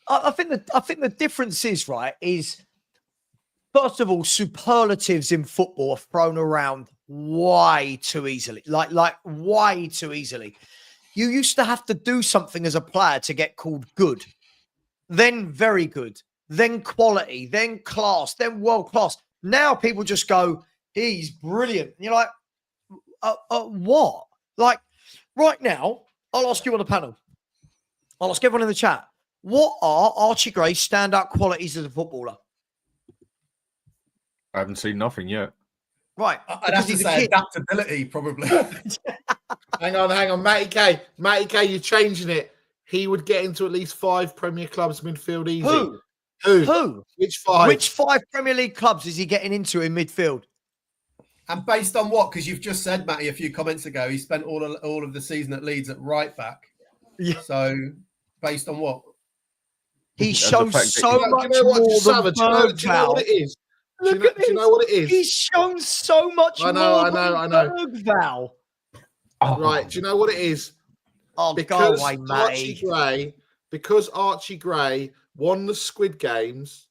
I think the difference is, right, is first of all, superlatives in football are thrown around way too easily. Like way too easily. You used to have to do something as a player to get called good, then very good, then quality, then class, then world class. Now people just go, he's brilliant. And you're like, what? Like right now, I'll ask you on the panel. I'll ask everyone in the chat. What are Archie Gray's standout qualities as a footballer? I haven't seen nothing yet. Right. I'd have to say adaptability, probably. Hang on. Matty K, you're changing it. He would get into at least 5 Premier clubs midfield easy. Who? Which 5? Which 5 Premier League clubs is he getting into in midfield? And based on what? Because you've just said, Matty, a few comments ago, he spent all of the season at Leeds at right back. Yeah. So based on what? He shows so much more than Do you know what it is? Do you know what it is? He's shown so much more than Bergval. Right. Do you know what it is? Oh, because go away, Matty. Because Archie Gray won the Squid Games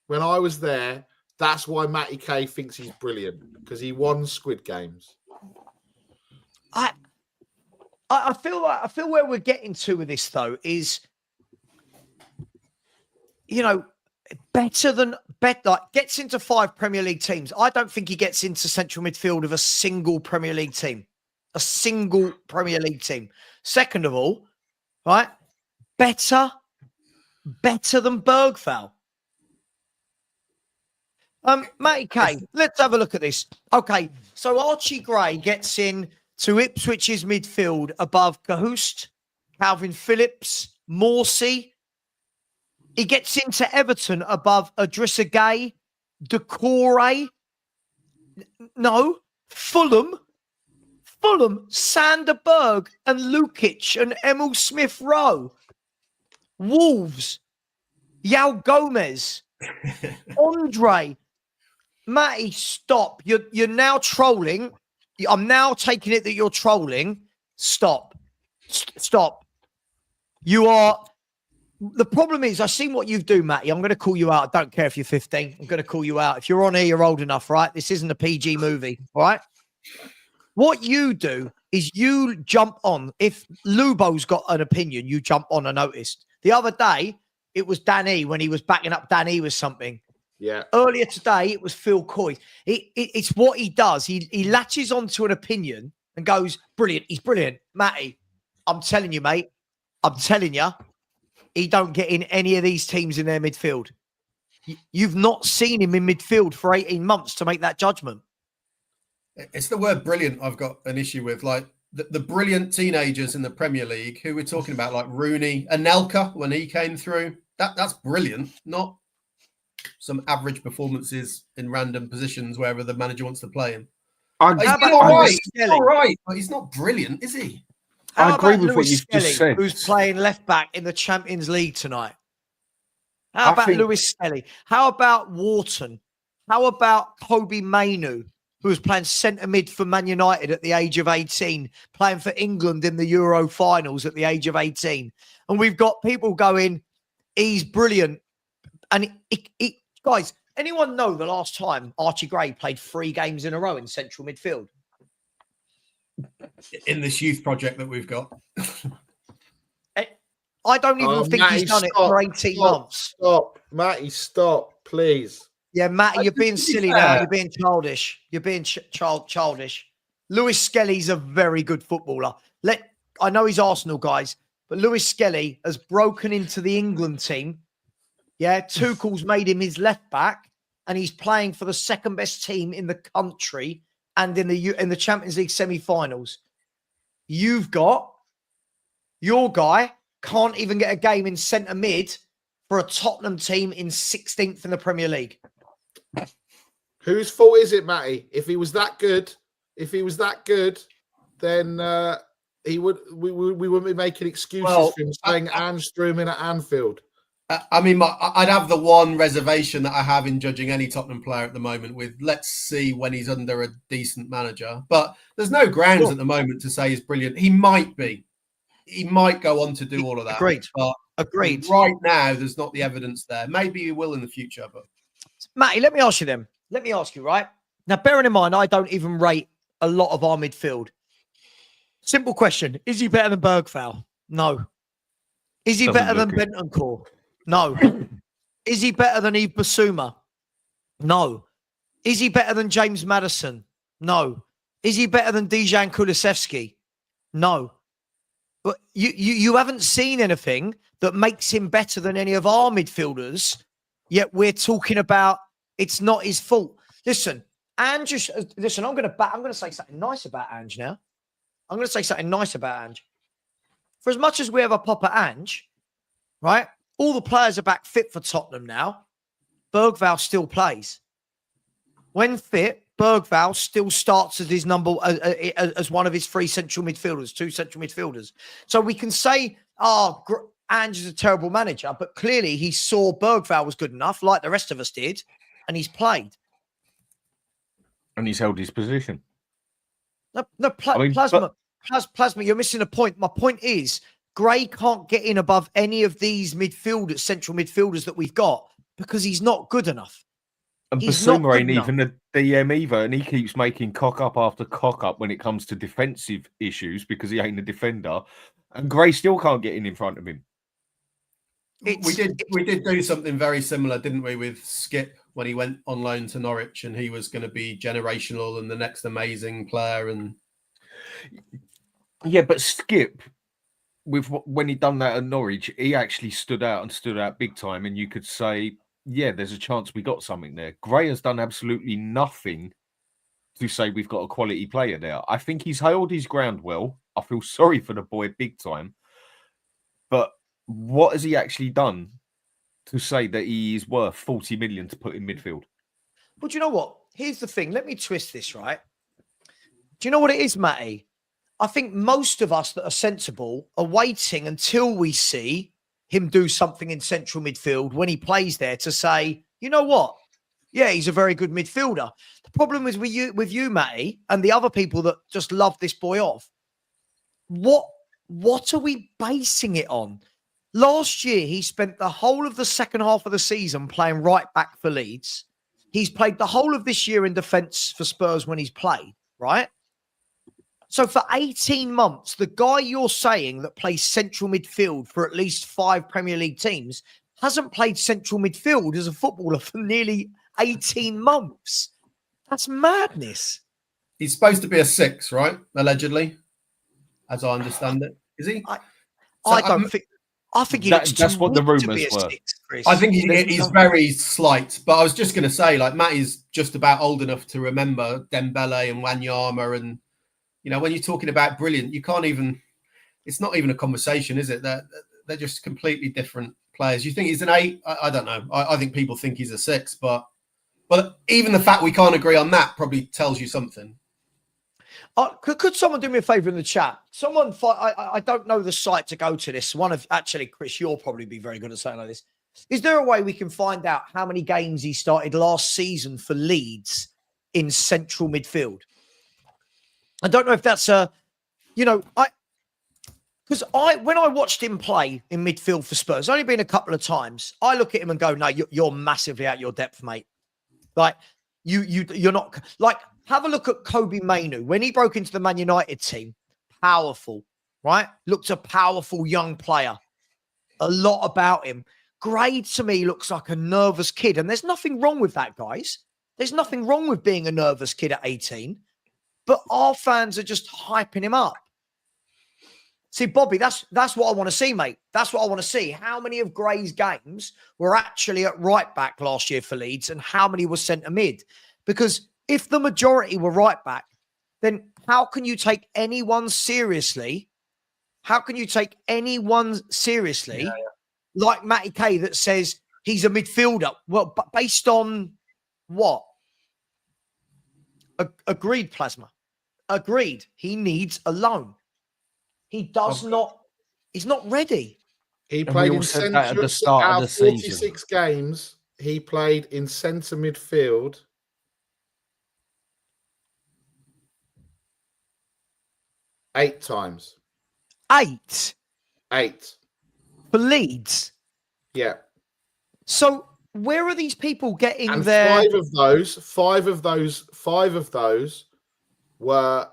when I was there, that's why Matty K thinks he's brilliant, because he won Squid Games. I feel where we're getting to with this though is, you know, gets into 5 Premier League teams. I don't think he gets into central midfield of a single Premier League team. Second of all, right, better than Bergval. Matty K, let's have a look at this. Okay, so Archie Gray gets in to Ipswich's midfield above Cahoust, Calvin Phillips, Morsey. He gets into Everton above Idrissa Gueye, Decore. No, Fulham Fulham, Sander Berg and Lukic and Emil Smith-Rowe. Wolves, Yao Gomez, Andre. Matty, stop. You're now trolling. I'm now taking it that you're trolling. Stop. Stop. You are... The problem is, I've seen what you do, Matty. I'm going to call you out. I don't care if you're 15. I'm going to call you out. If you're on here, you're old enough, right? This isn't a PG movie, all right? What you do is you jump on. If Lubo's got an opinion, you jump on unnoticed. The other day, it was Danny when he was backing up Danny with something. Yeah. Earlier today, it was Phil Coy. It's what he does. He latches onto an opinion and goes, brilliant. He's brilliant. Matty, I'm telling you, mate. I'm telling you, he don't get in any of these teams in their midfield. You've not seen him in midfield for 18 months to make that judgment. It's the word brilliant I've got an issue with. Like the brilliant teenagers in the Premier League who we're talking about, like Rooney, Anelka when he came through. That's brilliant, not some average performances in random positions wherever the manager wants to play him. He's all right, but he's not brilliant, is he? I agree with what you've just said. Who's playing left back in the Champions League tonight? How about Lewis Skelly? How about Wharton? How about Kobe Mainu, who was playing centre mid for Man United at the age of 18, playing for England in the Euro finals at the age of 18? And we've got people going, he's brilliant. And guys, anyone know the last time Archie Gray played 3 games in a row in central midfield? In this youth project that we've got. I don't even think Matty, he's done it for 18 months. Stop. Matty, stop, please. Yeah, Matty, you're being silly now. You're being childish. You're being childish. Lewis Skelly's a very good footballer. I know he's Arsenal, guys, but Lewis Skelly has broken into the England team. Yeah, Tuchel's made him his left back, and he's playing for the second best team in the country and in the Champions League semi-finals. You've got your guy can't even get a game in centre mid for a Tottenham team in 16th in the Premier League. Whose fault is it, Matty? If he was that good, then we wouldn't be making excuses for him saying Ange threw him in at Anfield. I mean, I'd have the one reservation that I have in judging any Tottenham player at the moment with let's see when he's under a decent manager. But there's no grounds at the moment to say he's brilliant. He might be. He might go on to do all of that. Agreed. Right now, there's not the evidence there. Maybe he will in the future. But Matty, let me ask you then. Let me ask you, right? Now, bearing in mind, I don't even rate a lot of our midfield. Simple question. Is he better than Bergvall? No. Is he better than Bentancur? No. Is he better than Yves Bissouma? No. Is he better than James Maddison? No. Is he better than Dejan Kulusevski? No. But you haven't seen anything that makes him better than any of our midfielders, yet we're talking about it's not his fault. Listen, Ange, listen, I'm going to say something nice about Ange now. I'm going to say something nice about Ange. For as much as we have a pop at Ange, right? All the players are back fit for Tottenham now. Bergvall still plays. When fit, Bergvall still starts as his as one of his 3 central midfielders, 2 central midfielders. So we can say, Ange is a terrible manager, but clearly he saw Bergvall was good enough, like the rest of us did, and he's played. And he's held his position. Plasma, you're missing a point. My point is, Gray can't get in above any of these midfielders, central midfielders that we've got, because he's not good enough. And Bissouma ain't even a DM either, and he keeps making cock up after cock up when it comes to defensive issues because he ain't a defender. And Gray still can't get in front of him. We did do something very similar, didn't we, with Skip when he went on loan to Norwich and he was going to be generational and the next amazing player. And yeah, but Skip, when he done that at Norwich, he actually stood out big time, and you could say, yeah, there's a chance we got something there. Gray has done absolutely nothing to say we've got a quality player there. I think he's held his ground well. I feel sorry for the boy big time. But what has he actually done to say that he is worth 40 million to put in midfield? But you know what? Here's the thing. Let me twist this, right? Do you know what it is, Matty? I think most of us that are sensible are waiting until we see him do something in central midfield when he plays there to say, you know what? Yeah, he's a very good midfielder. The problem is with you, Matty, and the other people that just love this boy off. What are we basing it on? Last year, he spent the whole of the second half of the season playing right back for Leeds. He's played the whole of this year in defence for Spurs when he's played, right? So for 18 months, the guy you're saying that plays central midfield for at least 5 Premier League teams hasn't played central midfield as a footballer for nearly 18 months. That's madness. He's supposed to be a 6, right? Allegedly, as I understand it. Is he? I think he looks that's what the rumours were. 6, Chris. I think he's very slight. But I was just going to say, like, Matty's just about old enough to remember Dembele and Wanyama. And, you know, when you're talking about brilliant, you can't even, it's not even a conversation, is it? They're just completely different players. You think he's an 8? I don't know. I think people think he's a 6. But even the fact we can't agree on that probably tells you something. Could someone do me a favour in the chat? Someone, I don't know the site to go to this. Actually, Chris, you'll probably be very good at saying like this. Is there a way we can find out how many games he started last season for Leeds in central midfield? I don't know if that's when I watched him play in midfield for Spurs, only been a couple of times, I look at him and go, no, you're massively out your depth, mate. Like you're not like. Have a look at Kobe Mainu. When he broke into the Man United team, powerful, right? Looked a powerful young player. A lot about him. Gray, to me, looks like a nervous kid. And there's nothing wrong with that, guys. There's nothing wrong with being a nervous kid at 18. But our fans are just hyping him up. See, Bobby, that's what I want to see, mate. That's what I want to see. How many of Gray's games were actually at right back last year for Leeds and how many were centre mid? Because if the majority were right back, then how can you take anyone seriously? How can you take anyone seriously like Matty K that says he's a midfielder? Well, but based on what? Agreed, Plasma. Agreed. He needs a loan. He does not. He's not ready. He played in centre at the start of the season. 46 games. He played in centre midfield. 8 times. 8? 8. For Leeds? Yeah. So where are these people getting and their... 5 of those were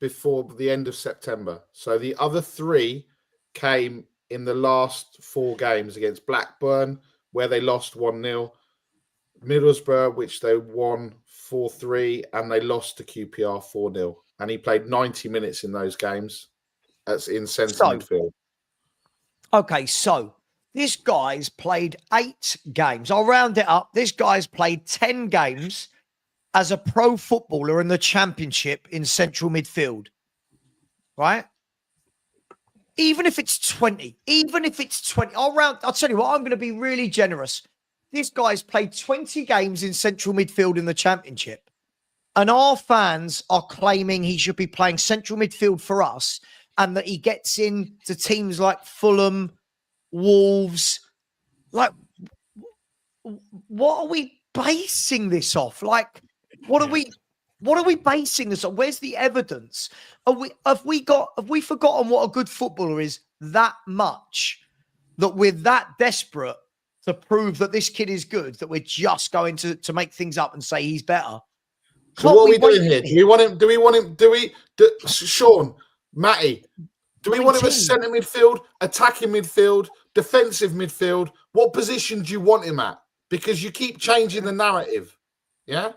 before the end of September. So the other 3 came in the last 4 games against Blackburn, where they lost 1-0, Middlesbrough, which they won 4-3, and they lost to QPR 4-0. And he played 90 minutes in those games. That's in centre midfield. Okay, so this guy's played 8 games. I'll round it up. This guy's played 10 games as a pro footballer in the Championship in central midfield. Right? Even if it's 20. I'll tell you what, I'm going to be really generous. This guy's played 20 games in central midfield in the Championship. And our fans are claiming he should be playing central midfield for us and that he gets into teams like Fulham, Wolves. Like, what are we basing this off? Like, what are we basing this on? Where's the evidence? Have we forgotten what a good footballer is that much that we're that desperate to prove that this kid is good that we're just going to make things up and say he's better? So what are we doing here? Do we want him? Sean, Matty, do we want him as centre midfield, attacking midfield, defensive midfield? What position do you want him at? Because you keep changing the narrative. Yeah.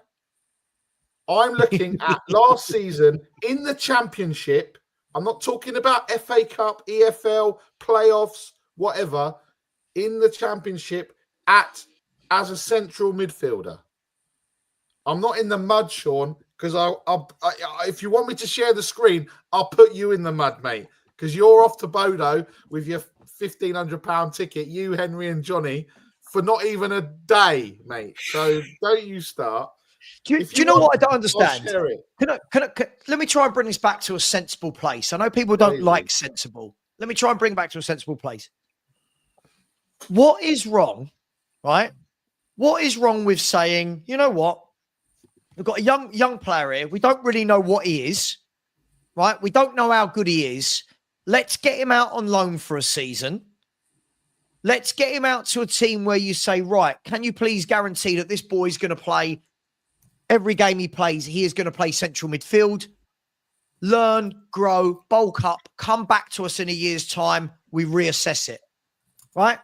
I'm looking at last season in the Championship. I'm not talking about FA Cup, EFL, playoffs, whatever. In the Championship as a central midfielder. I'm not in the mud, Sean, because if you want me to share the screen, I'll put you in the mud, mate, because you're off to Bodo with your £1,500 ticket, you, Henry and Johnny, for not even a day, mate. So don't you start. Do If you know want, what I don't I'll understand? share it. Let me try and bring this back to a sensible place. I know people don't Please. like sensible. Let me try and bring it back to a sensible place. What is wrong, right? What is wrong with saying, you know what? We've got a young player here. We don't really know what he is, right? We don't know how good he is. Let's get him out on loan for a season. Let's get him out to a team where you say, right, can you please guarantee that this boy's going to play every game he plays? He is going to play central midfield, learn, grow, bulk up, come back to us in a year's time. We reassess it, right?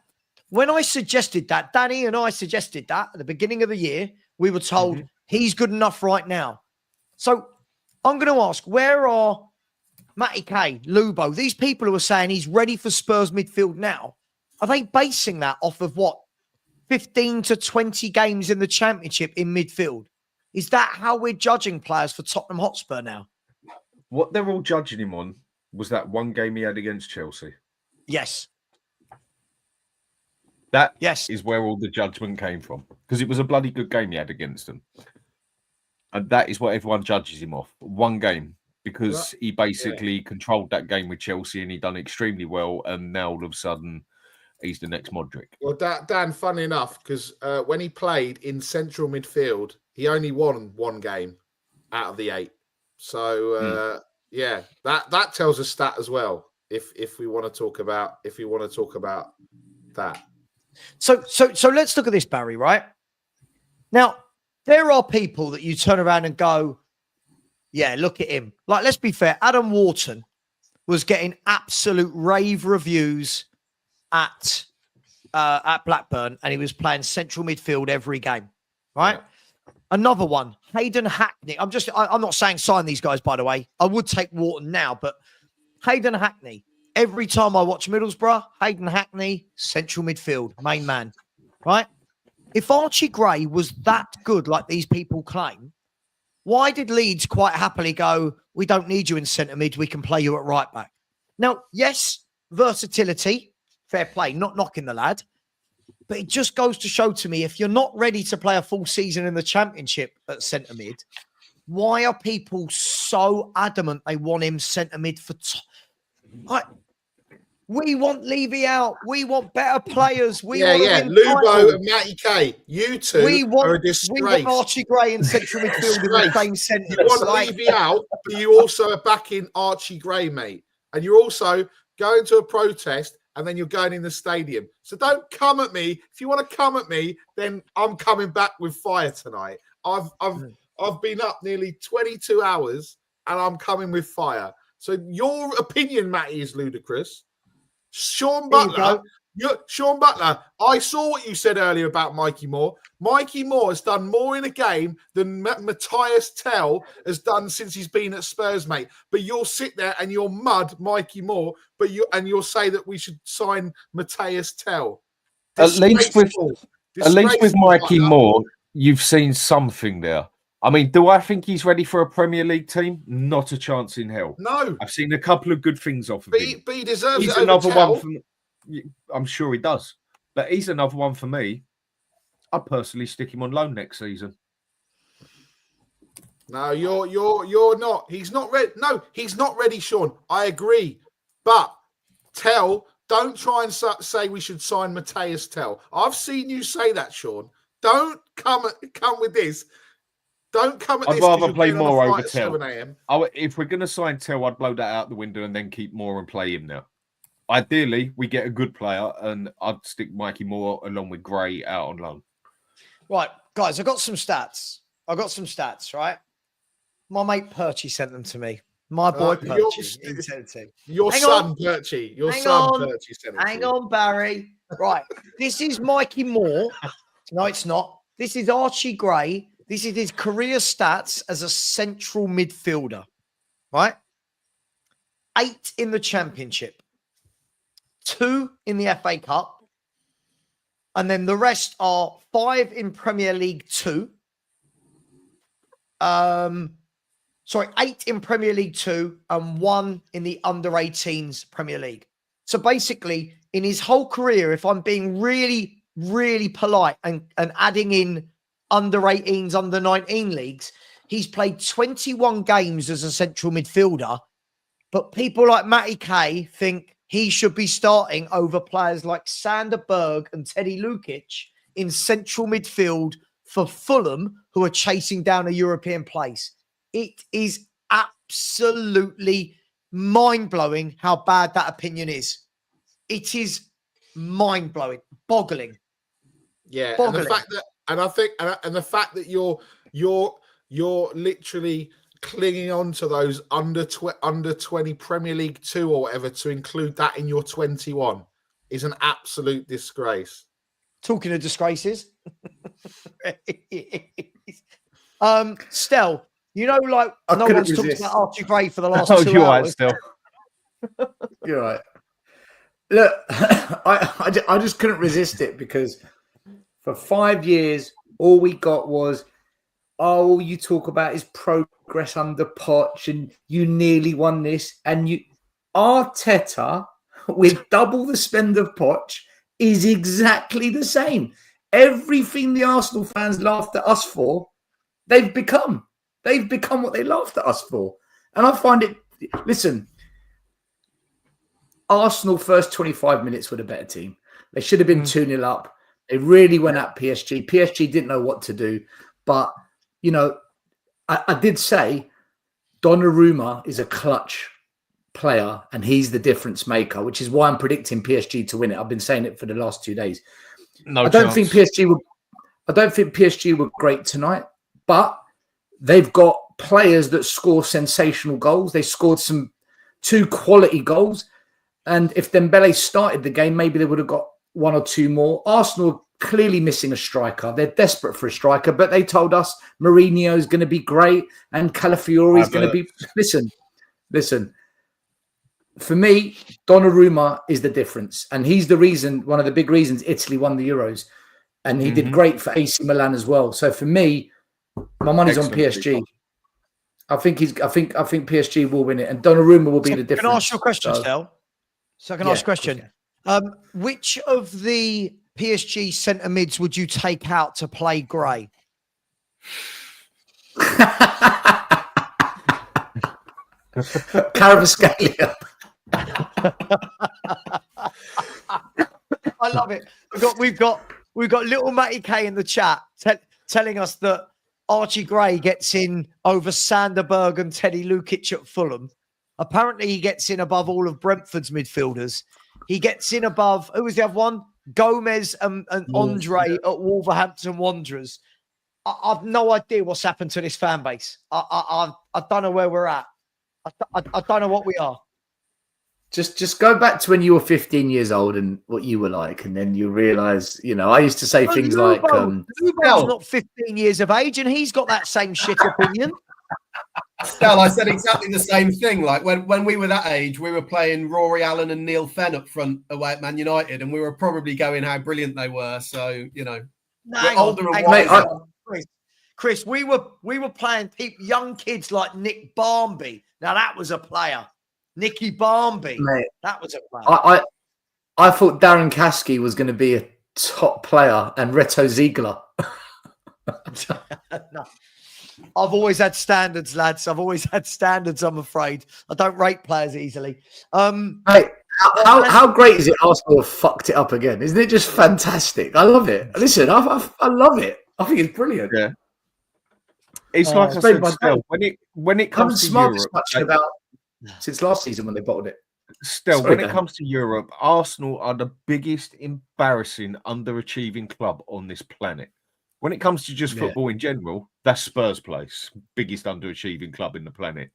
When I suggested that, Danny and I suggested that at the beginning of the year, we were told he's good enough right now. So I'm going to ask, where are Matty K, Lubo, these people who are saying he's ready for Spurs midfield now? Are they basing that off of what? 15 to 20 games in the Championship in midfield? Is that how we're judging players for Tottenham Hotspur now? What they're all judging him on was that one game he had against Chelsea. Yes. That Yes. is where all the judgment came from, because it was a bloody good game he had against them. And that is what everyone judges him off. One game, because he basically controlled that game with Chelsea and he done extremely well. And now all of a sudden, he's the next Modric. Well, Dan, funny enough, because when he played in central midfield, he only won one game out of the 8. So yeah, that tells a stat as well. If we want to talk about that. So let's look at this, Barry. Right now, there are people that you turn around and go, yeah, look at him. Like, let's be fair. Adam Wharton was getting absolute rave reviews at Blackburn, and he was playing central midfield every game, right? Yeah. Another one, Hayden Hackney. I'm not saying sign these guys, by the way. I would take Wharton now, but Hayden Hackney. Every time I watch Middlesbrough, Hayden Hackney, central midfield, main man, right? If Archie Gray was that good, like these people claim, why did Leeds quite happily go, we don't need you in centre mid, we can play you at right back? Now, yes, versatility, fair play, not knocking the lad. But it just goes to show to me, if you're not ready to play a full season in the Championship at centre mid, why are people so adamant they want him centre mid for... we want Levy out. We want better players. We want Lubo and Matty K. You two are a disgrace. We want Archie Gray in central midfield in the same sentence. You want Levy out, but you also are backing Archie Gray, mate. And you're also going to a protest, and then you're going in the stadium. So don't come at me. If you want to come at me, then I'm coming back with fire tonight. I've been up nearly 22 hours, and I'm coming with fire. So your opinion, Matty, is ludicrous. Sean Butler, I saw what you said earlier about Mikey Moore. Mikey Moore has done more in a game than Matthias Tell has done since he's been at Spurs, mate. But you'll sit there and you'll mud Mikey Moore, you'll say that we should sign Matthias Tell. At least with Mikey Moore, you've seen something there. I mean, do I think he's ready for a Premier League team? Not a chance in hell. No. I've seen a couple of good things off of him. But he deserves he's it another over one I'm sure he does. But he's another one for me. I'd personally stick him on loan next season. No, you're not. He's not ready. No, he's not ready, Sean. I agree. But don't try and say we should sign Matthias Tell. I've seen you say that, Sean. Don't come with this. Don't come at this. I'd rather play Moore over Tell. If we're going to sign Tell, I'd blow that out the window and then keep Moore and play him now. Ideally, we get a good player, and I'd stick Mikey Moore along with Gray out on loan. Right, guys, I got some stats, right? My mate Perchy sent them to me. My boy Perchy. Your son Perchy sent them. Hang on, Barry. Right, this is Mikey Moore. No, it's not. This is Archie Gray. This is his career stats as a central midfielder, right? 8 in the Championship, 2 in the FA Cup, and then the rest are 5 in Premier League 2. 8 in Premier League 2 and 1 in the under-18s Premier League. So basically, in his whole career, if I'm being really, really polite and adding in under-18s, under-19 leagues. He's played 21 games as a central midfielder, but people like Matty Kay think he should be starting over players like Sander Berg and Teddy Lukic in central midfield for Fulham, who are chasing down a European place. It is absolutely mind-blowing how bad that opinion is. It is mind-blowing, boggling. Yeah, boggling. and the fact that you're literally clinging on to those under 20 Premier League 2 or whatever to include that in your 21 is an absolute disgrace. Talking of disgraces, Stel, you know, like no one's talked about Archie Gray for the last 2 hours. You're right, Stel. You're right. Look, I just couldn't resist it because for 5 years, all we got was, oh, you talk about his progress under Poch and you nearly won this. And Arteta, with double the spend of Poch, is exactly the same. Everything the Arsenal fans laughed at us for, they've become. They've become what they laughed at us for. And I find it, listen, Arsenal first 25 minutes were the better team. They should have been 2-0 up. They really went at PSG. PSG didn't know what to do. But, you know, I did say Donnarumma is a clutch player and he's the difference maker, which is why I'm predicting PSG to win it. I've been saying it for the last 2 days. I don't think PSG were great tonight, but they've got players that score sensational goals. They scored 2 quality goals. And if Dembele started the game, maybe they would have got 1 or 2 more. Arsenal are clearly missing a striker. They're desperate for a striker, but they told us Mourinho is going to be great and Calafiori is going to be... Listen. For me, Donnarumma is the difference. And he's the reason, one of the big reasons Italy won the Euros. And he did great for AC Milan as well. So for me, my money's on PSG. I think PSG will win it. And Donnarumma will be the difference. Can I ask you a question, Stel? So I can ask a question. Which of the PSG centre mids would you take out to play Gray? Caravascalia. I love it. We've got little Matty K in the chat telling us that Archie Gray gets in over Sanderberg and Teddy Lukic at Fulham. Apparently, he gets in above all of Brentford's midfielders. He gets in above, who was the other one? Gomez and Andre at Wolverhampton Wanderers. I've no idea what's happened to this fan base. I don't know where we're at. I don't know what we are. Just go back to when you were 15 years old and what you were like, and then you realise, you know, I used to say things like... Lubo's not 15 years of age, and he's got that same shit opinion. Stel, I said exactly the same thing. Like when we were that age, we were playing Rory Allen and Neil Fenn up front away at Man United, and we were probably going how brilliant they were. So, you know, we're older and wiser. Chris, we were playing young kids like Nick Barmby. Now that was a player. Nicky Barmby. Mate, that was a player. I thought Darren Caskey was going to be a top player and Reto Ziegler. No. I've always had standards, lads. I've always had standards, I'm afraid. I don't rate players easily. Hey, how great is it Arsenal have fucked it up again? Isn't it just fantastic? I love it. Listen, I love it. I think it's brilliant. Yeah. It's like I said, Stel, when it comes to Europe... about since last season when they bottled it. Still, when it comes to Europe, Arsenal are the biggest embarrassing underachieving club on this planet. When it comes to just football in general, that's Spurs' place, biggest underachieving club in the planet.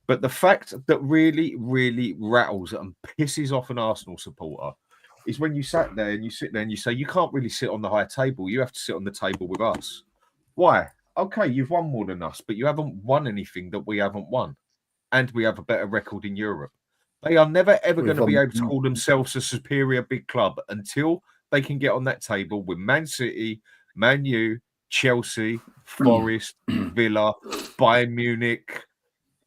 But the fact that really, really rattles and pisses off an Arsenal supporter is when you sit there and you say, you can't really sit on the high table. You have to sit on the table with us. Why? Okay, you've won more than us, but you haven't won anything that we haven't won. And we have a better record in Europe. They are never, ever going to be able to call themselves a superior big club until they can get on that table with Man City, Man U, Chelsea, Forest, Villa, Bayern Munich,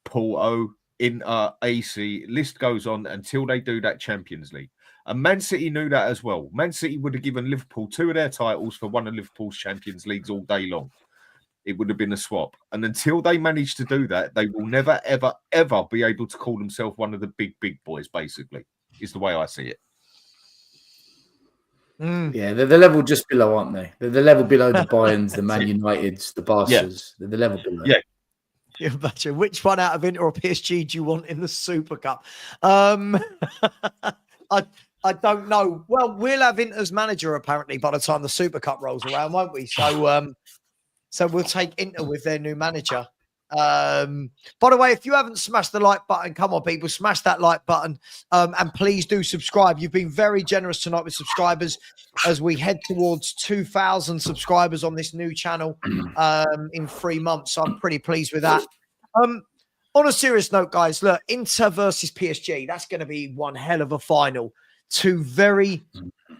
Porto, Inter, AC, list goes on until they do that Champions League. And Man City knew that as well. Man City would have given Liverpool 2 of their titles for one of Liverpool's Champions Leagues all day long. It would have been a swap. And until they manage to do that, they will never, ever, ever be able to call themselves one of the big boys, basically, is the way I see it. Yeah, they're the level just below, aren't they? They're the level below the Bayerns, the Man Uniteds, the Barcas. Yeah. They're the level below. Yeah. Which one out of Inter or PSG do you want in the Super Cup? I don't know. Well, we'll have Inter's manager apparently by the time the Super Cup rolls around, won't we? So, so we'll take Inter with their new manager. By the way, if you haven't smashed the like button, come on, people, smash that like button, and please do subscribe. You've been very generous tonight with subscribers as we head towards 2,000 subscribers on this new channel in 3 months. So I'm pretty pleased with that. On a serious note, guys, look, Inter versus PSG, that's going to be one hell of a final. 2 very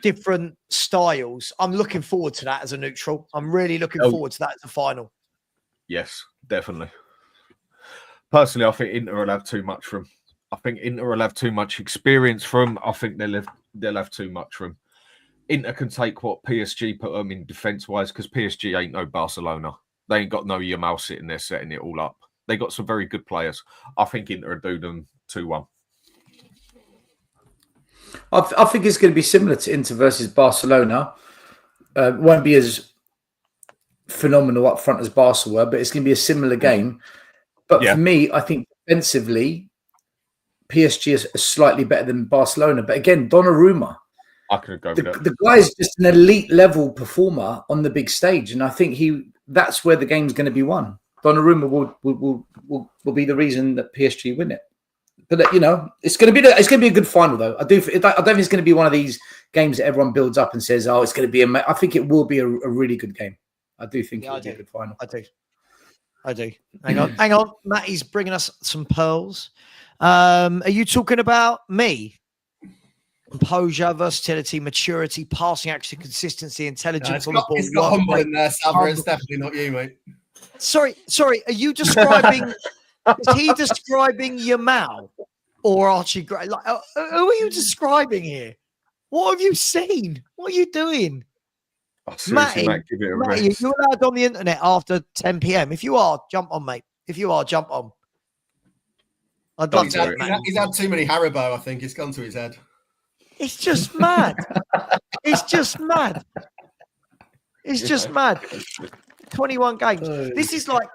different styles. I'm looking forward to that as a neutral. I'm really looking forward to that as a final. Yes, definitely. Personally, I think Inter will have too much from. I think Inter will have too much experience from. I think they'll have too much from. Inter can take what PSG put them in defence-wise because PSG ain't no Barcelona. They ain't got no Yamal sitting there setting it all up. They got some very good players. I think Inter will do them 2-1. I think it's going to be similar to Inter versus Barcelona. Won't be as phenomenal up front as Barca were, but it's going to be a similar game. But for me, I think defensively, PSG is slightly better than Barcelona. But again, Donnarumma. I could go with that. The guy's just an elite level performer on the big stage. And I think that's where the game's going to be won. Donnarumma will be the reason that PSG win it. But you know, it's going to be a good final though. I don't think it's going to be one of these games that everyone builds up and says, "Oh, it's going to be." I think it will be a really good game. I do think it'll be a good final. I do. Hang on. Matty's bringing us some pearls. Are you talking about me? Composure, versatility, maturity, passing action, consistency, intelligence on the ball. It's got humble in there, Savva. It's definitely not you, mate. Sorry. Are you describing? Is he describing Yamal or Archie Gray? Like, who are you describing here? What have you seen? What are you doing? Oh, seriously, Matt, give it a rest. You're allowed on the internet after 10 p.m. If you are, jump on, mate. If you are, jump on. I'd love to. He's had too many Haribo, I think. It's gone to his head. It's just mad. It's just mad. 21 games. This is like,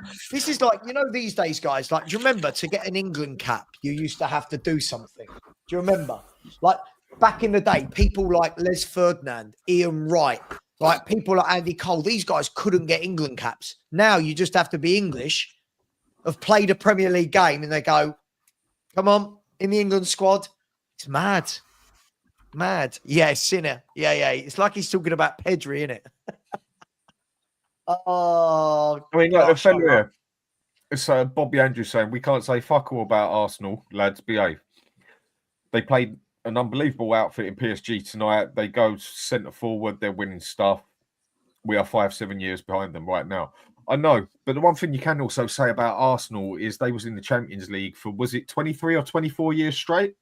you know, these days, guys, like, do you remember to get an England cap, you used to have to do something? Do you remember? Like, back in the day, people like Les Ferdinand, Ian Wright, like people like Andy Cole, these guys couldn't get England caps. Now you just have to be English, have played a Premier League game, and they go, come on, in the England squad. It's mad. Yeah, Sinner. Yeah. It's like he's talking about Pedri, innit? Oh, I mean, like the fellow here, it's Bobby Andrews saying we can't say fuck all about Arsenal, lads. Behave. They played an unbelievable outfit in PSG tonight. They go centre forward. They're winning stuff. We are 5-7 years behind them right now. I know, but the one thing you can also say about Arsenal is they was in the Champions League for, was it 23 or 24 years straight?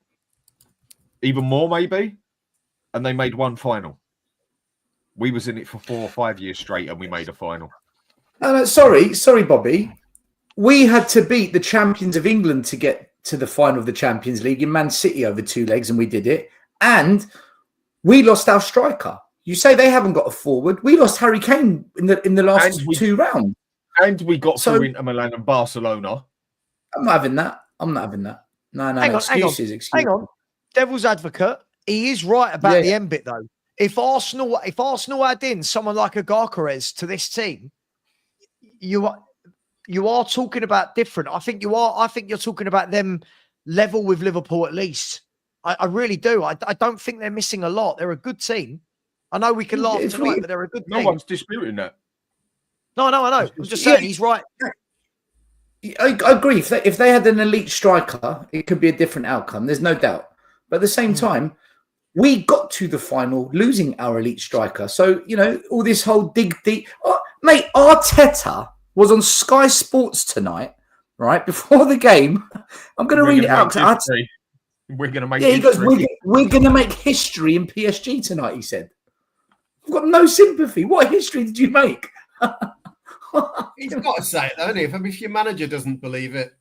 Even more, maybe. And they made one final. We was in it for 4 or 5 years straight, and we made a final. Sorry, Bobby. We had to beat the champions of England to get to the final of the Champions League in Man City over 2 legs, and we did it. And we lost our striker. You say they haven't got a forward. We lost Harry Kane in the last 2 rounds. And we got through Inter Milan and Barcelona. I'm not having that. No. Excuses. Hang on. Devil's advocate. He is right about the end bit, though. If Arsenal had in someone like a Gyökeres to this team, you are talking about different. I think you're talking about them level with Liverpool at least. I really do. I don't think they're missing a lot. They're a good team. I know we can laugh tonight, but they're a good team. No one's disputing that. No, I know. I'm just saying he's right. I agree. If they had an elite striker, it could be a different outcome. There's no doubt. But at the same time, we got to the final losing our elite striker. So, you know, all this whole dig deep. Oh, mate, Arteta was on Sky Sports tonight right before the game. I'm going to read it out. We're going to make yeah, he goes, history. we're going to make history in PSG tonight, he said. I've got no sympathy. What history did you make? He's got to say it, though, hasn't he? If your manager doesn't believe it,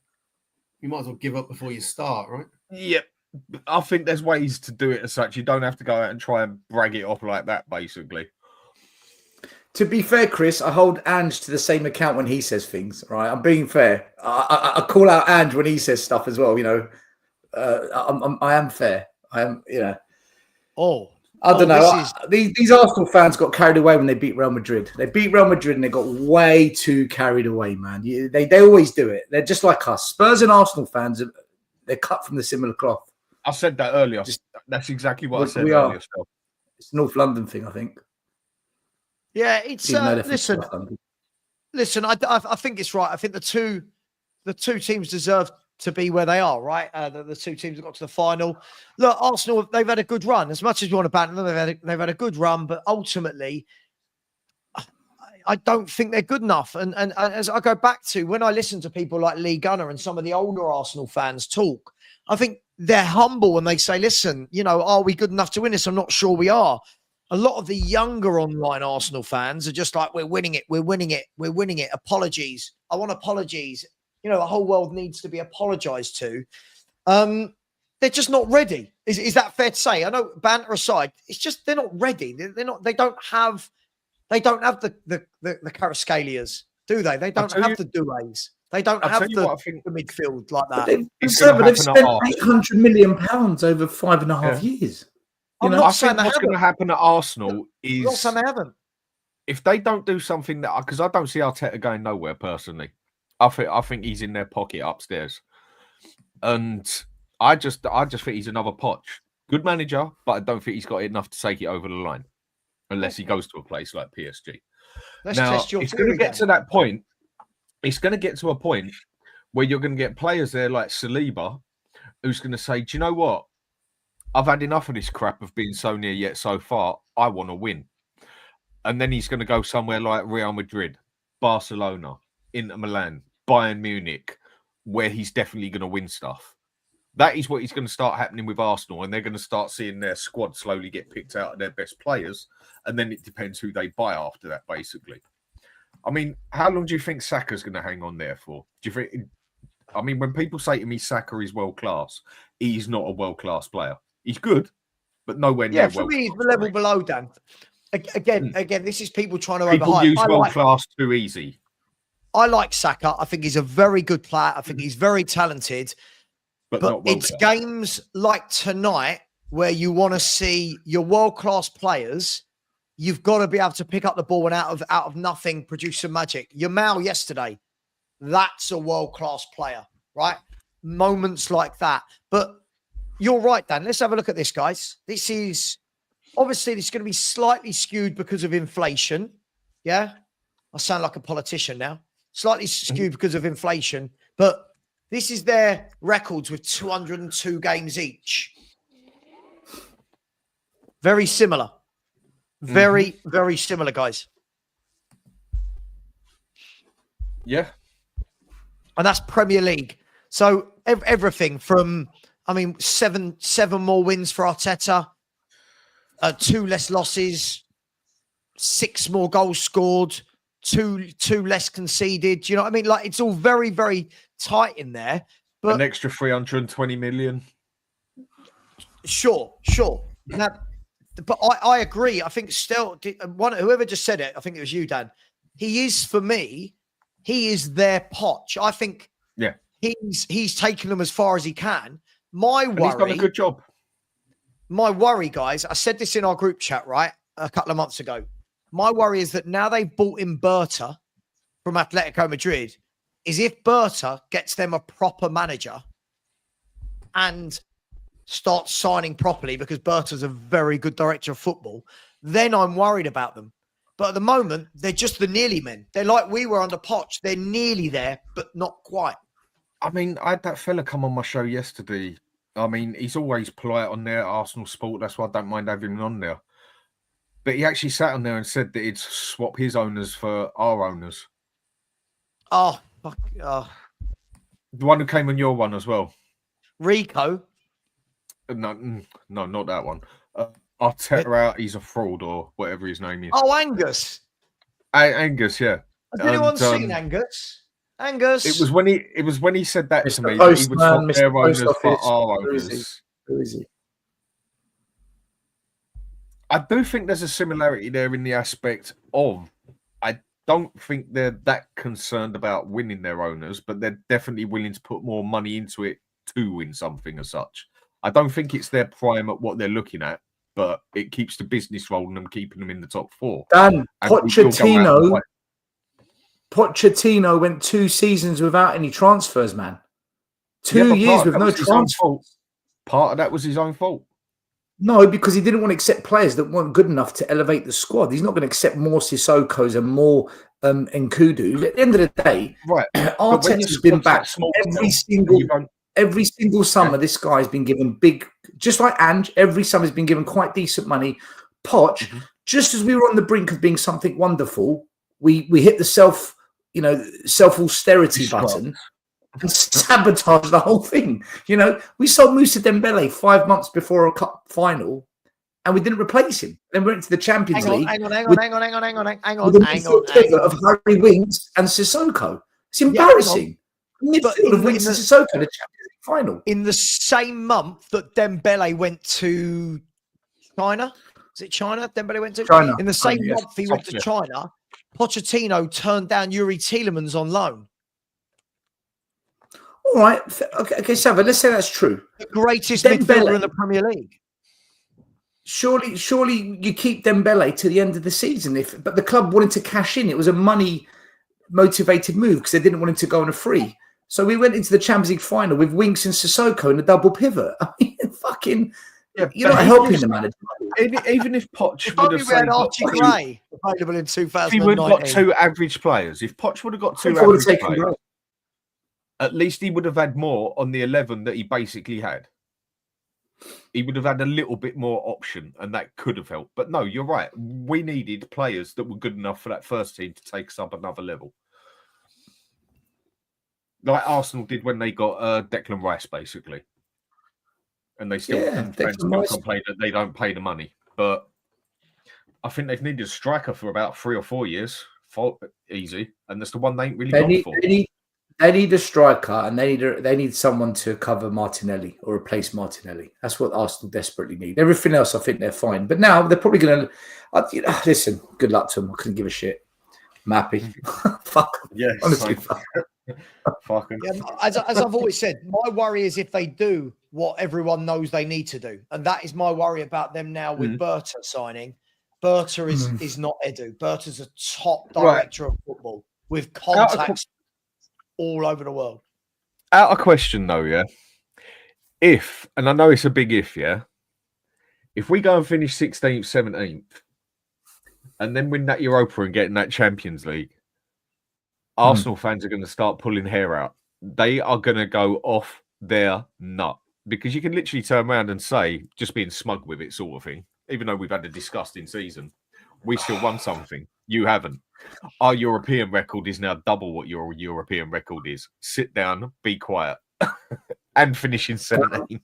you might as well give up before you start, right? Yeah. I think there's ways to do it as such. You don't have to go out and try and brag it off like that, basically. To be fair, Chris, I hold Ange to the same account when he says things, right? I'm being fair. I call out Ange when he says stuff as well, you know. I am fair. I am, you know. I don't know. These Arsenal fans got carried away when they beat Real Madrid. They beat Real Madrid and they got way too carried away, man. They always do it. They're just like us. Spurs and Arsenal fans, they're cut from the similar cloth. I said that earlier. That's exactly what I said earlier. It's a North London thing, I think. Yeah, it's listen. I think it's right. I think the two teams deserve to be where they are, right? The two teams that got to the final. Look, Arsenal, they've had a good run. As much as you want to ban them, they've had a good run, but ultimately, I don't think they're good enough. And as I go back to when I listen to people like Lee Gunner and some of the older Arsenal fans talk, I think they're humble and they say, listen, you know, are we good enough to win this? I'm not sure we are. A lot of the younger online Arsenal fans are just like, we're winning it. We're winning it. We're winning it. Apologies. I want apologies. You know, the whole world needs to be apologized to. They're just not ready. Is that fair to say? I know, banter aside, it's just they're not ready. They're not. They don't have the Kvaratskhelia, do they? They don't have the Doués. They don't have the midfield like that. They've spent £800 million over 5.5 years. I think what's going to happen at Arsenal is not saying they haven't. If they don't do something that, because I don't see Arteta going nowhere personally. I think he's in their pocket upstairs, and I just think he's another Poch. Good manager, but I don't think he's got enough to take it over the line, unless he goes to a place like PSG. It's going to get to that point. It's going to get to a point where you're going to get players there like Saliba, who's going to say, "Do you know what? I've had enough of this crap of being so near yet so far. I want to win." And then he's going to go somewhere like Real Madrid, Barcelona, Inter Milan, Bayern Munich, where he's definitely going to win stuff. That is what is going to start happening with Arsenal, and they're going to start seeing their squad slowly get picked out of their best players, and then it depends who they buy after that, basically. I mean, how long do you think Saka's going to hang on there for? Do you think? I mean, when people say to me Saka is world class, he's not a world class player. He's good, but nowhere near. Yeah, for me, he's the level below, Dan. Again, this is people trying to people overhype. Use world class too easy. I like Saka. I think he's a very good player. I think he's very talented. But it's games like tonight where you want to see your world-class players. You've got to be able to pick up the ball and out of nothing produce some magic. Yamal yesterday, that's a world-class player, right? Moments like that. But you're right, Dan. Let's have a look at this, guys. This is obviously going to be slightly skewed because of inflation. Yeah, I sound like a politician now. Slightly skewed because of inflation, but this is their records with 202 games each. Very similar. Very similar, guys. Yeah. And that's Premier League. So everything from, I mean, seven more wins for Arteta, 2 less losses, 6 more goals scored, two less conceded. Do you know what I mean? Like, it's all very, very tight in there. But an extra 320 million. Sure. Now, but I agree. I think still, whoever just said it, I think it was you, Dan. He is, for me, he is their Poch. I think he's taken them as far as he can. He's done a good job. My worry, guys, I said this in our group chat, right, a couple of months ago. My worry is that now they've bought in Berta from Atletico Madrid, is if Berta gets them a proper manager and starts signing properly, because Berta's a very good director of football, then I'm worried about them. But at the moment, they're just the nearly men. They're like we were under Poch. They're nearly there, but not quite. I mean, I had that fella come on my show yesterday. I mean, he's always polite on there, Arsenal Sport. That's why I don't mind having him on there. But he actually sat on there and said that he'd swap his owners for our owners. Oh, fuck. Oh. The one who came on your one as well. Rico. No, not that one. Arteta, he's a fraud or whatever his name is. Oh, Angus. Angus, yeah. Has anyone seen Angus? Angus. It was when he said that to me. Postman, That he would swap their Post owners for Office. our Who is he? owners. Who is he? I do think there's a similarity there in the aspect of I don't think they're that concerned about winning their owners, but they're definitely willing to put more money into it to win something as such. I don't think it's their prime at what they're looking at, but it keeps the business rolling and keeping them in the top four. Dan, And we will go out and play. Pochettino went 2 seasons without any transfers, man. 2 years with no transfers. Part of that was his own fault. No, because he didn't want to accept players that weren't good enough to elevate the squad. He's not going to accept more Sissoko's and more Nkudu. At the end of the day, Right. Arteta's been back every single summer. This guy's been given big, just like Ange. Every summer he's been given quite decent money. Poch, just as we were on the brink of being something wonderful, we hit the self-austerity button and sabotage the whole thing. You know, we sold Moussa Dembele 5 months before a cup final, and we didn't replace him. Then we went to the Champions League. Hang on. With the midfield of Harry Winks and Sissoko. It's embarrassing. Midfield of Winks and Sissoko in the Champions League final. In the same month that Dembele went to China, is it China? Dembele went to China. In the same month he went to China, Pochettino turned down Yuri Tielemans on loan. All right. Okay, Savva, let's say that's true. The greatest Dembele midfielder in the Premier League. Surely you keep Dembele to the end of the season. But the club wanted to cash in. It was a money-motivated move because they didn't want him to go on a free. So we went into the Champions League final with Winks and Sissoko in a double pivot. I mean, fucking, you're not helping the manager. Even if Poch would have had Archie Gray available in 2019. if he would have got 2 average players, if Poch would have got 2 average players, at least he would have had more on the 11 that he basically had. He would have had a little bit more option, and that could have helped. But no, you're right. We needed players that were good enough for that first team to take us up another level. Like Arsenal did when they got Declan Rice, basically. And they still complain that they don't pay the money. But I think they've needed a striker for about 3 or 4 years. Easy. And that's the one they ain't really gone for. They need a striker, and they need someone to cover Martinelli or replace Martinelli. That's what Arsenal desperately need. Everything else, I think they're fine. But now they're probably going to listen. Good luck to them. I couldn't give a shit. I'm happy. Fuck. Yes, honestly. Fuck. Yeah, as I've always said, my worry is if they do what everyone knows they need to do, and that is my worry about them now with Berta signing. Berta is not Edu. Berta's a top director of football with contacts all over the world. Out of question, though, yeah. If, and I know it's a big if, yeah. If we go and finish 16th, 17th, and then win that Europa and get in that Champions League, Arsenal fans are going to start pulling hair out. They are going to go off their nut because you can literally turn around and say, just being smug with it, sort of thing. Even though we've had a disgusting season, we still won something. You haven't. Our European record is now double what your European record is. Sit down, be quiet, and finish in 17.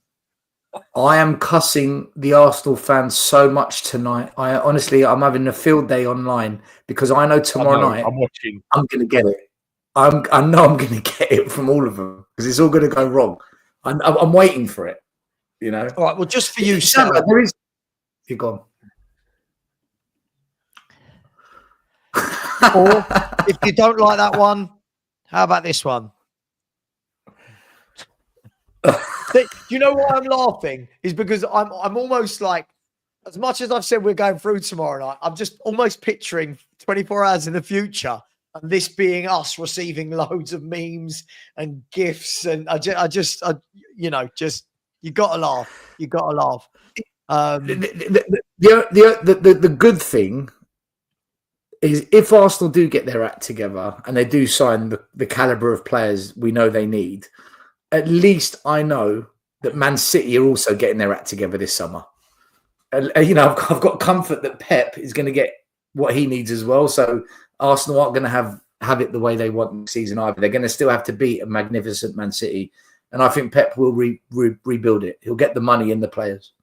I am cussing the Arsenal fans so much tonight. I'm having a field day online because I know tomorrow night I'm watching. I'm going to get it. I know I'm going to get it from all of them because it's all going to go wrong. I'm waiting for it. You know. All right. Well, just for you, Savva, there is. You're gone. Or if you don't like that one, how about this one? Do you know why I'm laughing? Is because I'm almost like, as much as I've said we're going through tomorrow night, I'm just almost picturing 24 hours in the future and this being us receiving loads of memes and gifs, and I just you got to laugh. You got to laugh. The good thing is if Arsenal do get their act together and they do sign the caliber of players we know they need, at least I know that Man City are also getting their act together this summer. I've got comfort that Pep is going to get what he needs as well. So Arsenal aren't going to have have it the way they want next season either. They're going to still have to beat a magnificent Man City. And I think Pep will rebuild it. He'll get the money and the players.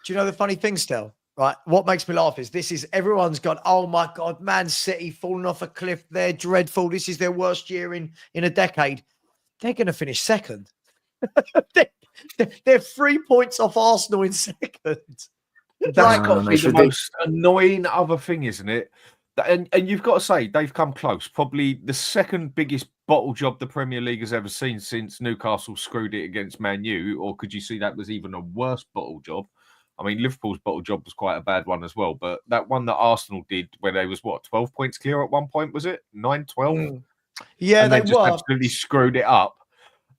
Do you know the funny thing still? Right. What makes me laugh is everyone's gone, oh my God, Man City falling off a cliff. They're dreadful. This is their worst year in a decade. They're going to finish second. they're 3 points off Arsenal in second. That's got to be the most annoying other thing, isn't it? And you've got to say, they've come close. Probably the second biggest bottle job the Premier League has ever seen since Newcastle screwed it against Man U. Or could you see that was even a worse bottle job? I mean, Liverpool's bottle job was quite a bad one as well. But that one that Arsenal did where they was, 12 points clear at one point, was it? 9, 12? Yeah, and they just were. absolutely screwed it up.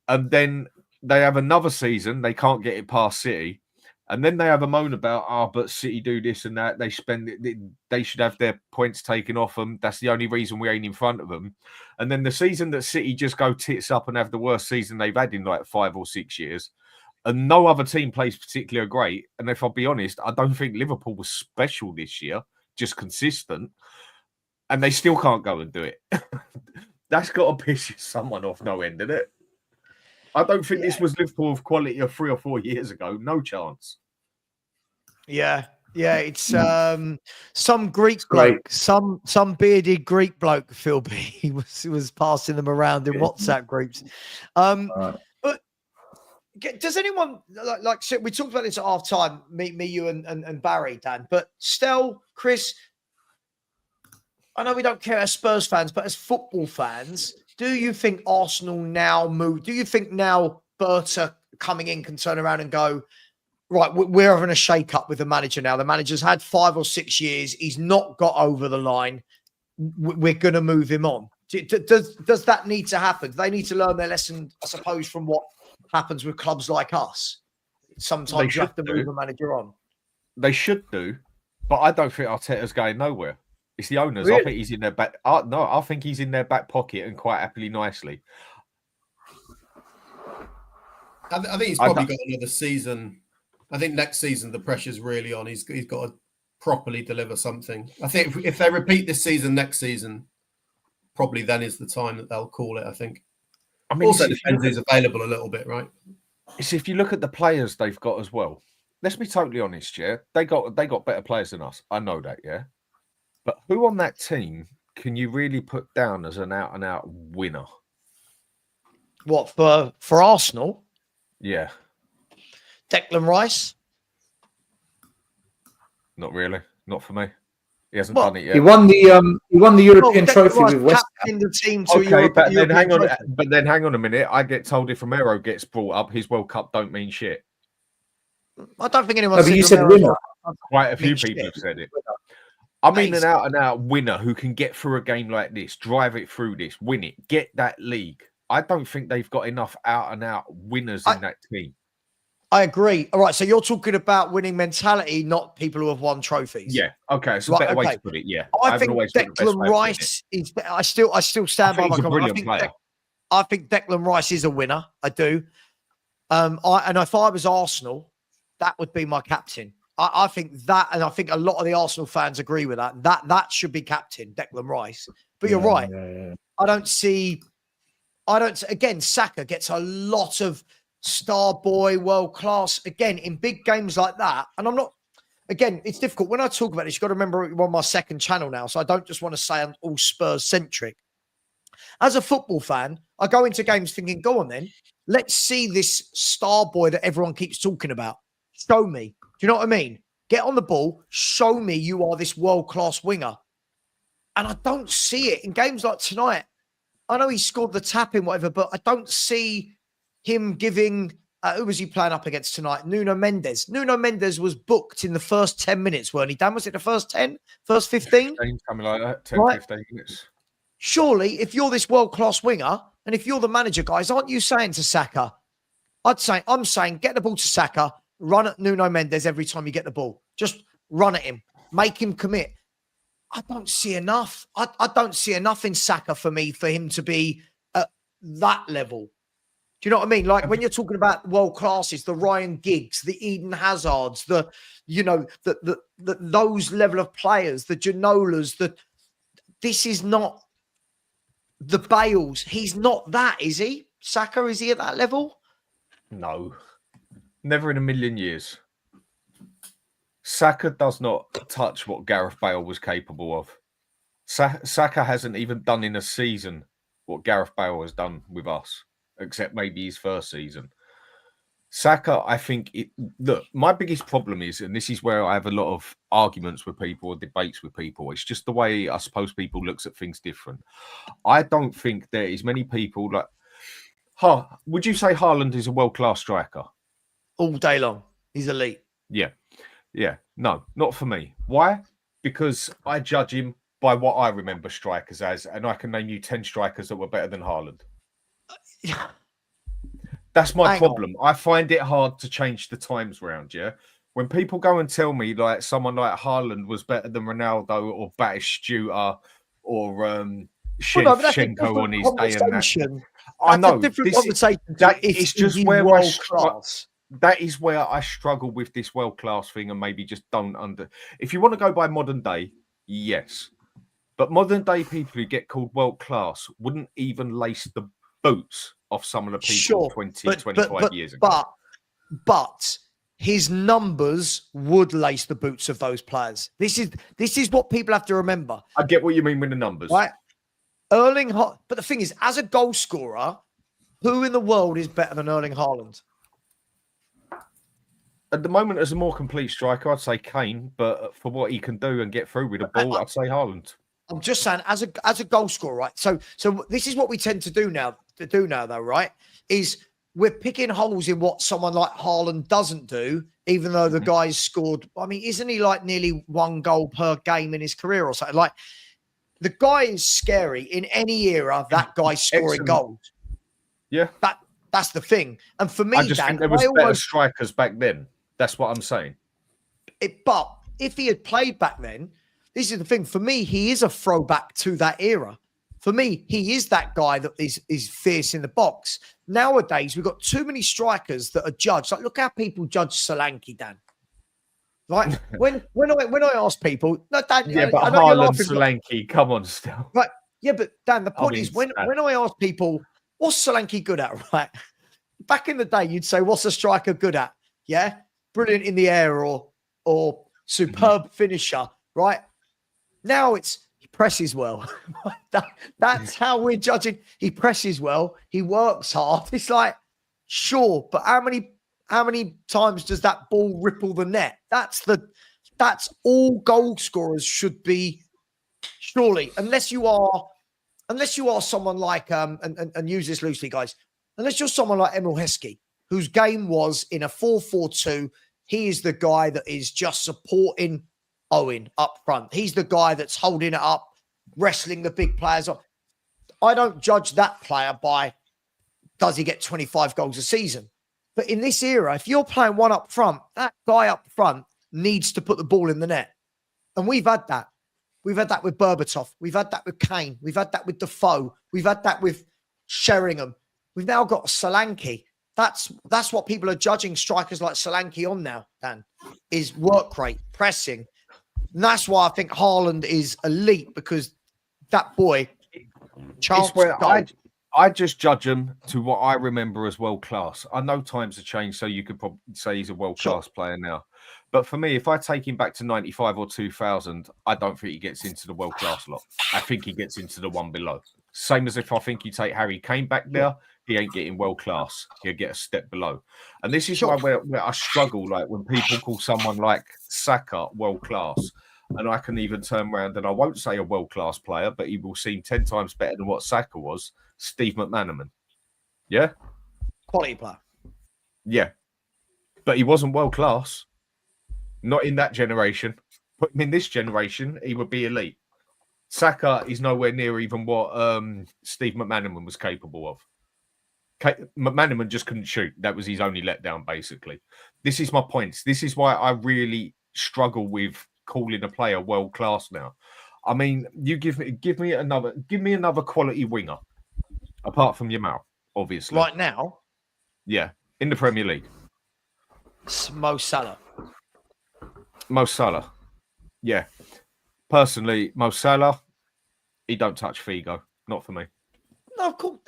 And then they have another season. They can't get it past City. And then they have a moan about, but City do this and that. They spend it. They should have their points taken off them. That's the only reason we ain't in front of them. And then the season that City just go tits up and have the worst season they've had in like 5 or 6 years. And no other team plays particularly great. And if I'll be honest, I don't think Liverpool was special this year, just consistent. And they still can't go and do it. That's got to piss someone off no end, isn't it? I don't think this was Liverpool of quality of 3 or 4 years ago. No chance. Yeah. It's some Greek bloke, some bearded Greek bloke, Phil B. He was passing them around in WhatsApp groups. But does anyone like so we talked about this at half time, me, you, and Barry, Dan. But Stel, Chris, I know we don't care as Spurs fans, but as football fans, do you think Arsenal now move? Do you think now Berta coming in can turn around and go, right, we're having a shake-up with the manager now. The manager's had 5 or 6 years. He's not got over the line. We're going to move him on. Does that need to happen? Do they need to learn their lesson, I suppose, from what happens with clubs like us? Sometimes you have to move a manager on. They should do, but I don't think Arteta's going nowhere. It's the owners. Really? I think he's in their back. No, I think he's in their back pocket and quite happily, nicely. I think he's probably got another season. I think next season the pressure's really on. He's got to properly deliver something. I think if they repeat this season next season, probably then is the time that they'll call it. I think. I mean, also depends who's available a little bit, right? It's if you look at the players they've got as well. Let's be totally honest, yeah. They got better players than us. I know that, yeah. But who on that team can you really put down as an out-and-out winner? What, for Arsenal? Yeah. Declan Rice? Not really. Not for me. He hasn't done it yet. He won the European trophy with West Ham. The team to okay, but then hang on. trophy. But then hang on a minute. I get told if Romero gets brought up, his World Cup don't mean shit. I don't think anyone. No, but you said winner. Quite a few people have said it. I mean, an out-and-out winner who can get through a game like this, drive it through this, win it, get that league. I don't think they've got enough out-and-out winners in that team. I agree. All right, so you're talking about winning mentality, not people who have won trophies. Yeah. Okay, it's a better way to put it. Yeah, I think Declan Rice is. I still stand by my comment. I think Declan Rice is a winner. I do. And if I was Arsenal, that would be my captain. I think that, and I think a lot of the Arsenal fans agree with that. That should be captain, Declan Rice. But you're right. Yeah. I don't. Again, Saka gets a lot of star boy, world class. Again, in big games like that, and I'm not. Again, it's difficult when I talk about this. You've got to remember we're on my second channel now, so I don't just want to say I'm all Spurs centric. As a football fan, I go into games thinking, "Go on, then, let's see this star boy that everyone keeps talking about. Show me." Do you know what I mean? Get on the ball. Show me you are this world-class winger. And I don't see it in games like tonight. I know he scored the tap in whatever, but I don't see him giving... who was he playing up against tonight? Nuno Mendes. Nuno Mendes was booked in the first 10 minutes, weren't he, Dan? Was it the first 10? First 15? Something like that. 10, right? 15 minutes. Surely, if you're this world-class winger, and if you're the manager, guys, aren't you saying to Saka... I'm saying, get the ball to Saka, run at Nuno Mendes every time you get the ball. Just run at him. Make him commit. I don't see enough. I don't see enough in Saka for him to be at that level. Do you know what I mean? Like when you're talking about world classes, the Ryan Giggs, the Eden Hazards, those level of players, the Janolas, this is not the Bales. He's not that, is he? Saka, is he at that level? No, never in a million years. Saka does not touch what Gareth Bale was capable of. Saka hasn't even done in a season what Gareth Bale has done with us, except maybe his first season. Saka, I think, look, my biggest problem is, and this is where I have a lot of arguments with people or debates with people, it's just the way I suppose people looks at things different. I don't think there is many people like, would you say Haaland is a world-class striker? All day long. He's elite. Yeah. No, not for me. Why? Because I judge him by what I remember strikers as, and I can name you 10 strikers that were better than Haaland. That's my problem. I find it hard to change the times round, yeah? When people go and tell me like someone like Haaland was better than Ronaldo or Batistuta or Shevchenko on his day and that. I know. It's just where that is where I struggle with this world-class thing and maybe just don't If you want to go by modern day, yes. But modern day people who get called world-class wouldn't even lace the boots off some of the people 25 years ago. But his numbers would lace the boots of those players. This is what people have to remember. I get what you mean with the numbers. Right? But the thing is, as a goal scorer, who in the world is better than Erling Haaland? At the moment, as a more complete striker, I'd say Kane. But for what he can do and get through with the ball, I'd say Haaland. I'm just saying, as a goal scorer, right? So this is what we tend to do now, though, right? Is we're picking holes in what someone like Haaland doesn't do, even though the guy's scored. I mean, isn't he like nearly 1 goal per game in his career or something? Like, the guy is scary in any era. That guy's scoring goals. Yeah, that's the thing. And for me, I just think there was better strikers back then. That's what I'm saying. But if he had played back then, this is the thing. For me, he is a throwback to that era. For me, he is that guy that is fierce in the box. Nowadays, we've got too many strikers that are judged. Like, look how people judge Solanke, Dan. Right? when I ask people, no, Dan, yeah, but Haaland, Solanke, come on, still. Right? Yeah, but Dan, the point is, when I ask people, what's Solanke good at? Right? Back in the day, you'd say, what's a striker good at? Yeah, brilliant in the air or superb finisher. Right? Now it's he presses well. That's how we're judging. He presses well. He works hard. It's like, sure, but how many times does that ball ripple the net? That's all goal scorers should be, surely, unless you are someone like and use this loosely, guys. Unless you're someone like Emil Heskey, whose game was in a 4-4-2, he is the guy that is just supporting Owen up front. He's the guy that's holding it up, wrestling the big players up. I don't judge that player by does he get 25 goals a season. But in this era, if you're playing one up front, that guy up front needs to put the ball in the net. And we've had that. We've had that with Berbatov. We've had that with Kane. We've had that with Defoe. We've had that with Sheringham. We've now got Solanke. That's what people are judging strikers like Solanke on now, Dan, is work rate, pressing. And that's why I think Haaland is elite, because that boy, Charles, I just judge him to what I remember as world class. I know times have changed, so you could probably say he's a world class player now. But for me, if I take him back to 95 or 2000, I don't think he gets into the world class lot. I think he gets into the one below. Same as if I think you take Harry Kane back there, he ain't getting world class. He'll get a step below. And this is why where I struggle, like when people call someone like Saka world class, and I can even turn around and I won't say a world class player, but he will seem 10 times better than what Saka was. Steve McManaman. Yeah? Quality player. Yeah. But he wasn't world class. Not in that generation. Put him in this generation, he would be elite. Saka is nowhere near even what Steve McManaman was capable of. McManaman just couldn't shoot. That was his only letdown, basically. This is my point. This is why I really struggle with calling a player world class now. I mean, you give me another quality winger. Apart from Yamal, obviously. Right now? Yeah, in the Premier League. Mo Salah. Mo Salah. Yeah. Personally, Mo Salah, he don't touch Figo. Not for me. no, of course.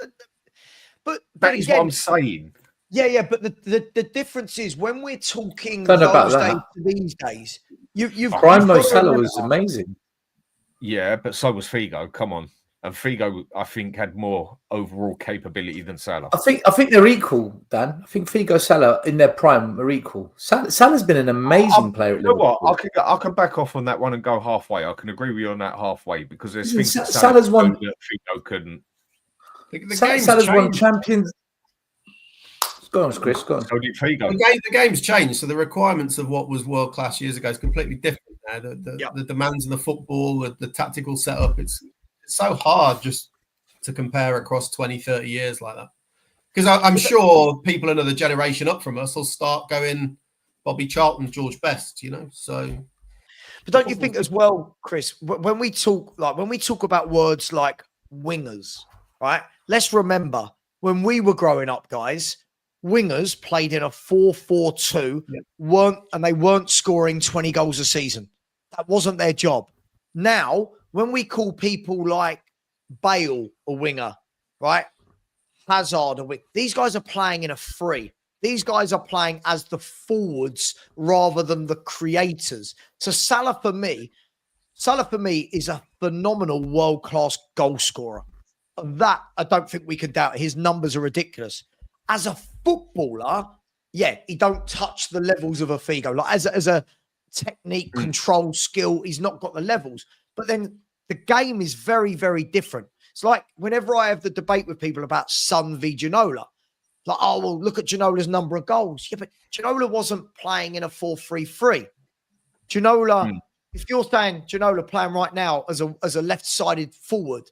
But That is again, what I'm saying. Yeah. But the difference is when we're talking Don't know about those that. days to these days, you've Prime got Mo to Salah remember- was amazing. Yeah, but so was Figo. Come on. And Figo, I think, had more overall capability than Salah. I think they're equal, Dan. I think Figo, Salah in their prime are equal. Salah's been an amazing player at You know Liverpool. what? I can back off on that one and go halfway. I can agree with you on that halfway because there's things that Salah's won. that Figo couldn't. The game's Salah's won changed. champions. Go on, Chris. Go on. So did Figo. The game's changed, so the requirements of what was world class years ago is completely different now. The demands of the football, the tactical setup, it's so hard just to compare across 20, 30 years like that. Because I'm sure people another generation up from us will start going Bobby Charlton, George Best, So, but don't you think as well, Chris, when we talk about words like wingers, right? Let's remember when we were growing up, guys, wingers played in a 4-4-2, they weren't scoring 20 goals a season. That wasn't their job. Now, when we call people like Bale a winger, right? Hazard a winger, these guys are playing in a free. These guys are playing as the forwards rather than the creators. So Salah for me is a phenomenal world-class goal scorer. That I don't think we can doubt. His numbers are ridiculous. As a footballer, he don't touch the levels of a Figo. Like as a technique, control, skill, he's not got the levels. But then the game is very, very different. It's like whenever I have the debate with people about Son v Ginola, like, oh, well, look at Ginola's number of goals. Yeah, but Ginola wasn't playing in a 4-3-3. Ginola, if you're saying Ginola playing right now as a left-sided forward,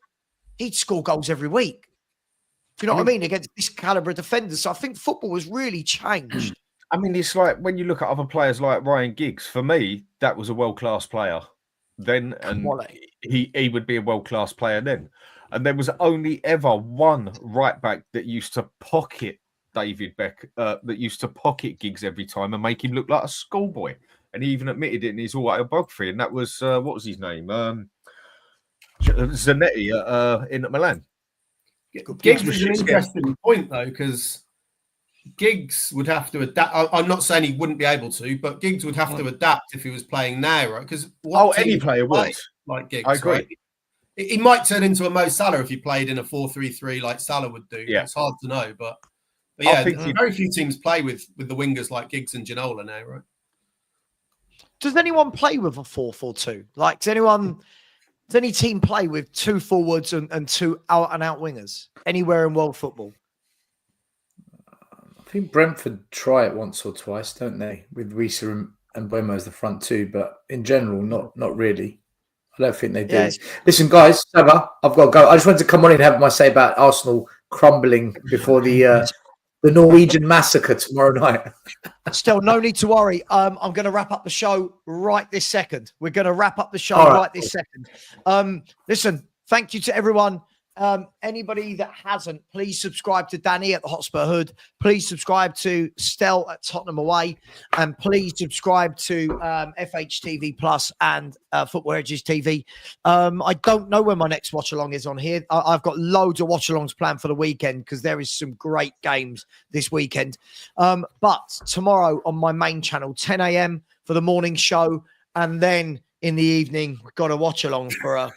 he'd score goals every week. Do you know what I mean? Against this caliber of defenders. So I think football has really changed. I mean, it's like when you look at other players like Ryan Giggs, for me, that was a world-class player then, and he would be a world-class player then. And there was only ever one right-back that used to pocket David Beck, that used to pocket Giggs every time and make him look like a schoolboy. And he even admitted it in his autobiography, and that was, what was his name? Zanetti in Milan. Giggs was an interesting point, though, because Giggs would have to adapt. I'm not saying he wouldn't be able to, but Giggs would have to adapt if he was playing now, right? Because any player would. Like Giggs, I agree. right? He might turn into a Mo Salah if he played in a 4-3-3 like Salah would do. Yeah. It's hard to know, but very few teams play with the wingers like Giggs and Ginola now, right? Does anyone play with a 4-4-2? Like, does any team play with two forwards and two out-and-out wingers anywhere in world football? I think Brentford try it once or twice, don't they? With Ruiz and Buemo as the front two, but in general, not really. I don't think they do. Yes. Listen, guys, Savva, I've got to go. I just wanted to come on and have my say about Arsenal crumbling before the Norwegian massacre tomorrow night. Still, no need to worry. I'm going to wrap up the show right this second. We're going to wrap up the show right this second. Listen, thank you to everyone. Anybody that hasn't, please subscribe to Danny at the Hotspur Hood. Please subscribe to Stel at Tottenham Away. And please subscribe to FHTV Plus and Football Edges TV. I don't know when my next watch-along is on here. I've got loads of watch-alongs planned for the weekend because there is some great games this weekend. But tomorrow on my main channel, 10 a.m. for the morning show. And then in the evening, we've got a watch-along for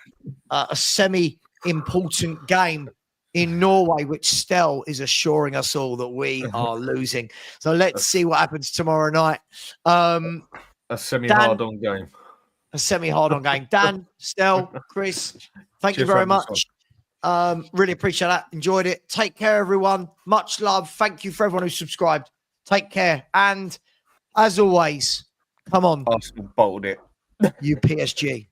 a semi-important game in Norway, which Stel is assuring us all that we are losing. So let's see what happens tomorrow night. A semi-hard-on game. A semi-hard-on game. Dan, Stel, Chris, thank you very much. Really appreciate that. Enjoyed it. Take care, everyone. Much love. Thank you for everyone who subscribed. Take care. And as always, come on. Arsenal bottled it. You PSG.